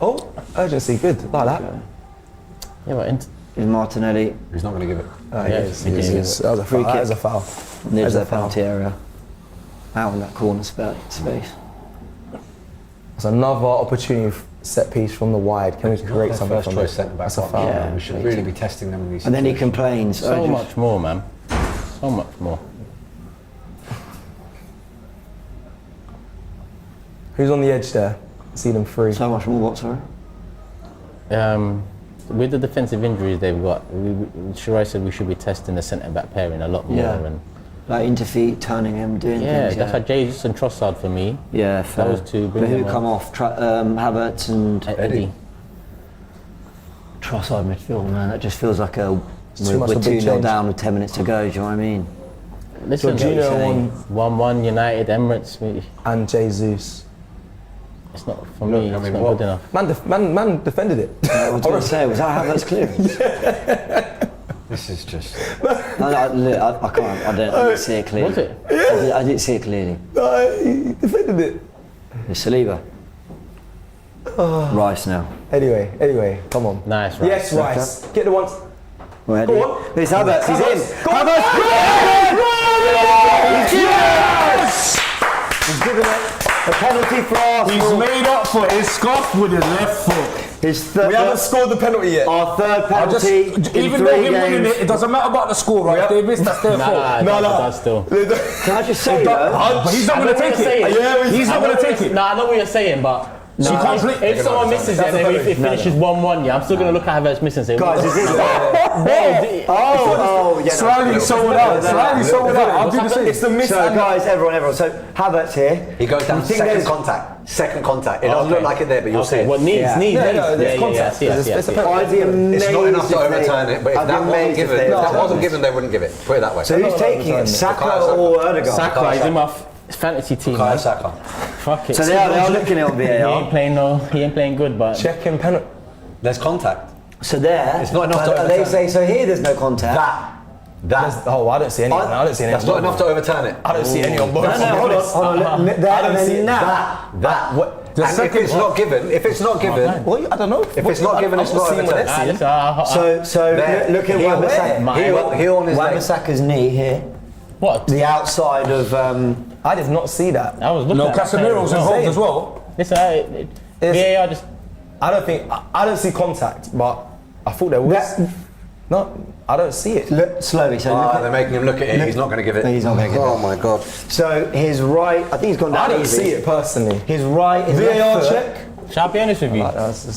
Oh, urgency, good. Like that. Yeah, but Here's Martinelli. He's not going to give it. Yes, That was a foul. That is a foul. There's the penalty area. Out in that corner space. It's another opportunity set piece from the wide. Can we create something from this? That's a foul. Yeah, we should really be testing them in these. And then he complains. So much more, man. So much more. Who's on the edge there? See them free. So much more. What, sorry? With the defensive injuries they've got, Shirai said we should be testing the centre-back pairing a lot more. Yeah. And like interfeet, turning him, doing things. That's like Jesus and Trossard for me. Yeah, fair. Those two. But who come off? Havertz and Eddie. Trossard midfield, man. That just feels like we're 2-0 down with 10 minutes to go. Do you know what I mean? Listen, Jorginho 1-1 United, Emirates. And Jesus. It's not for me. It's not good enough. Man defended it. I was going to say, was that Havertz clearance? This is just. I can't. I didn't see it clearly. Was it? Yeah. I didn't see it clearly. He defended it. It's Saliba. Rice now. Anyway, come on. Nice, Rice. Yes, Rice. Get the ones. Go on. It's Havertz. He's in. Havertz. Yes! He's given it. A penalty for Arsenal. He's made up for his scuff with his left foot. His third. We haven't scored the penalty yet. Our third penalty. Even though him winning it doesn't matter about the score, right? If they miss, that's their fault. No. Still. Can I just say though? But he's not going to take it. Yeah, he's not going to take it. No, I know what you're saying, but. If someone misses it and if it finishes 1-1, I'm still going to look at Havertz Misses and say, guys, is this Slightly sold out. I'll do the same. It's the miss. So guys, everyone. So Havertz here. He goes down second contact. It doesn't look like it there, but you'll see it. What needs? There's contact. It's not enough to overturn it, but if that wasn't given, they wouldn't give it. Put it that way. So who's taking it? Saka or Ode Goal? Saka, he's in my fantasy team. Saka. Fuck it. So they are looking at it on VAR. He ain't playing good, but. Checking penalty. There's contact. So there. It's not enough to overturn. They say so here. There's no contact. That. Oh, I don't see any. I don't see any. That's not enough to overturn it. I don't see any on both. No, hold on. I don't see that. What? And if it's not given, well, I don't know. If it's not given, it's not overturned. So look at Wan-Bissaka's knee here. What? The outside of. I did not see that. I was looking at Casemiro's involved as well. Listen, VAR just. I don't see contact, but I thought there was. No, I don't see it. Look slowly. So they're making him look at it. He's not going to give it. He's not going to give it. Oh my god. So his right. I think he's gone down. I don't see it personally. His right. His VAR left check. Shall I be honest with you?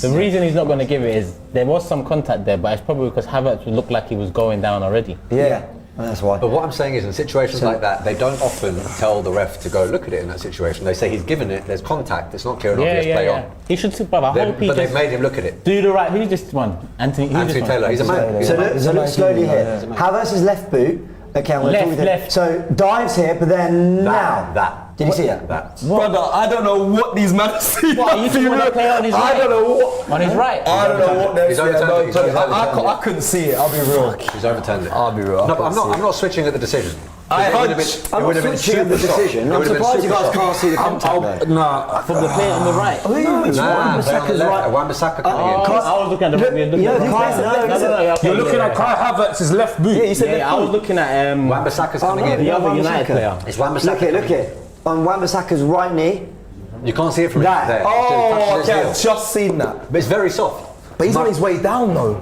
The reason he's not going to give it is there was some contact there, but it's probably because Havertz looked like he was going down already. Yeah. That's why. But what I'm saying is, in situations like that, they don't often tell the ref to go look at it in that situation. They say he's given it, there's contact, it's not clear enough, play on. He should sit, brother. But they've made him look at it. Do the right. Who's this one? Anthony Taylor. He's a man. So look slowly here. Havertz's left boot. Okay, left. So dives here, but then now. Did you see that? Brother, I don't know what these men see. What, you think to play on his right? I don't know what. On his right? I don't know what they're seeing. I I couldn't see it, I'll be real. He's overturned it. I'll be real. No, but I'm not switching at the decision. I'm not switching at the decision. I'm surprised you guys can't see the contact. Nah, from the player on the right. Wan-Bissaka's right. Wan-Bissaka coming in. I was looking at the. You're looking at Kai Havertz's left boot. Yeah, you said I was looking at Wan-Bissaka's coming in. The other United player. It's Wan-Bissaka. Look it. On Wan-Bissaka's right knee. You can't see it from that. there. Oh, okay, I've just seen that. But it's very soft. But he's on his way down though.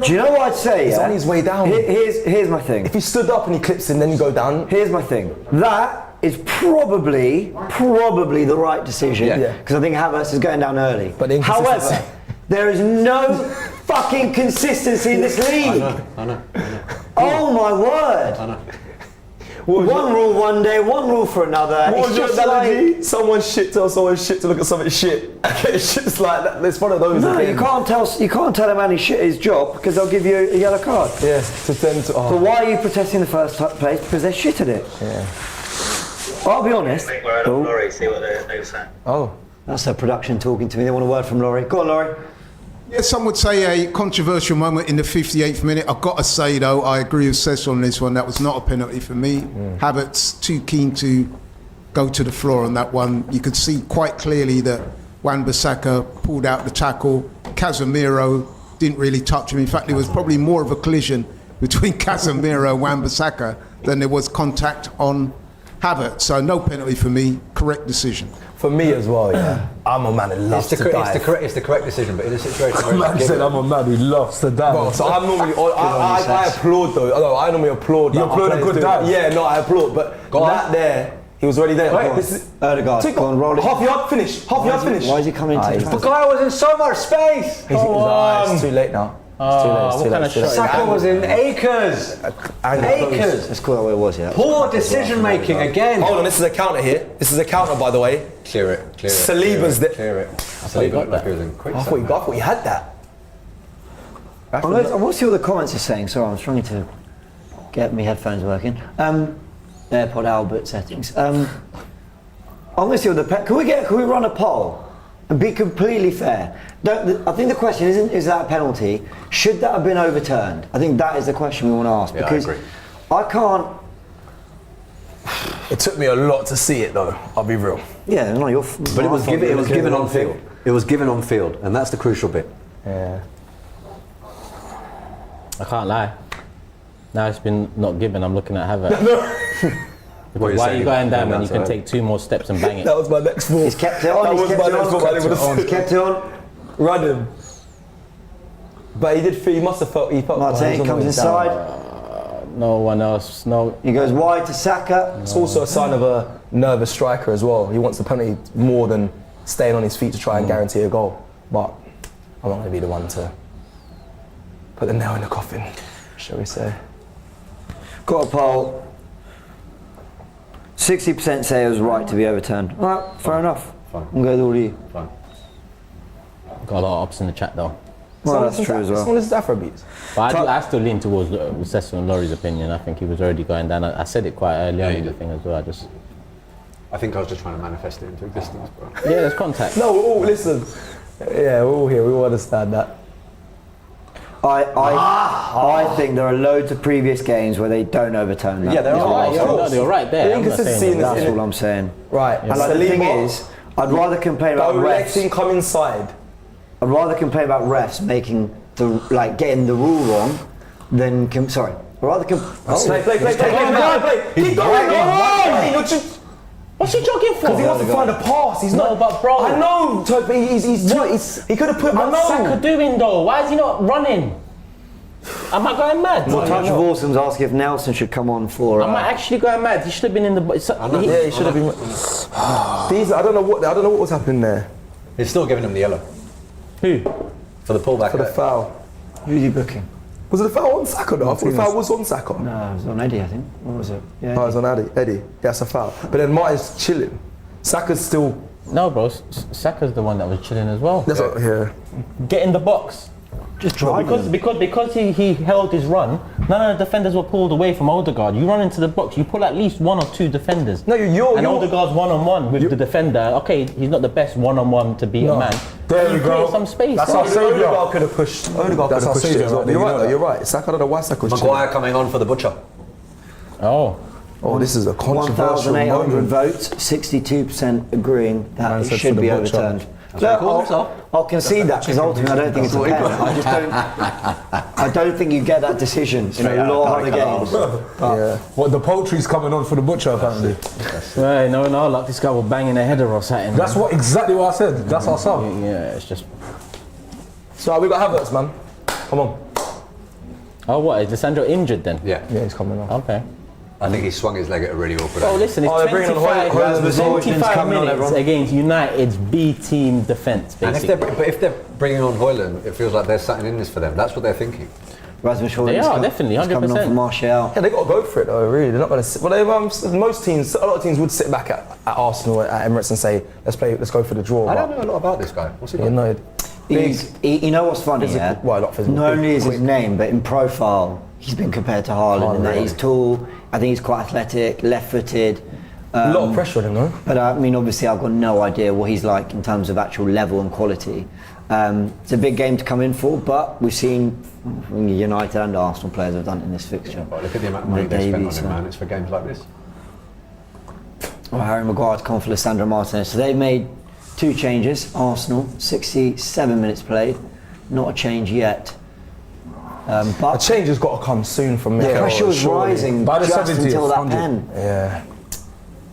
Do you know what I'd say? He's on his way down. Here's my thing. If he stood up and he clips him, then you go down. Here's my thing. That is probably the right decision. Yeah. Because I think Havertz is going down early. But the however, there is no fucking consistency in this league. I know. Oh my word. I know. One rule one day, one rule for another. What was It's your just analogy? like, Someone's shit tells someone's shit to look at something shit. It's just like that. It's one of those. no, again. you can't tell a man he's shit at his job because they'll give you a yellow card. Yeah, to them to. So why are you protesting in the first place? Because they're shit at it. Yeah. I'll be honest. Laurie, see what they were saying. Oh. That's their production talking to me. They want a word from Laurie. Go on, Laurie. Yeah, some would say a controversial moment in the 58th minute. I've got to say, though, I agree with Cesc on this one. That was not a penalty for me. Havertz too keen to go to the floor on that one. You could see quite clearly that Wan-Bissaka pulled out the tackle. Casemiro didn't really touch him. In fact, there was probably more of a collision between Casemiro and Wan-Bissaka than there was contact on Havertz. So no penalty for me. Correct decision. For me as well, yeah. I'm a man who loves to dive. It's the correct decision, but in a situation where Man said I'm a man who loves to dive. Bro, so I'm normally, I applaud though. No, I normally applaud. You applaud a good dive? Yeah, no, I applaud. But that there, he was already there. Wait, Odegaard, go on, roll it. Half yard finish. Half yard finish. Why is he coming into the guy was in so much space. It's too late now. It's too late. Saka was in acres. Acres. Let's call it what it was, yeah. Poor decision making again. Hold on, this is a counter here. This is a counter, by the way. Clear it. Saliba's there. Clear it. Saliba looked like he was in quick. I thought you had that. I want to see what the comments are saying. Sorry, I'm struggling to get my headphones working. AirPod Albert settings. I'm going to see what can we run a poll and be completely fair? I think the question isn't is that a penalty? Should that have been overturned? I think that is the question we want to ask because I can't. It took me a lot to see it though. I'll be real. Yeah, no, you're. But it was given on field. It was given on field, and that's the crucial bit. Yeah. I can't lie. Now it's been not given. I'm looking at Havertz. Why are you going down when you can take 2 more steps and bang it? That was my next thought. He's kept it on. He's kept it on. Run him. But he did feel. He must have felt. He felt. Martin comes inside. No one else. No. He goes wide to Saka. It's also a sign of a nervous striker as well. He wants the penalty more than staying on his feet to try and guarantee a goal. But I'm not going to be the one to put the nail in the coffin, shall we say? Got a poll. 60% say it was right to be overturned. All right, fair enough. Fine. I'm going to go with all you. Fine. Got a lot of ops in the chat though. Well, that's true as well. Someone is Afrobeats. But I still lean towards Cesc and Laurie's opinion. I think he was already going down. I said it quite early on in the thing as well. I think I was just trying to manifest it into existence, bro. Yeah, there's contact. No, listen. Yeah, we're all here. We all understand that. I think there are loads of previous games where they don't overturn that. Yeah, there are. You're right there. That's all I'm saying. Right. And like, the thing is, I'd rather complain about refs. Come inside. I'd rather complain about refs making getting the rule wrong than play. Keep going. What's he jogging for? Because he wants to find a pass. He's not. But bro, I know. He could have put. What's Saka doing though? Why is he not running? Am I going mad? Touch of Awesome's asking if Nelson should come on for. Am I actually going mad? He should have been in the. Yeah, he should have been. I don't know what was happening there. He's still giving him the yellow. Who? For the pullback. For the foul. Who's he booking? Was it a foul on Saka though? I thought the foul was on Saka. No, it was on Eddie, I think. What was it? Yeah. Oh, it was on Eddie. Yeah, that's a foul. But then Martin's chilling. Saka's still. No, bro. Saka's the one that was chilling as well. Get in the box. Just drive because he held his run. None of the defenders were pulled away from Odegaard. You run into the box. You pull at least 1 or 2 defenders. No, you're Odegaard's one-on-one with the defender. Okay, he's not the best one-on-one to beat a man. There we go. Some space. That's our saviour. Odegaard could have pushed. That's our saviour. You're right. You're right. Saka, I don't know why Saka was Maguire coming on for the butcher. Oh, this is a controversial 1,800 moment. votes. 62% agreeing that it should be overturned. I'll concede that because ultimately I don't think it's a penalty. I don't think you get that decision in a lot of other games. What, the poultry's coming on for the butcher apparently? Right, no luck. This guy will bang in a header or something. That's exactly what I said. That's our sub. Yeah, it's just. So we got Havertz, man. Come on. Oh, what? Is Lissandro injured then? Yeah. Yeah, he's coming off. Okay. I think he swung his leg at a really awkward Oh, angle. listen, it's they're bringing on 25 minutes against United's B team defence, And basically. if they're bringing on Hoyland, it feels like they're setting in this for them. That's what they're thinking. Rasmus They are, definitely, 100%. coming on for Martial. Yeah, they got to go for it though. Really, they're not going to. Well, most teams, a lot of teams would sit back at Arsenal at Emirates and say, let's go for the draw. I don't know a lot about this guy. What's he got? United. You know what's funny, Physical, yeah? well, not physical, Not only is quick. his name, but in profile, he's been compared to Haaland in that really? he's tall. I think he's quite athletic, left-footed. A lot of pressure on him, though. But I mean, obviously, I've got no idea what he's like in terms of actual level and quality. It's a big game to come in for, but we've seen United and Arsenal players have done it in this fixture. Well, look at the amount of money they spent on him, man. It's for games like this. Well, Harry Maguire's come for Lissandro Martinez. So they've made 2 changes. Arsenal, 67 minutes played. Not a change yet. But a change has got to come soon from the Mikel. pressure was rising By the just 70th, until that 100. pen. Yeah.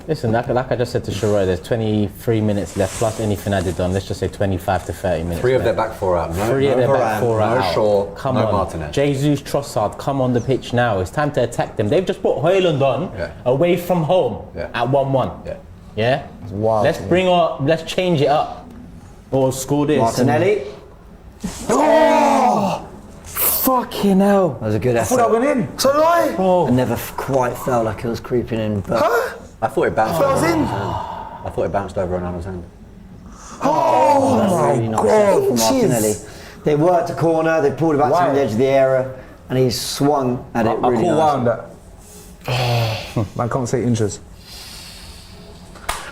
Listen, like I just said to Shiro, there's 23 minutes left plus anything added on. Let's just say 25 to 30 minutes. 3 of left. their back 4 out. No, 3 of their back 4 out. No Shaw, Come no on. Martinez. Jesus Trossard, come on the pitch now. It's time to attack them. They've just put Hoyland on away from home at 1-1. Yeah? It's wild. Let's change it up. Or score this. Martinelli. Oh! Fucking hell. That was a good effort. I thought I went in. So did I. I never quite felt like it was creeping in. But I thought it bounced over in. I thought it bounced over Ronaldo's hand. Oh, that's my really nice God, effort from Martinelli. They worked a corner, they pulled it back to the edge of the area, and he swung at it really cool nice. wound that. Man can't say inches.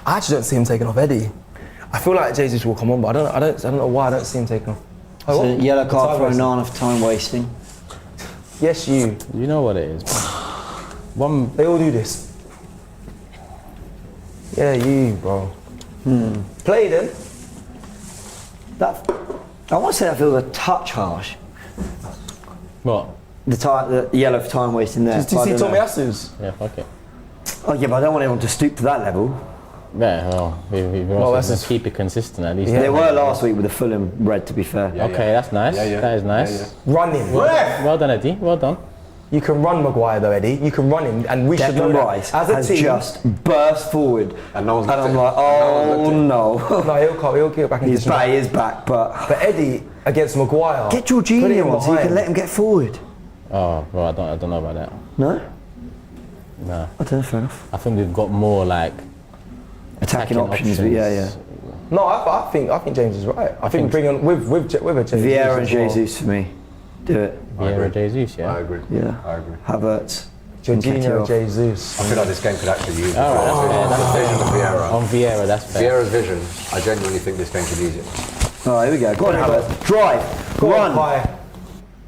I actually don't see him taking off Eddie. I feel like Jesus will come on, but I don't know why I don't see him taking off. So what? yellow card for Time Onana for time wasting. Yes, you. You know what it is. They all do this. Yeah, you, bro. Play then. That I want to say that feels a touch harsh. What? The yellow for time wasting there. Did you see Tomiyasu's? Yeah, fuck it. Oh yeah, but I don't want anyone to stoop to that level. Yeah, well, we also just keep it consistent at least. They were last week with the Fulham red, to be fair. Okay, that's nice. That is nice. Running. Well done, Eddie. Well done. You can run Maguire though, Eddie. You can run him, and we should know Rice that. As a has team, just burst forward, and no one's I'm like, oh no. No, he'll get back into He's back, he is back, but Eddie against Maguire. get Jorginho on so you can let him get forward. Oh, bro, I don't know about that. No? No. I don't know, fair enough. I think we've got more like Attacking options, but yeah. No, I think James is right. I think bring on with a Jesus. Vieira and Jesus for me. Do it. Vieira, Jesus, yeah. I agree. Yeah. I agree. Havertz. Jorginho, Jesus. I feel like this game could actually use it. That's The vision of Vieira. On Vieira, that's fair. Vieira's vision, I genuinely think this game could use it. Oh, here we go. Go on, Havertz. Drive. Run.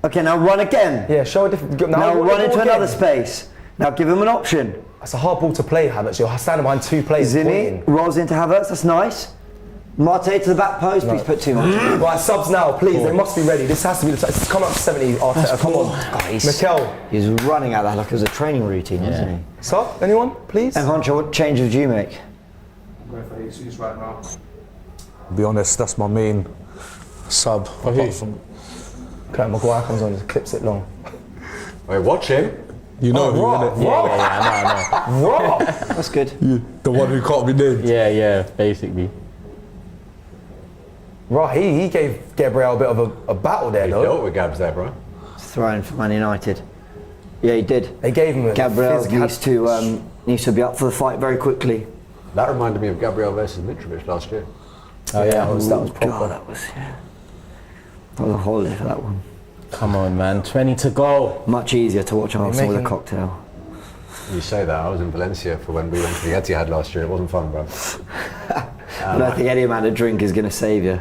Okay, now run again. Yeah, show a different. Now run into another space. Now give him an option. That's a hard ball to play, Havertz. You're standing behind 2 players. Zinni rolls into Havertz. That's nice. Marte to the back post. Please put too much. Right, subs now, please. They must be ready. This has to be the. It's come up to 70. Arteta, come on. Mikel. He's running out that like it was a training routine, wasn't he? Sub, anyone, please? And Huncho, what changes do you make? I'm going for Jesus right now. To be honest, that's my main sub. For who? Okay, Maguire comes on, just clips it long. Wait, watch him. You know who, innit? Yeah, I know. That's good. The one who can't be named. Yeah, basically. Right, he gave Gabriel a bit of a battle there, He though. dealt with Gabs there, bro. Thrown for Man United. Yeah, he did. They gave him a Gabriel physical- needs to be up for the fight very quickly. That reminded me of Gabriel versus Mitrovic last year. Oh yeah, that was proper. God, that was a holiday for that one. Come on, man. 20 to go. Much easier to watch Arsenal with a making- cocktail. You say that, I was in Valencia for when we went to the Etihad last year. It wasn't fun, bro. I don't think any amount of drink is going to save you.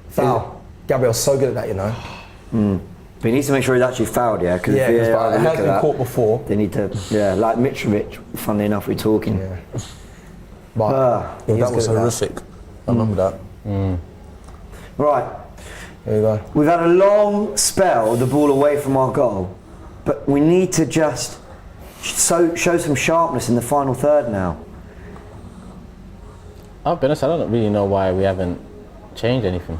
Foul. Gabriel's so good at that, you know. But he needs to make sure he's actually fouled, yeah? Because Yeah, if because you it has been caught before. they need to, like Mitrovic, funnily enough, we're talking. Yeah. But That was horrific. I remember that. Right, There you go. we've had a long spell, the ball away from our goal, but we need to just show some sharpness in the final third now. I'll be honest, I don't really know why we haven't changed anything.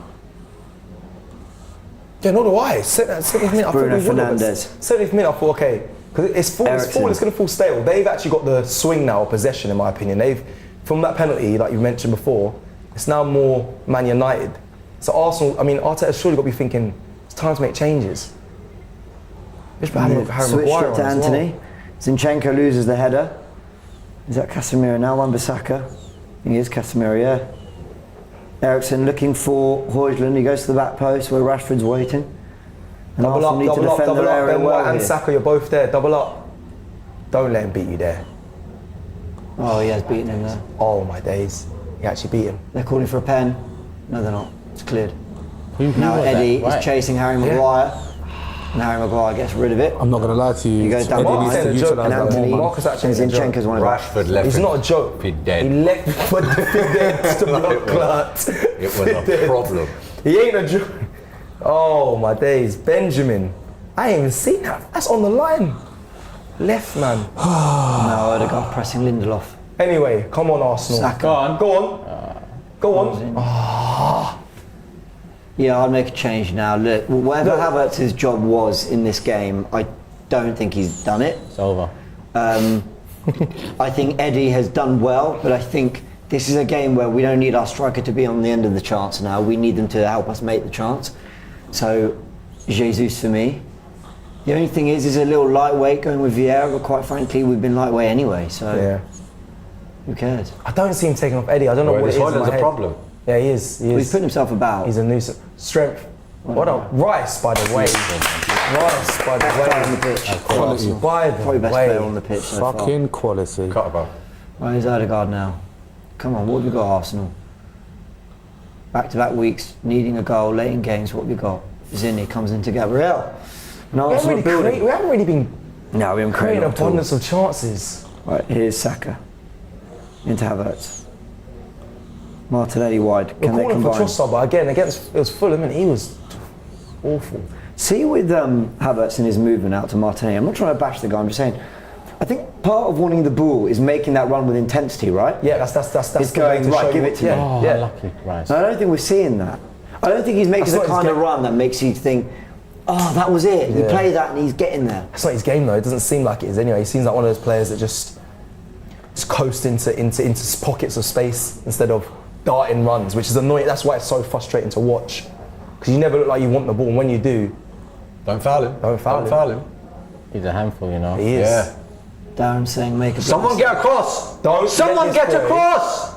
Yeah, nor do I. 70th minute, I Bruno thought we won it. Fernandes. 70th minute, I thought, okay, because it's going to fall stale. They've actually got the swing now, possession, in my opinion. From that penalty, like you mentioned before, it's now more Man United. So Arsenal, I mean, Arteta's surely got to be thinking, it's time to make changes. Switch it to Anthony. Zinchenko loses the header. Is that Casemiro now? Wan-Bissaka. I think it is Casemiro, yeah. Eriksen looking for Højlund. He goes to the back post where Rashford's waiting. And double Arsenal up, need double to up, defend double their up. area Ben well White and here. Saka, you're both there. Double up. Don't let him beat you there. Oh, he has beaten him there. Oh my days. He actually beat him. They're calling for a pen. No, they're not. It's cleared. Who Now was Eddie that? Right. is chasing Harry Maguire. And Harry Maguire gets rid of it. I'm not going to lie to you. He goes down Eddie behind. needs to He's a joke. utilise that Anthony- more, man. Marcus actually And Zinchenko's one of them. Rashford left. He's not a joke. He dead. He left for the dead to blood clot. It was a problem. He ain't a joke. Oh my days. Benjamin. I ain't even seen that. That's on the line. Left man. No, Odegaard pressing Lindelof. Anyway, come on Arsenal. Saka. Go on. Go on. Go on. Yeah, I'll make a change now. Look, whatever Havertz's job was in this game, I don't think he's done it. It's over. I think Eddie has done well, but I think this is a game where we don't need our striker to be on the end of the chance now. We need them to help us make the chance. So, Jesus for me. The only thing is a little lightweight going with Vieira, but quite frankly, we've been lightweight anyway, so Yeah. who cares? I don't see him taking off Eddie. I don't know what it is in Højlund's my a head. problem. Yeah, he is. Well, he's putting himself about. He's a nuisance. Strength. What up? Rice, by the way. Rice, by the Best player on the way. pitch. Quality. By the Probably best way. player on the pitch so far. Fucking quality. Cut about. Where is Odegaard now? Come on, what have we got, Arsenal? Back-to-back weeks, needing a goal, late in games, what have we got? Zinni comes into Gabriel. No, We haven't really been No, we haven't creating created an abundance of chances. Right, here's Saka. Into Havertz. Martinelli wide. We're Can they calling for combine? Trossard, but again, against it was Fulham, and he was awful. See with Havertz and his movement out to Martinelli, I'm not trying to bash the guy, I'm just saying, I think part of wanting the ball is making that run with intensity, right? Yeah, that's It's the way going, to right, show give you it to what- me. Oh, Yeah. lucky Rice. I don't think we're seeing that. I don't think he's making That's the not his kind of game. run that makes you think, oh, that was it. You Yeah. play that and he's getting there. That's not his game though. It doesn't seem like it is anyway. He seems like one of those players that just coast into pockets of space instead of darting runs, which is annoying. That's why it's so frustrating to watch, because you never look like you want the ball, and when you do, Don't foul him. Don't foul him. He's a handful, you know. He is. Yeah. Darren saying make a Someone get across. Don't Someone let get this boy- across.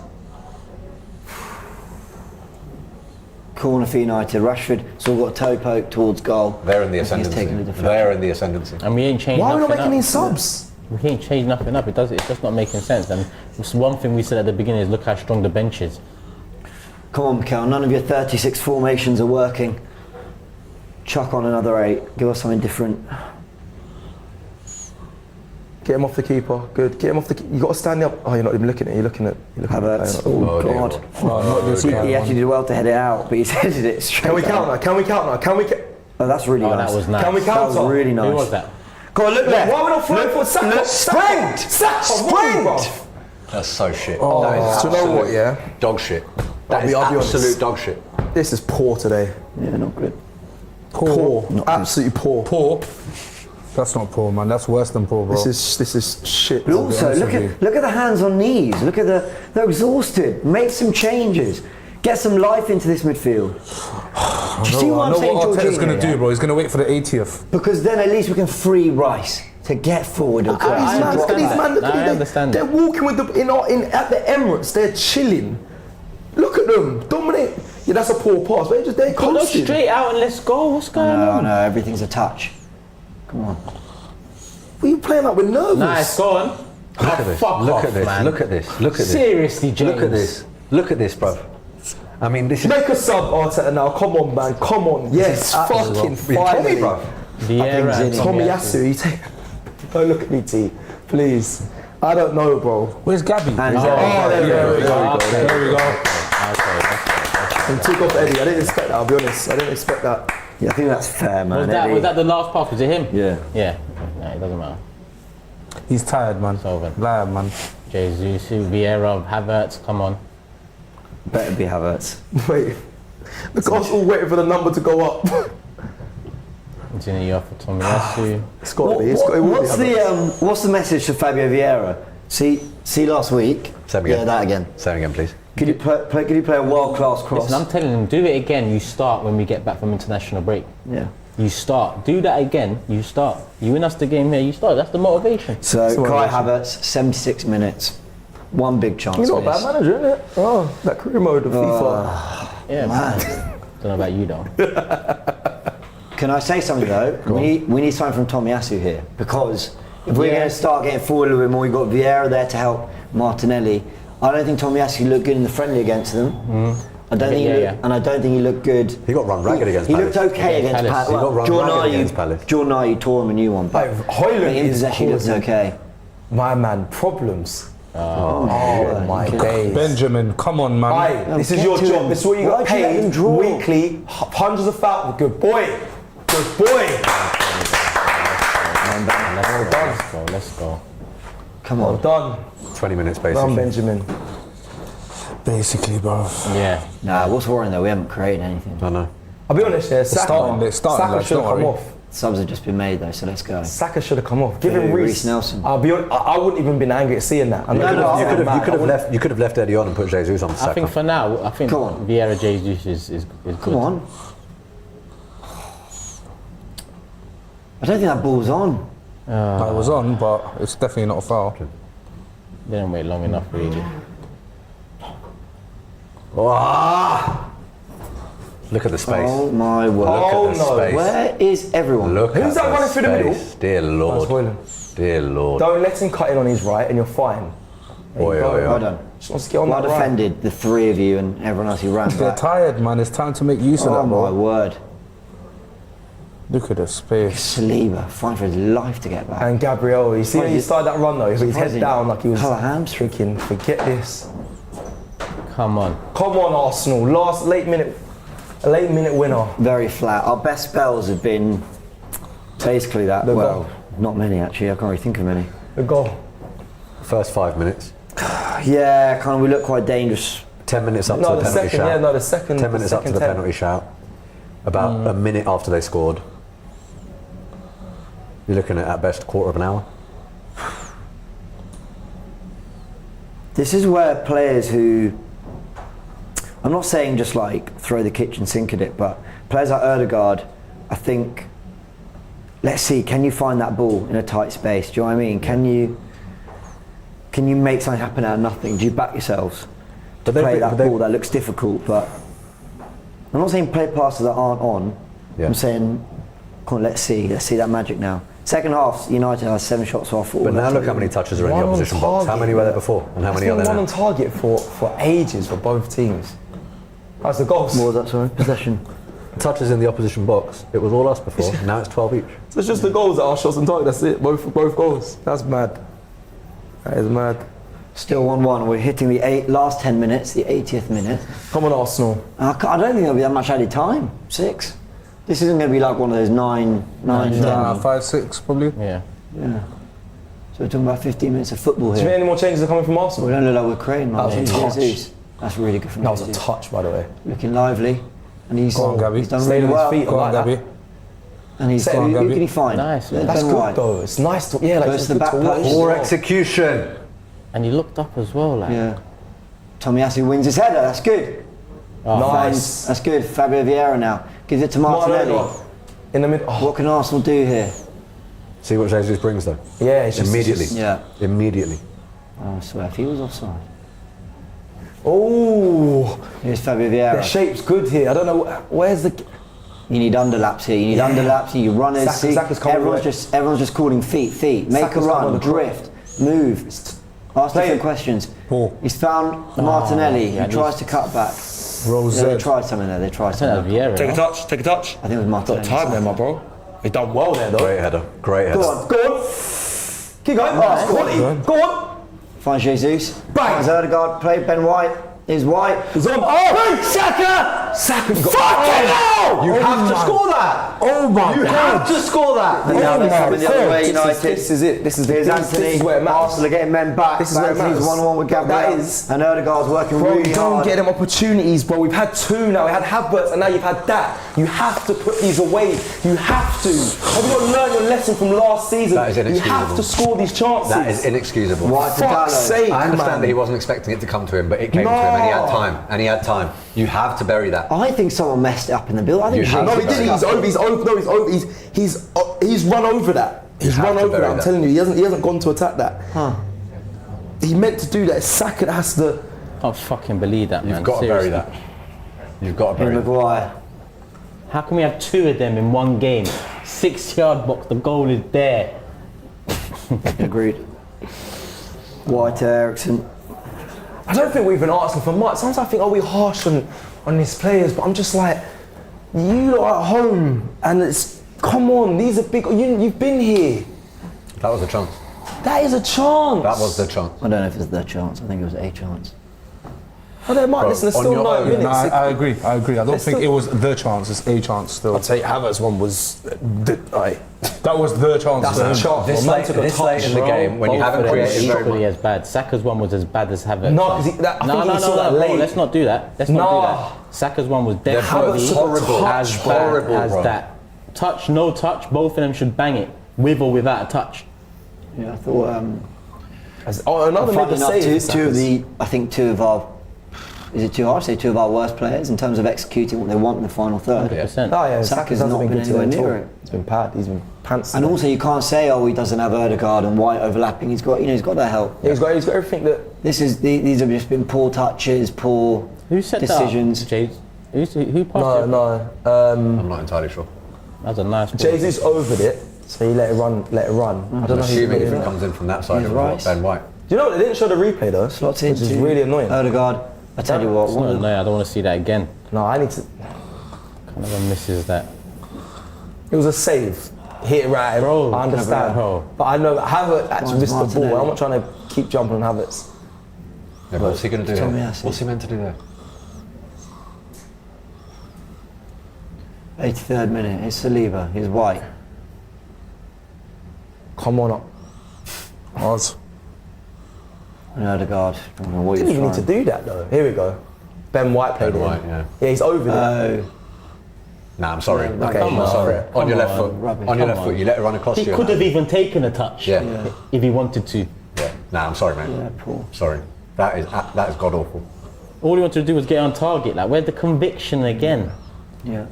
corner for United. Rashford still got a toe poke towards goal. They're in the He's taking the ascendancy. deflection. They're in the ascendancy. And we ain't changed Why are we nothing not making up. these subs? We ain't changed nothing up. It's just not making sense. And it's one thing we said at the beginning is look how strong the bench is. Come on, Mikel, none of your 36 formations are working. Chuck on another 8. Give us something different. Get him off the keeper. Good. Get him off the. You got to stand up. Oh, you're not even looking at it. You're looking at. Havertz. Oh, dear God. Lord. Not this guy, He man. actually did well to head it out, but he's headed it straight Can we count out. now? Can we count now? Can we? Oh, that's really Oh, nice. that was nice. Can we That count? was really nice. Who was that? Go on, look left. Why are we not flying for Saka? Sprint! Sprint! That's so shit. Oh, That is do you know what? absolute Yeah. Dog shit. That is I'll be honest. absolute dog shit. This is poor today. Yeah, not good. Poor. Absolutely poor. Poor. That's not poor, man. That's worse than poor, bro. This is shit. But also, honest look with at the hands on knees. Look at they're exhausted. Make some changes. Get some life into this midfield. Do you see what I'm saying, I know what Arteta's Jorginho, going to yeah? do, bro. He's going to wait for the 80th. Because then at least we can free Rice to get forward. Look at these man. Look I at these understand They're that. walking with the at the Emirates. They're chilling. Look at them. Dominate. Yeah, that's a poor pass. But they're Go coasting. straight out and let's go. What's going on? No, everything's a touch. Come on. What are you playing like? We're nervous. Nice, go on. Look at this. Look at this. Look at this. Look at this. Seriously, James. Look at this. Look at this, bruv. I mean, this is. Make a sub, Arteta now. Come on, man. Come on. Yes, fucking Tommy, finally. bruv. Vieira and Tommy Yasu, you take. Don't look at me, T. Please. I don't know, bro. Where's Gabby? And There we go. Okay. There we go. And took off Eddie. I didn't expect that. I'll be honest. I didn't expect that. Yeah, I think that's fair, man. Eddie. Was that the last pass? Was it him? Yeah. Yeah. No, it doesn't matter. He's tired, man. It's over. Liar, man. Jesus, Vieira, Havertz, come on. Better be Havertz. Wait. Look at us all waiting for the number to go up. Continue off for Tomiyasu. It's got to be. It will be. What's the message to Fabio Vieira? See last week. Same again. Yeah, that again. Say it again, please. Could you play a world-class cross? Listen, I'm telling him, do it again. You start when we get back from international break. Yeah. You start. Do that again. You start. You win us the game here. You start. That's the motivation. So Kai Havertz, 76 minutes, one big chance. You're not a bad manager, isn't it? Oh, that career mode of FIFA. Yeah, man. Don't know about you though. Can I say something though? We need something from Tomiyasu here, because if we're going to start getting forward a little bit more, we've got Vieira there to help Martinelli. I don't think Tomiyasu looked good in the friendly against them. I don't think and I don't think he looked good. He got run ragged against Palace. He looked okay against Palace. He got run ragged against Palace. Jordan tore him a new one. But Højlund in possession, he looked okay. My man, problems. Oh my days. Benjamin, come on, man. Aye, this is your job. This is what you got paid weekly. Hundreds of fouls. Good boy. Good boy. Let's go. Come on. Well done. 20 minutes basically. Done, Benjamin. Basically, bro. Yeah. Nah, what's worrying though? We haven't created anything. I know. I'll be honest here. Saka should have come off. Subs have just been made though, so let's go. Saka should have come off. Give him Reece Nelson. I'll be honest, I wouldn't even been angry at seeing that. You could have left Eddie on and put Jesus on Saka. I think for now, Vieira Jesus is good. Come on. I don't think that ball's on. It was on, but it's definitely not a foul. Didn't wait long enough, really. Look at the space. Oh my word. Look at the space. Where is everyone? Who's that running through the middle? Dear Lord. Dear Lord. Don't let him cut in on his right and you're fine. Well done. Just wants to get on well that right. defended, the three of you and everyone else who ran They're back. tired, man. It's time to make use of that, Oh bro. my word. Look at the space. Saliba, fighting for his life to get back. And Gabriel, you see when he started that run though, he was his head down like he was hamstring. thinking, forget this. Come on. Come on, Arsenal. Last late minute winner. Very flat. Our best spells have been basically that. Well, not many actually. I can't really think of many. The goal. First 5 minutes. Yeah, kind of. We look quite dangerous. 10 minutes up to the penalty shout. Yeah, no, the second. 10 minutes up to the penalty shout. About a minute after they scored. You're looking at best a quarter of an hour. This is where players who, I'm not saying just like throw the kitchen sink at it, but players like Odegaard, I think, let's see, can you find that ball in a tight space? Do you know what I mean? Can you make something happen out of nothing? Do you back yourselves to play that ball that looks difficult? But I'm not saying play passes that aren't on. Yeah. I'm saying, come on, let's see that magic now. Second half, United has 7 shots off. But now look how many touches are in the opposition box. How many were there before, and how many are there now? One on target for ages for both teams. That's the goals. What was that, sorry? Possession. Touches in the opposition box. It was all us before. Now it's 12 each. So it's just the goals that are shots on target. That's it. Both goals. That's mad. That is mad. Still 1-1. We're hitting the last 10 minutes, the 80th minute. Come on, Arsenal. I don't think there'll be that much added time. 6. This isn't going to be like one of those 9, 10. 5, 6 probably. Yeah. So we're talking about 15 minutes of football Do you here. think any more changes are coming from Arsenal? We don't look like we're creating. That was a touch. Jesus. That's really good from That was a touch, by the way. Looking lively. And he's done Stayed really on well. his feet. Go on, Gabby. And he's who can he find? Nice. That's good though. It's nice to Goes to the back post. Poor execution. And he looked up as well, like. Yeah. Tomiyasu wins his header. That's good. Nice. That's good. Fabio Vieira now gives it to Martinelli. In the mid. What can Arsenal do here? See what Jesus brings though. Yeah, it's just immediately. Immediately. Oh, I swear, if he was offside. Oh, here's Fabio Vieira. The shape's good here. I don't know where's the. You need underlaps here. You need underlaps. You runners. Everyone's just calling feet. Make a run, drift, move. Ask different questions. He's found Martinelli, who tries to cut back. They tried something there. Take a touch. I think it was Martinelli. Got time there, my bro. He done well there, though. Great header. Go on. Keep going. Quality. Go on. Find Jesus. Bang. Odegaard played Ben White. Is White. He's on. Oh! Saka! Saka got... Fucking hell! You have to score that! Oh my You have to score that! And now they're coming the other way, United. This is it. This is Anthony. where it matters. Arsenal are getting men back. This is where it matters. 1-1 with Gabriel. That is... And Odegaard's working Bro, really you hard. don't get them opportunities, bro. We've had 2 now. We had Havertz and now you've had that. You have to put these away. You have to. Have you got to learn your lesson from last season? That is inexcusable. You have to score these chances. That is inexcusable. Right, Fuck's sake, I understand man. that he wasn't expecting it to come to him, but it came to him and he had time. And he had time. You have to bury that. I think someone messed it up in the build. I think No, he didn't. He's over. He's run over that. He's run over that. I'm telling you, he hasn't gone to attack that. Huh. He meant to do that. It's Saka that has to. I can't fucking believe that, man. You've got to bury that. You've got to bury that. Maguire. How can we have 2 of them in one game? 6-yard box, the goal is there. Agreed. White, Ericsson. I don't think we've been asking for much. Sometimes I think, are we harsh on these players? But I'm just like, you lot at home, and it's, come on, these are big. You've been here. That was a chance. That is a chance. That was the chance. I don't know if it's the chance. I think it was a chance. I don't mind. Listen, there's still 9 minutes. No, I agree. I don't think it was the chance. It's a chance still. I'd say Havertz one was. That was the chance. That's a chance. This late in the game, when you haven't created very equally much. as bad. Saka's one was as bad as Havertz. No, because No, let's not do that. Let's not do that. Saka's one was definitely as bad as that. Touch, no touch, both of them should bang it, with or without a touch. Yeah, I thought. Another made the save. I think 2 of our. Is it too hard to say 2 of our worst players in terms of executing what they want in the final third? 100%. Oh yeah, Saka's not been anywhere near it. He's been bad. He's been pants. And also, you can't say, he doesn't have Odegaard and White overlapping. He's got that help. Yeah, he's got everything that. These have just been poor touches, poor decisions. Who passed it? No. I'm not entirely sure. That was a nice ball. Jesus overed it, so he let it run. I don't know. Assuming if it comes in from that side of Ben White. Do you know what? They didn't show the replay though, Slots which is really annoying. Odegaard. I tell you what. No, I don't want to see that again. No, I need to. Kind of misses that. It was a save. Hit it right, bro. I understand, bro. But I know Havertz actually missed the ball. I'm not trying to keep jumping on Havertz. Yeah, but what's he going to do there? What's he meant to do there? 83rd minute. It's Saliba. He's White. Come on up. Oz. And Odegaard. I don't know what Didn't even need to do that though. Here we go. Ben White played Ben it. White, yeah. Yeah, he's over there. Nah, I'm sorry. No, Okay, come I'm on. sorry. Come On your left on. foot. Rubbish. On your Come left on. foot. You let it run across He you. could have even taken a touch if he wanted to. Yeah. Nah, I'm sorry, mate. Yeah, Paul. Sorry. That is god awful. All he wanted to do was get on target. Like, where's the conviction again? Yeah.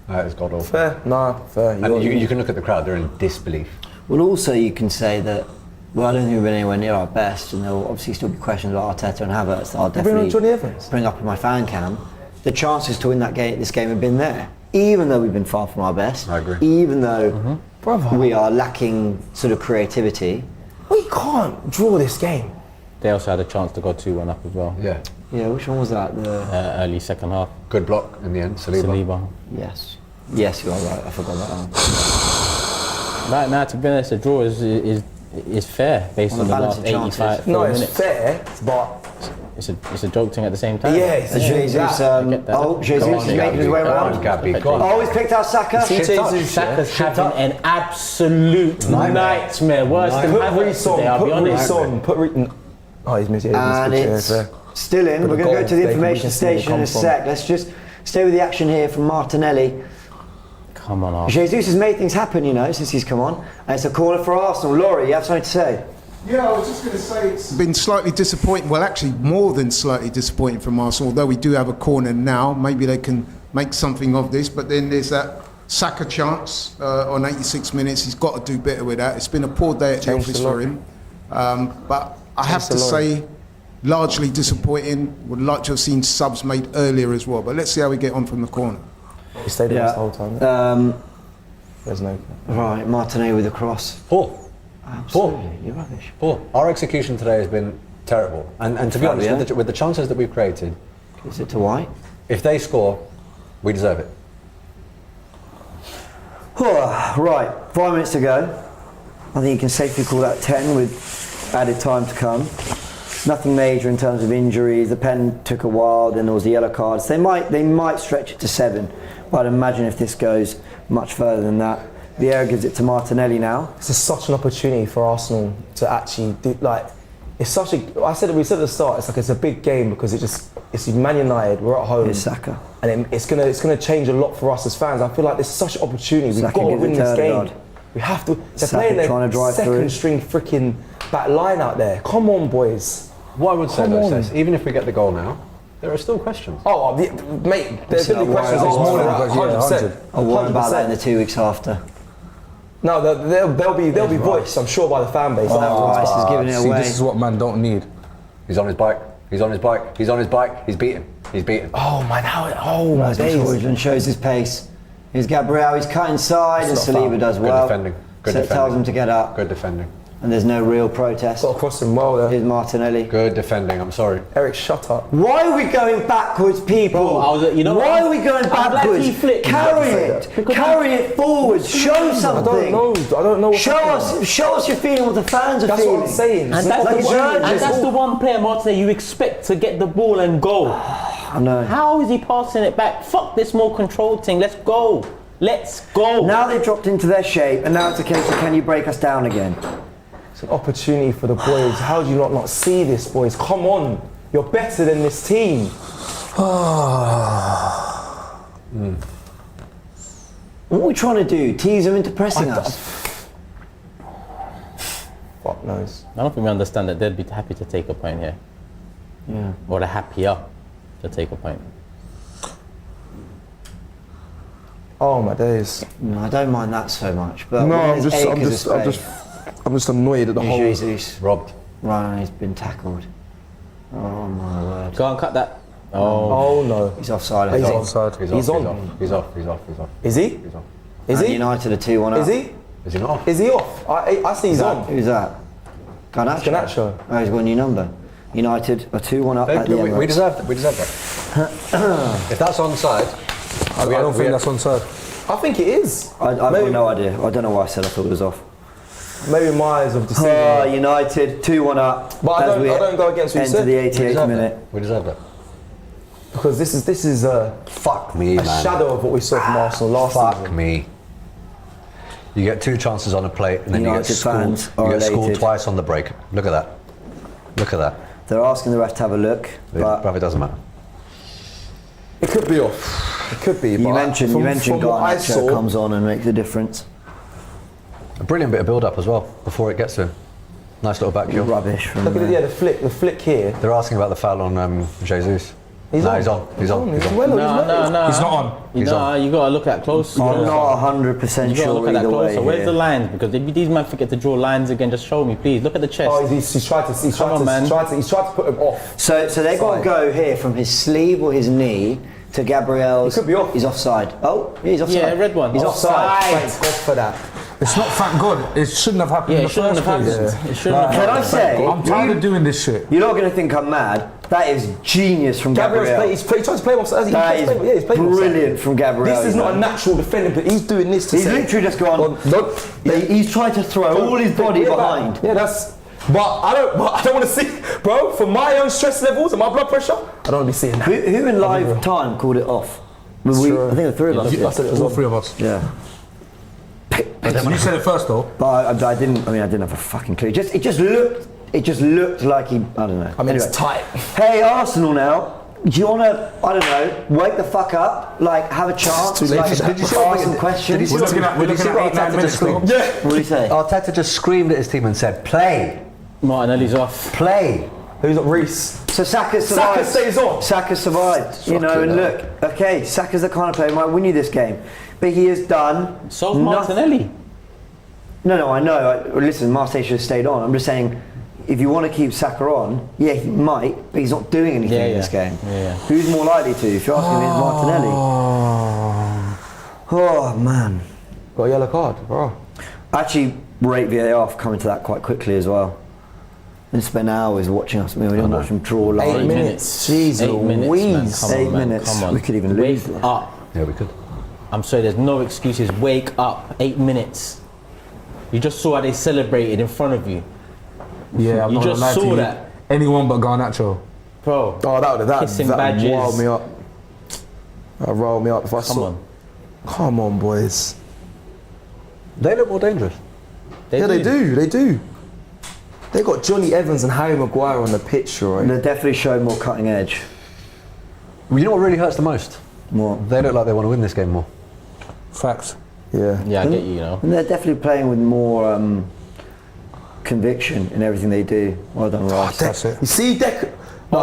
That is god awful. Fair. Nah, fair. And you can look at the crowd, they're in disbelief. Well, also you can say that, well, I don't think we've been anywhere near our best, and there will obviously still be questions about Arteta and Havertz that I'll definitely bring up in my fan cam. The chances to win this game have been there, even though we've been far from our best. I agree. Even though we are lacking sort of creativity. We can't draw this game. They also had a chance to go 2-1 up as well. Yeah. Yeah, which one was that? The early second half. Good block in the end, Saliba. Yes. Yes, you are right. I forgot that one. Right now, to be honest, a draw is fair based on the last 85 No, minutes. it's fair, but it's a joke thing at the same time. Yeah, it's Jesus is making his way around. Oh, he's picked out Saka. Saka's having an absolute nightmare. Worse than Havertz today, I'll be honest. Oh, he's missing. And it's still in. We're going to go to the information station in a sec. Let's just stay with the action here from Martinelli. Come on, Jesus has made things happen, since he's come on. And it's a corner for Arsenal. Laurie, you have something to say? Yeah, I was just going to say it's been slightly disappointing. Well, actually, more than slightly disappointing from Arsenal. Although we do have a corner now, maybe they can make something of this. But then there's that Saka chance on 86 minutes. He's got to do better with that. It's been a poor day at the office for him. But I have to say, largely disappointing. Would like to have seen subs made earlier as well. But let's see how we get on from the corner. He stayed there the whole time. There's no. Right, Martinelli with the cross. Poor. Absolutely, you're rubbish. Poor. Our execution today has been terrible. And to be honest, with the chances that we've created, is it to White? If they score, we deserve it. Right, 5 minutes to go. I think you can safely call that 10 with added time to come. Nothing major in terms of injuries. The pen took a while, then there was the yellow cards. They might stretch it to 7, but I'd imagine if this goes much further than that. Vieira gives it to Martinelli now. This is such an opportunity for Arsenal to actually do, like, it's such a, we said at the start, it's like it's a big game because it's Man United, we're at home. It's Saka. And it's gonna change a lot for us as fans. I feel like this is such an opportunity. We've got to win this game. We have to. They're playing their second string freaking back line out there. Come on, boys. What I would say though, Sess, even if we get the goal now, there are still questions. Oh, mate, there's still questions. It's more than 100%. I'll worry about that in the 2 weeks after. No, they'll be voiced, I'm sure, by the fan base. Rice is giving it away. This is what man don't need. He's on his bike. He's on his bike. He's on his bike. He's beaten. He's beaten. Oh my days. Højlund shows his pace. Here's Gabriel. He's cut inside, and Saliba does well. Good defending. Good defending. Tells him to get up. Good defending. And there's no real protest. Got across him well there. Here's Martinelli. Good defending. I'm sorry. Eric, shut up. Why are we going backwards, people? Bro, why are we going backwards? Carry it. Carry it forwards. Show something. I don't know. Show us your feeling what the fans are feeling. That's what I'm saying. And that's the one player, Martinelli, you expect to get the ball and go. I know. How is he passing it back? Fuck this more controlled thing. Let's go. Let's go. Now they've dropped into their shape, and now it's a case of can you break us down again? It's an opportunity for the boys. How do you not see this, boys? Come on. You're better than this team. What are we trying to do? Tease them into pressing us? Fuck knows. I don't think we understand that they'd be happy to take a point here. Yeah. Or they're happier to take a point. Oh my days. No, I don't mind that so much. But no, I'm just annoyed at the whole. Jesus. Robbed. Right, he's been tackled. Oh my word. Go and cut that. Oh no. He's offside. He's offside. He's off. Is he? He's off. Is he? United are 2-1 up. Is he? Is he not off? Is he off? I see he's on. Who's that? Garnacho. Oh, he's got a new number. United are 2-1 up at the Emirates. We deserve that. If that's onside, I don't think that's onside. I think it is. I've got no idea. I don't know why I said I thought it was off. Maybe my eyes have deceived. United 2-1 up. But I don't go against what you said. Into the 88th minute. We deserve that. Because this is fuck me, a shadow of what we saw from Arsenal last season. Fuck me. You get 2 chances on a plate and then United you get scored twice on the break. Look at that. Look at that. They're asking the ref to have a look, but it doesn't matter. It could be off. It could be. You mentioned Garnacho comes on and makes a difference. A brilliant bit of build-up as well before it gets to him. Nice little back heel. Rubbish. From Look at the flick here. They're asking about the foul on Jesus. He's on. He's on. He's No, He's not on. You got to look at close. I'm not 100% sure either way. Where's the lines? Because if these men forget to draw lines again, just show me, please. Look at the chest. Oh, he's tried to put him off. So they've got to go here from his sleeve or his knee to Gabriel's. He could be off. He's offside. Oh, yeah, he's offside. Yeah, red one. He's offside. Thank God for that. It's not, thank God. It shouldn't have happened in the first place. It shouldn't have happened. Can I say? I'm tired of doing this shit. You're not going to think I'm mad. That is genius from Gabriel. He's trying to play him offside. That is brilliant from Gabriel. This is not a natural defender, but he's doing this to He's literally just gone. He's trying to throw all his body behind. Yeah, that's. But I don't want to see, bro. For my own stress levels and my blood pressure, I don't want to be seeing that. Who in live time called it off? I think the 3 of us. I said it was all 3 of us. Yeah. You said it first though. But I didn't have a fucking clue. It just looked like he. I don't know. I mean, it's tight. Hey, Arsenal now. Do you want to, I don't know, wake the fuck up? Like, have a chance? Did you see ask some questions? We're looking at 8-9 minutes still. Yeah. What did he say? Arteta just screamed at his team and said, "Play." Martinelli's off. Play. Who's on Reece? So Saka survived. Saka stays on. Saka survived. You know, and look, okay, Saka's the kind of player who might win you this game, but he has done. So's Martinelli. No, I know. Listen, Marseille should have stayed on. I'm just saying, if you want to keep Saka on, yeah, he might, but he's not doing anything in this game. Yeah. Who's more likely to? If you're asking me, it's Martinelli. Oh man. Got a yellow card, bro. I actually rate VAR for coming to that quite quickly as well. And spend hours watching us. I mean, we don't watch them draw lines. 8 minutes. Jeez, 8 minutes, man. 8 minutes. Come on. We could even lose. Wake up. Yeah, we could. I'm sorry, there's no excuses. Wake up. 8 minutes. You just saw how they celebrated in front of you. Yeah, you just saw that. Anyone but Garnacho. Bro. Oh, that kissing would badges. rile me up. That rile me up if I saw. Come on, boys. They look more dangerous. They do. They got Johnny Evans and Harry Maguire on the pitch, right? They're definitely showing more cutting edge. Well, you know what really hurts the most? What? They look like they want to win this game more. Facts. Yeah. Yeah, I get you, you know. And they're definitely playing with more conviction in everything they do. Well done, Rice. That's it. You see, that's the you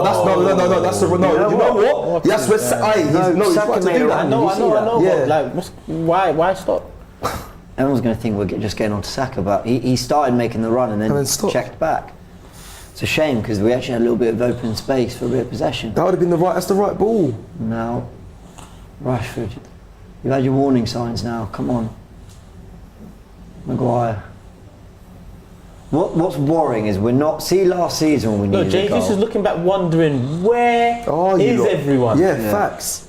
know what? That's where Saka Saka made it. I know. Yeah. But, like, why stop? Everyone's going to think we're just getting on to Saka, but he started making the run and then checked back. It's a shame because we actually had a little bit of open space for a bit of possession. That would have been that's the right ball. Now, Rashford, you've had your warning signs now. Come on, Maguire. What's worrying is we're not. See, last season when we needed a goal. Jesus is looking back, wondering where is everyone. Yeah, facts.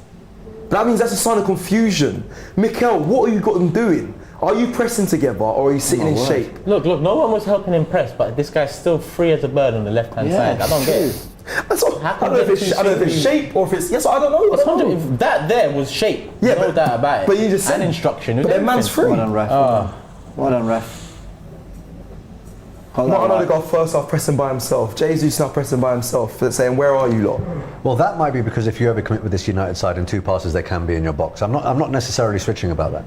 That means that's a sign of confusion. Mikel, what are you got them doing? Are you pressing together or are you sitting in shape? Look, no one was helping him press, but this guy's still free as a bird on the left-hand side. I don't get it. I don't know if it's shape or if it's... Yes, I don't know. If that there was shape, yeah, no doubt about it. But you just said... And instruction. But their man's free. Well done, ref. Well done, ref. Not another guy first half pressing by himself. Jesus now pressing by himself, saying, where are you lot? Well, that might be because if you ever commit with this United side in 2 passes, they can be in your box. I'm not necessarily switching about that.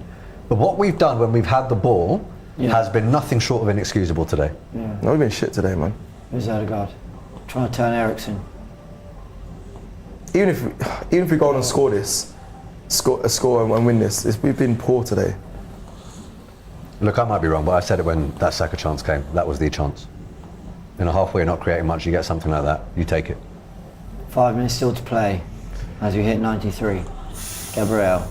But what we've done when we've had the ball has been nothing short of inexcusable today. Yeah. No, we've been shit today, man. Who's Odegaard? Trying to turn Eriksen. Even if we go on and score and win this, we've been poor today. Look, I might be wrong, but I said it when that Saka chance came. That was the chance. In a halfway, you're not creating much. You get something like that, you take it. 5 minutes still to play as we hit 93. Gabriel.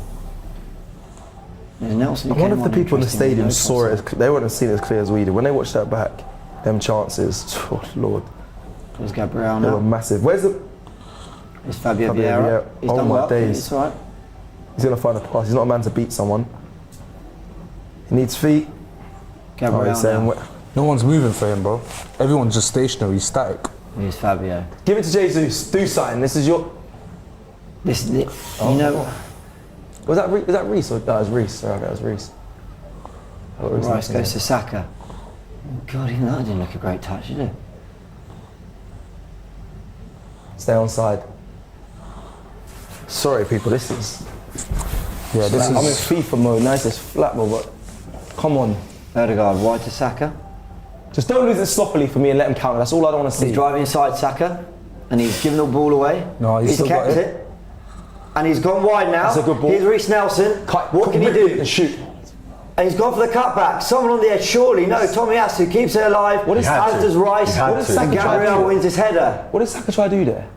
There's Nelson. I wonder if the people in the stadium saw it. They wouldn't have seen it as clear as we did. When they watched that back, them chances, oh Lord. There's Gabriel They now. were massive. Where's the... It's Fabio Vieira. He's oh done my well. days. It's all right. He's going to find a pass. He's not a man to beat someone. He needs feet. Gabriel now. No one's moving for him, bro. Everyone's just stationary, static. Here's Fabio. Give it to Jesus. Do something. This is your... This is it. You know... Was that Reece? Or that was Reece. Sorry, that was Reece. Rice goes to Saka. God, even that didn't look a great touch, did it? Stay on side. Sorry, people. This is... Yeah, this I'm in is... FIFA mode. Nice as flat mode, but... Come on. Odegaard wide to Saka. Just don't lose it sloppily for me and let him counter. That's all I don't want to see. He's driving inside Saka, and he's given the ball away. No, he's still kept got it. And he's gone wide now. That's a good ball. Here's Reece Nelson. What can he do? And shoot. And he's gone for the cutback. Someone on the edge, surely. No, Tomiyasu keeps it alive. What is as does Rice. And Gabriel wins his header. What did Saka try to do there?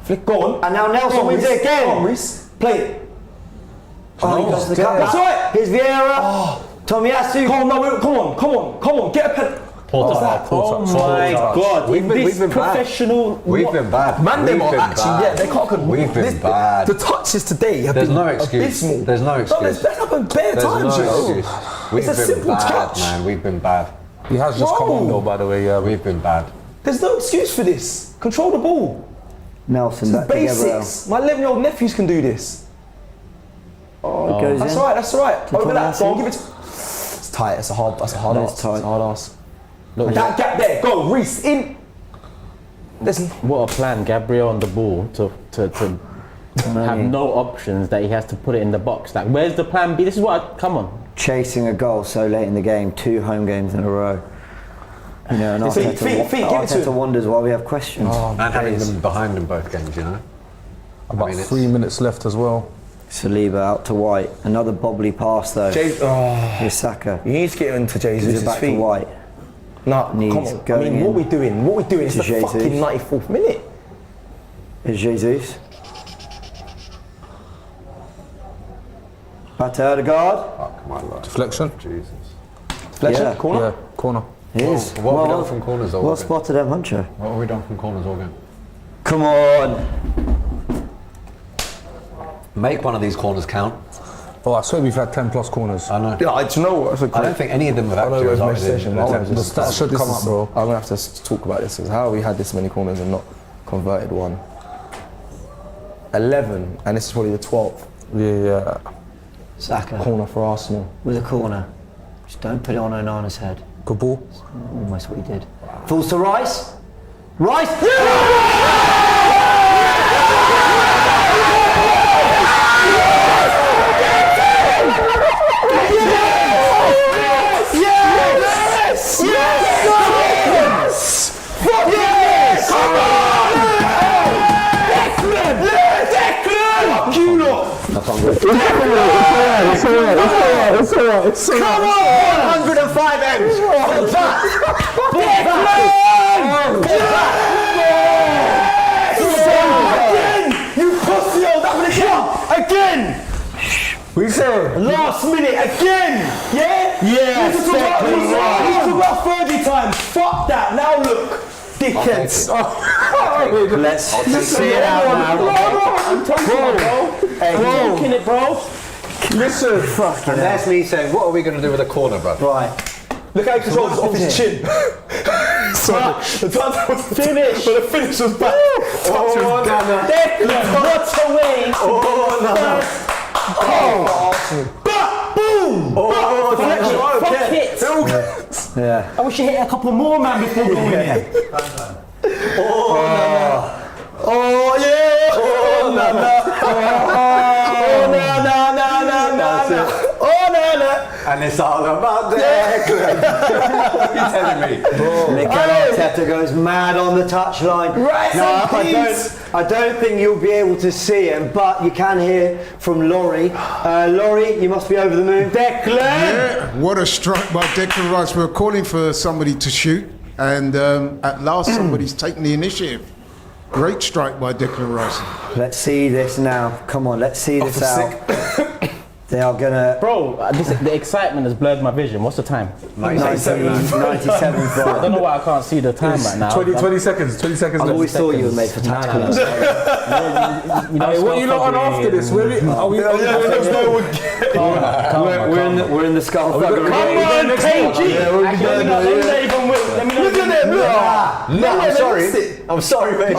Flick, go on. And now Nelson wins it again. Go on, Reece. Play it. Oh, he goes to the cutback. That's right. Here's Vieira. Tomiyasu. Come on. Get a pen. Oh my God! We've been professional. We've been bad. Man, them are actually, they can't. We've been bad. The touches today have been abysmal. There's no excuse. That's happened bare times, you know. We've It's a been simple bad, touch. man. We've been bad. He has just come on though, by the way. Yeah, we've been bad. There's no excuse for this. Control the ball. Nelson, It's basics. My 11-year-old nephews can do this. Oh, it goes That's in. right. That's right. Over that. Tomiyasu. Go on, give it. It's tight. That's a hard ask. It's a hard ask. Look, that gap there. Go, Reece in. What a plan, Gabriel on the ball to have no options that he has to put it in the box. Like, where's the plan B? This is what. come on. Chasing a goal so late in the game, 2 home games in a row. You know, and Arteta wonders why we have questions. And having them behind in both games, you know. About 3 minutes left as well. Saliba out to White. Another bobbly pass though. Here's Saka. You need to get into Jesus' back feet. to White. No, come on. I mean, what we doing? It's the fucking 94th minute. Here's Jesus. Partey Odegaard. Oh, come on, Deflection. Jesus. Deflection? Yeah. Corner? Yeah, corner. It is. What have we done from corners all Well game? spotted him, Huncho. What have we done from corners all game? Come on. Make one of these corners count. Oh, I swear we've had 10 plus corners. I know. Yeah, do you know what? I don't think any of them have I know actually we've resulted made in the attempts. stats should come up, bro. I'm gonna have to talk about this. How have we had this many corners and not converted one? 11, and this is probably the 12th. Yeah. Saka. Corner for Arsenal. With a corner. Just don't put it on Onana's head. Good ball. Almost what he did. Falls to Rice. Rice! It's all right. Come on! 105 M's! Put back! Again! You pussy old again! What are you saying? Last minute again! Yeah? Yeah, You talk about 30 times. Fuck that. Now look. Dickheads. Let's see it out now. I'm taking it, bro. Listen. And that's me saying, what are we going to do with a corner, bro? Right. Look how he controls it off his chin. Sorry. The time was Finish. But the finish was back. Oh, no. Declan, what a way. Oh, no. Oh. Boom. Oh, Fuck it. Yeah. I wish you hit a couple more, man, before going in. Oh yeah! Oh no And it's all about Declan. What are you telling me? Mikel Arteta goes mad on the touchline. Right, I don't think you'll be able to see him, but you can hear from Laurie. Laurie, you must be over the moon. Declan! Yeah, what a strike by Declan Rice. We're calling for somebody to shoot, and at last somebody's taken the initiative. Great strike by Declan Rice. Let's see this now. Come on, let's see this out. They are gonna. Bro, the excitement has blurred my vision. What's the time? 97. I don't know why I can't see the time right now. 20 seconds. 20 seconds. I always thought you were made for tactical. What are you not on after this? We're in the skull. Come on, KG! I'm sorry. I'm sorry, mate.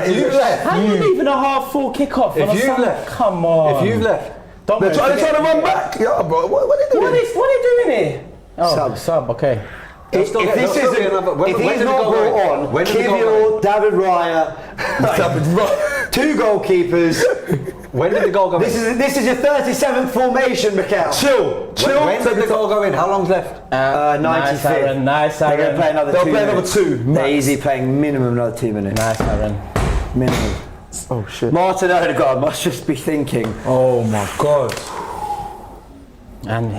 If you've left. How are you leaving a half full kickoff? If you've left. Come on. If you've left. They're trying to run back. Yeah, bro. What are they doing? What are they doing here? Oh, sub. Okay. If he's not brought on, Kivior, David Raya, two goalkeepers. When did the goal go in? This is your 37th formation, Mikel. Chill. When did the goal go in? How long's left? 95th. Nice, They're going to play another 2 They'll play another minutes. 2. They're easy playing minimum another 2 minutes. Nice, Aaron. Minimum. Oh shit. Martin Odegaard must just be thinking. Oh my god. And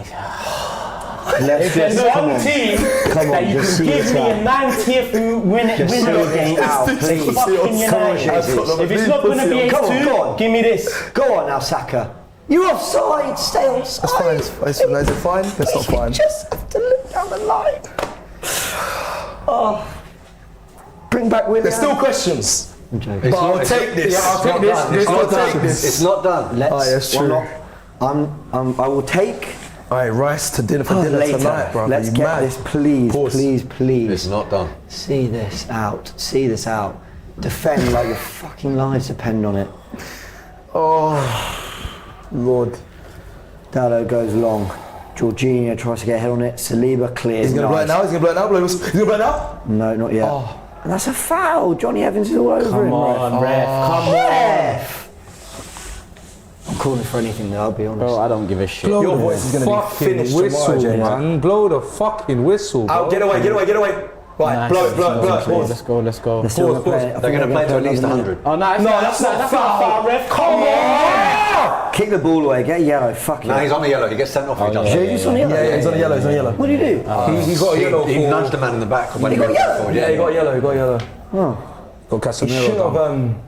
Let's there's just come one on. team Come that on, you just can see give it me out. a 90th winner Just see against. it out, please. Fucking Come on, United. Jesus. If it's not going to be Come on, go 8-2, on. give me this. Go on now, Saka. You're offside. Stay offside. That's fine. Is it fine? That's not fine. You just have to look down the line. Oh. Bring back William. There's still questions. I'm joking. But I'll take this. Yeah, I'll take this. I'll take this. It's not done. Let's. that's true. I will take. Alright, rice to dinner for dinner later. tonight, bro. Let's get this, please, please. It's not done. See this out. See this out. Defend like your fucking lives depend on it. Oh, Lord. Dallo goes long. Jorginho tries to get a head on it. Saliba clears. He's gonna blow it now. He's gonna blow it now. He's gonna blow it now. No, not yet. Oh. And that's a foul. Johnny Evans is all over him. Come on, ref. Come Ref. I'm calling for anything though, I'll be honest. Bro, I don't give a shit. Blow Your the voice is gonna be fucking finished whistle, tomorrow, man. Blow the fucking whistle, bro. Out, get away. Right, Nice. blow it. Pause. Let's go. They're still gonna play it. They're going to play to at least 100. Oh, no, that's not foul, ref. Come on! Kick the ball away, get a yellow, fuck No, it. he's on the yellow. He gets sent off. He does. Jesus on yellow? Yeah, he's on the yellow. What do you do? He got a yellow He for. nudged the man in the back when he got went yellow? forward. Yeah, he got yellow. Oh. Got He should Casemiro have, down.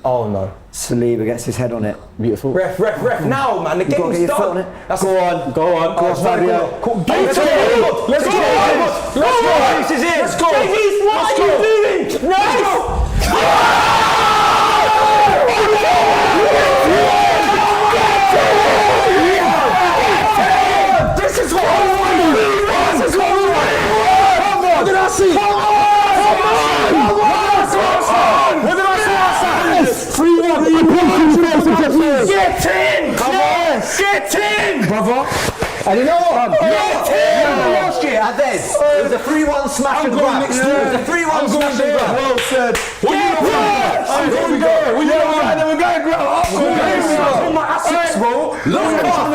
oh no. Saliba gets his head on it. Beautiful. Ref, now, man. The You've got to get game's your foot on done. it. Go on, Fabio. Let's go. Let's go. This is it. Let's go. What are you doing? No! And then it was a 3-1 smash and grab. It was a 3-1 smash and grab. Well said. I'm going there. We're going to grab. I'm my assets, bro. Lock off.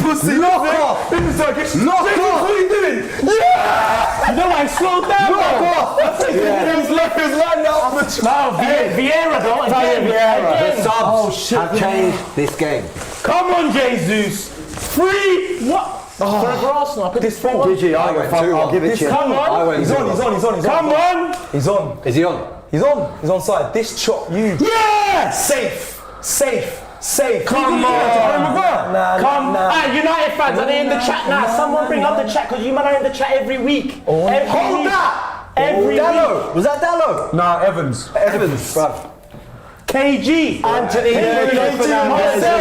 Pussy. Lock off. Lock off. What are you doing? Yeah. You know I slowed down. Lock off. His left is lined up. No, Vieira though. Again. The subs have changed this game. Come on, Jesus. 3. What? For Arsenal, I put this forward. Did you? I'll give it to you. Come on. He's on. Come on. He's on. Is he on? He's on side. This chop, you. Yes! Safe. Come on. Come on. United fans, are they in the chat now? Someone bring up the chat because you man are in the chat every week. Hold that! Every week. Was that Dallo? Nah, Evans. Bruv. KG. Anthony,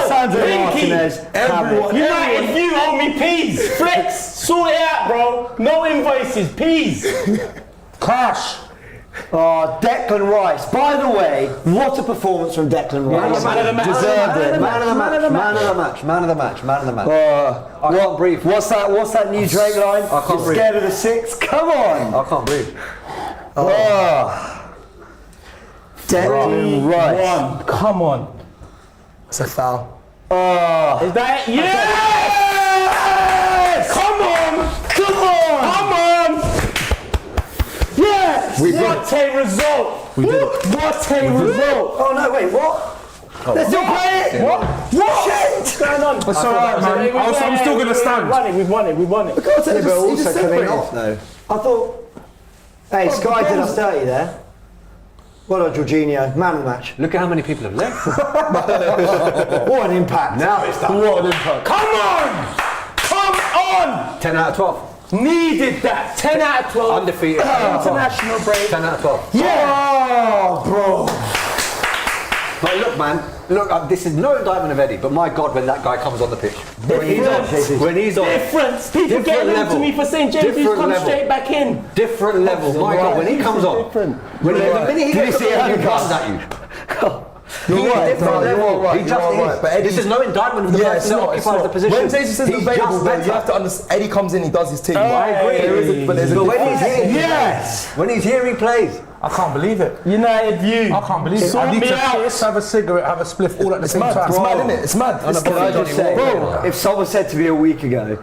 Sandro Martinez. Everyone. United, you owe me peas. Flex, sort it out, bro. No invoices, peas. Cash. Oh, Declan Rice. By the way, what a performance from Declan Rice. Man of the match. Deserved it. Man of the match. I can't breathe. What's that new Drake line? I can't breathe. Scared of the 6? Come on. I can't breathe. Declan Rice. Come on. It's a foul. Is that it? Yes! Come on! Yes! What a result! We did it. What a result! Oh no, wait, what? They're still playing! What? Shit! What's going on? It's alright, man. I'm still going to stand. We've won it. But also coming off though. I thought, hey, Sky did us dirty there. Well done, Jorginho. Man of the match. Look at how many people have left. What an impact. Now it's done. What an impact. Come on! 10 out of 12. Needed that. 10 out of 12. Undefeated. International break. 10 out of 12. Yeah! Oh, bro. But look, man. Look, this is no indictment of Eddie, but my God, when that guy comes on the pitch. When he's on. Difference. People get into me for saying James Hughes come straight back in. Different level. My God, when he comes on. When the minute he gets on, he runs at you. You're right. Different level. He just is. But this is no indictment of the person that occupies the position. When Jesus is available, though, you have to understand. Eddie comes in, he does his thing. I agree. But when he's here, yes. When he's here, he plays. I can't believe it. United view. I can't believe it. I need to piss, have a cigarette, have a spliff all at the same time. It's mad, isn't it? It's mad. Can I just say, if someone said to me a week ago,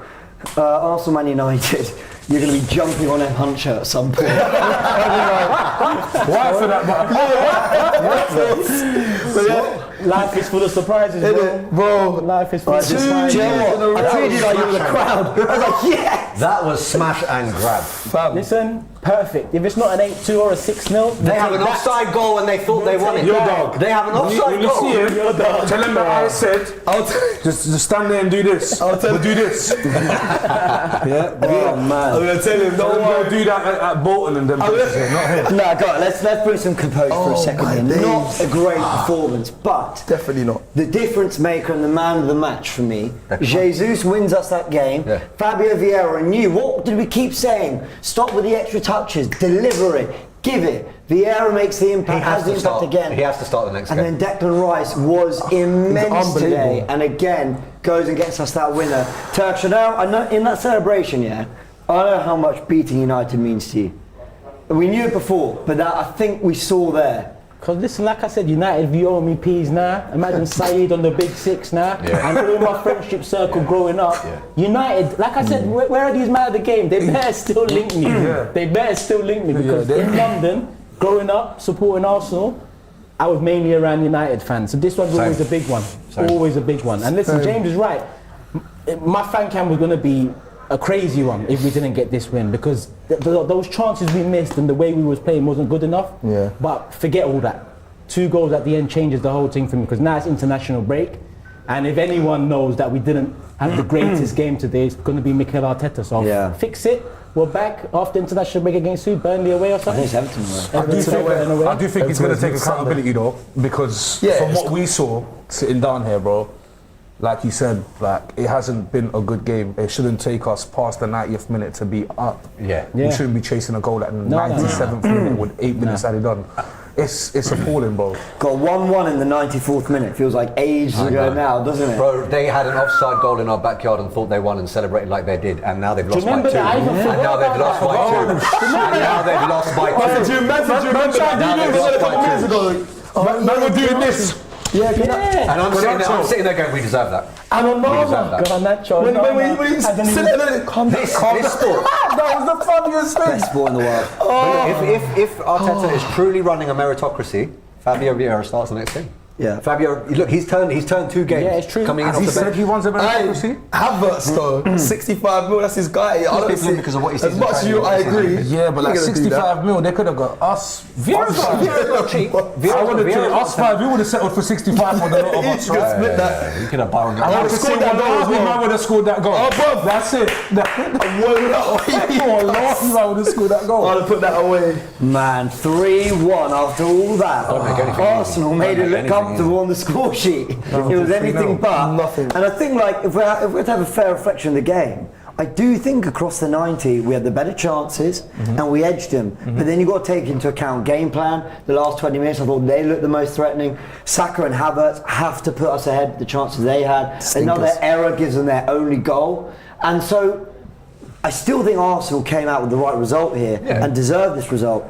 Arsenal Man United, you're going to be jumping on M. Huncho at some point. Why for that? Life is full of surprises, bro. Life is full of surprises. I treated you like you were the crowd. I was like, yes! That was smash and grab. Listen, perfect. If it's not an 8-2 or a 6-0, they have an offside goal and they thought they won it. Your dog. They have an offside goal. See him, your dog. Tell him that I said, just stand there and do this. I'll tell him. Do this. Yeah? Oh, man. I'm going to tell him, Don't do that at Bolton and them. Not here. No, God, let's bring some composure for a second here. Not a great performance, but definitely not. The difference maker and the man of the match for me, Jesus wins us that game. Yeah. Fabio Vieira knew, what did we keep saying? Stop with the extra touches, deliver it, give it. Vieira makes the impact, has the impact again. He has to start the next game. And then Declan Rice was immense today, and again goes and gets us that winner. Turk, now I know in that celebration, yeah, I know how much beating United means to you. We knew it before, but that I think we saw there. Because listen, like I said, United view owe me peas now. Imagine Saeed on the big 6 now. Yeah. And all my friendship circle growing up. Yeah. United, like I said, where are these men of the game? They better still link me. They better still link me because in London, growing up, supporting Arsenal, I was mainly around United fans. So this one was always a big one. Always a big one. And listen, James is right. My fan cam was going to be a crazy one if we didn't get this win because those chances we missed and the way we was playing wasn't good enough. Yeah. But forget all that. 2 goals at the end changes the whole thing for me because now it's international break, and if anyone knows that we didn't have the greatest game today, it's going to be Mikel Arteta. So fix it. We're back after international break against who? Burnley away or something? I think it's Everton. I do think he's going to take accountability though, because from what we saw sitting down here, bro. Like you said, like it hasn't been a good game. It shouldn't take us past the 90th minute to be up. We shouldn't be chasing a goal at the 97th minute with 8 minutes added on. It's appalling, bro. Got 1-1 in the 94th minute. Feels like ages ago now, doesn't it? Bro, they had an offside goal in our backyard and thought they won and celebrated like they did, and now they've lost by 2. And now they've lost by 2. And now they've lost by 2. Do you remember a couple of years ago? Man were doing this. Yeah, and I'm sitting there going, we deserve that. And on Garnacho. When we sit there, calm down. That was the funniest thing. Best sport in the world. If Arteta is truly running a meritocracy, Fabio Vieira starts the next game. Yeah. Fabio, look, he's turned 2 games. Yeah, it's true. Coming in Has off he the said bench. he wants a meritocracy? Havertz though, 65 mil, that's his guy. I don't see, because of what he sees as much as you, I agree. Yeah, but like 65 mil, they could have got us. Vieira's not cheap. I would have us 5. We would have settled for 65 for the lot of us. Split that. You could have borrowed I would have scored that goal. Man would have scored that goal. Oh, bro, that's it. I would have scored that goal. I'd have put that away. Man, 3-1 after all that. Arsenal made it look comfortable on the score sheet. It was anything but. Nothing. And I think, like, if we're to have a fair reflection of the game, I do think across the 90 we had the better chances and we edged them. But then you've got to take into account game plan. The last 20 minutes I thought they looked the most threatening. Saka and Havertz have to put us ahead the chances they had. Another error gives them their only goal. And so I still think Arsenal came out with the right result here and deserved this result.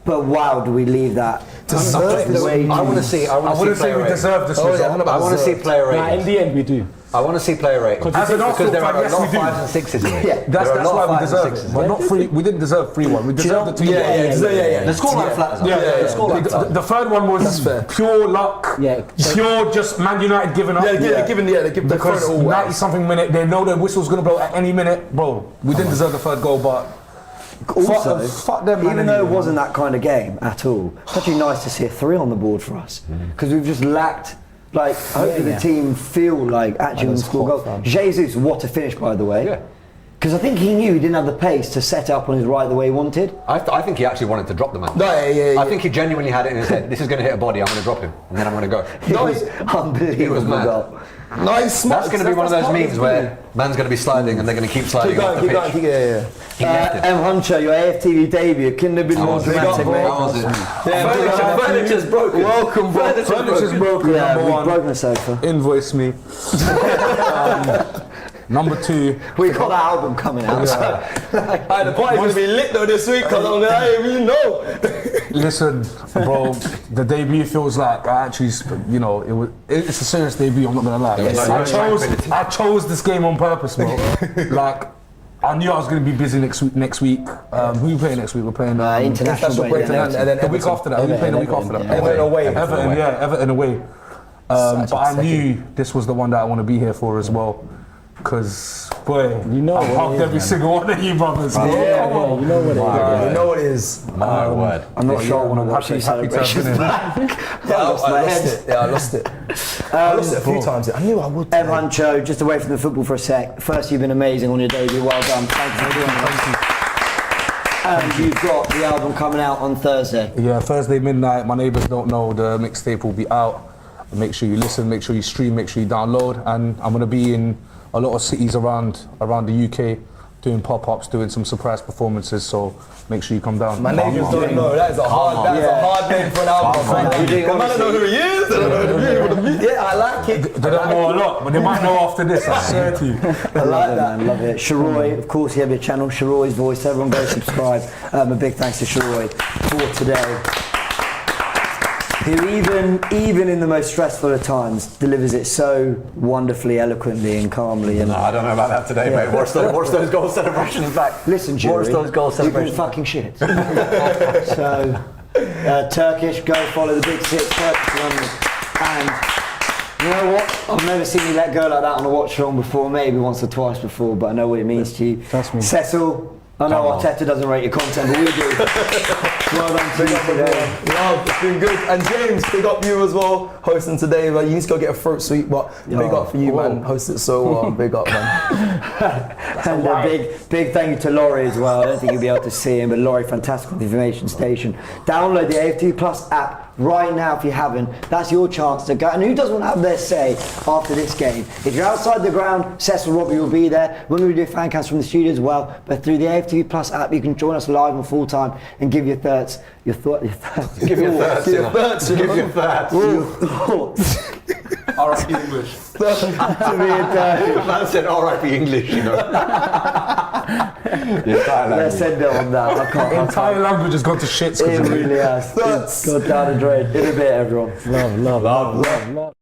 But wow, do we leave that? I want to see. I wouldn't say we deserve this result. I want to see player ratings. In the end, we do. I want to see player ratings because there are a lot of 5s and 6s in here. That's why we deserve it. But not 3. We didn't deserve 3-1. We deserved the 2-1. Yeah. The scoreline flat. The third one was pure luck. Pure just Man United giving up. Because 90-something minute, they know the whistle's going to blow at any minute. Bro, we didn't deserve the third goal, but also, fuck them, man, even though it wasn't that kind of game at all, it's actually nice to see a 3 on the board for us because we've just lacked. Like, hopefully the team feel like actually going to score goals. Jesus, what a finish, by the way. Because I think he knew he didn't have the pace to set up on his right the way he wanted. I think he actually wanted to drop the man. I think he genuinely had it in his head. This is going to hit a body. I'm going to drop him, and then I'm going to go. He was unbelievable. He was mad. Nice. That's going to be one of those memes where man's going to be sliding and they're going to keep sliding off the pitch. Huncho, your AFTV debut couldn't have been more dramatic, mate. How was it? Furniture's broken. Welcome, bro. Furniture's broken. Yeah, Number we've 1. broken the sofa. Invoice me. Number 2. We got that album coming out. The party's going to be lit though this week because I don't even know. Listen, bro, the debut feels like I actually, it's a serious debut. I'm not gonna lie. I chose this game on purpose, bro. Like, I knew I was gonna be busy next week. Who are we playing next week? We're playing international break, and then the week after that. We're playing the week after that. Everton away. But I knew this was the one that I want to be here for as well. Because, boy, I've hugged every single one of you brothers. You know what it is. You know what it is. My word. I'm not sure I want to watch these celebrations back. I lost it. I lost it a few times. I knew I would. Huncho, just away from the football for a sec. First, you've been amazing on your debut. Well done. Thank you for doing that. And you've got the album coming out on Thursday. Yeah, Thursday midnight. My neighbours don't know the mixtape will be out. Make sure you listen, make sure you stream, make sure you download. And I'm going to be in a lot of cities around the UK, doing pop-ups, doing some surprise performances, so make sure you come down. My neighbours don't know, that is a hard name for an album. They might not know who he is, they don't know who he is. Yeah, I like it. They don't know a lot, but they might know after this, I swear to you. I like that, man, love it. Sharoy, of course, you have your channel, Sharoy's Voice, everyone go subscribe. A big thanks to Sharoy for today. Who even in the most stressful of times delivers it so wonderfully, eloquently and calmly. And I don't know about that today, mate. Watch those goal celebrations back. Listen, Jury, watch those goal celebrations. You've been fucking shit. So, Turkish, go follow the Big Six, Turkish London. And you know what? I've never seen you let go like that on a watch along before, maybe once or twice before, but I know what it means to you. Trust me. Cecil, I know Arteta doesn't rate your content, but we do. Well done to you today. It's been good. And James, big up you as well, hosting today. Like, you need to go get a throat sweet, but big up for you, man. Host it so well. Big up, man. And a big thank you to Laurie as well. I don't think you'll be able to see him, but Laurie, fantastic on the information station. Download the AFTV Plus app right now if you haven't. That's your chance to go. And who doesn't want to have their say after this game? If you're outside the ground, Cecil Robbie will be there. We're going to do fan cams from the studio as well. But through the AFTV Plus app, you can join us live and full time and give your thoughts. Give your thoughts. Give your thoughts. R.I.P. English. Man said R.I.P. English, you know. Let's send it on that. I can't. Entire language has gone to shit. It really has. It's got down the drain. In a bit, everyone. Love.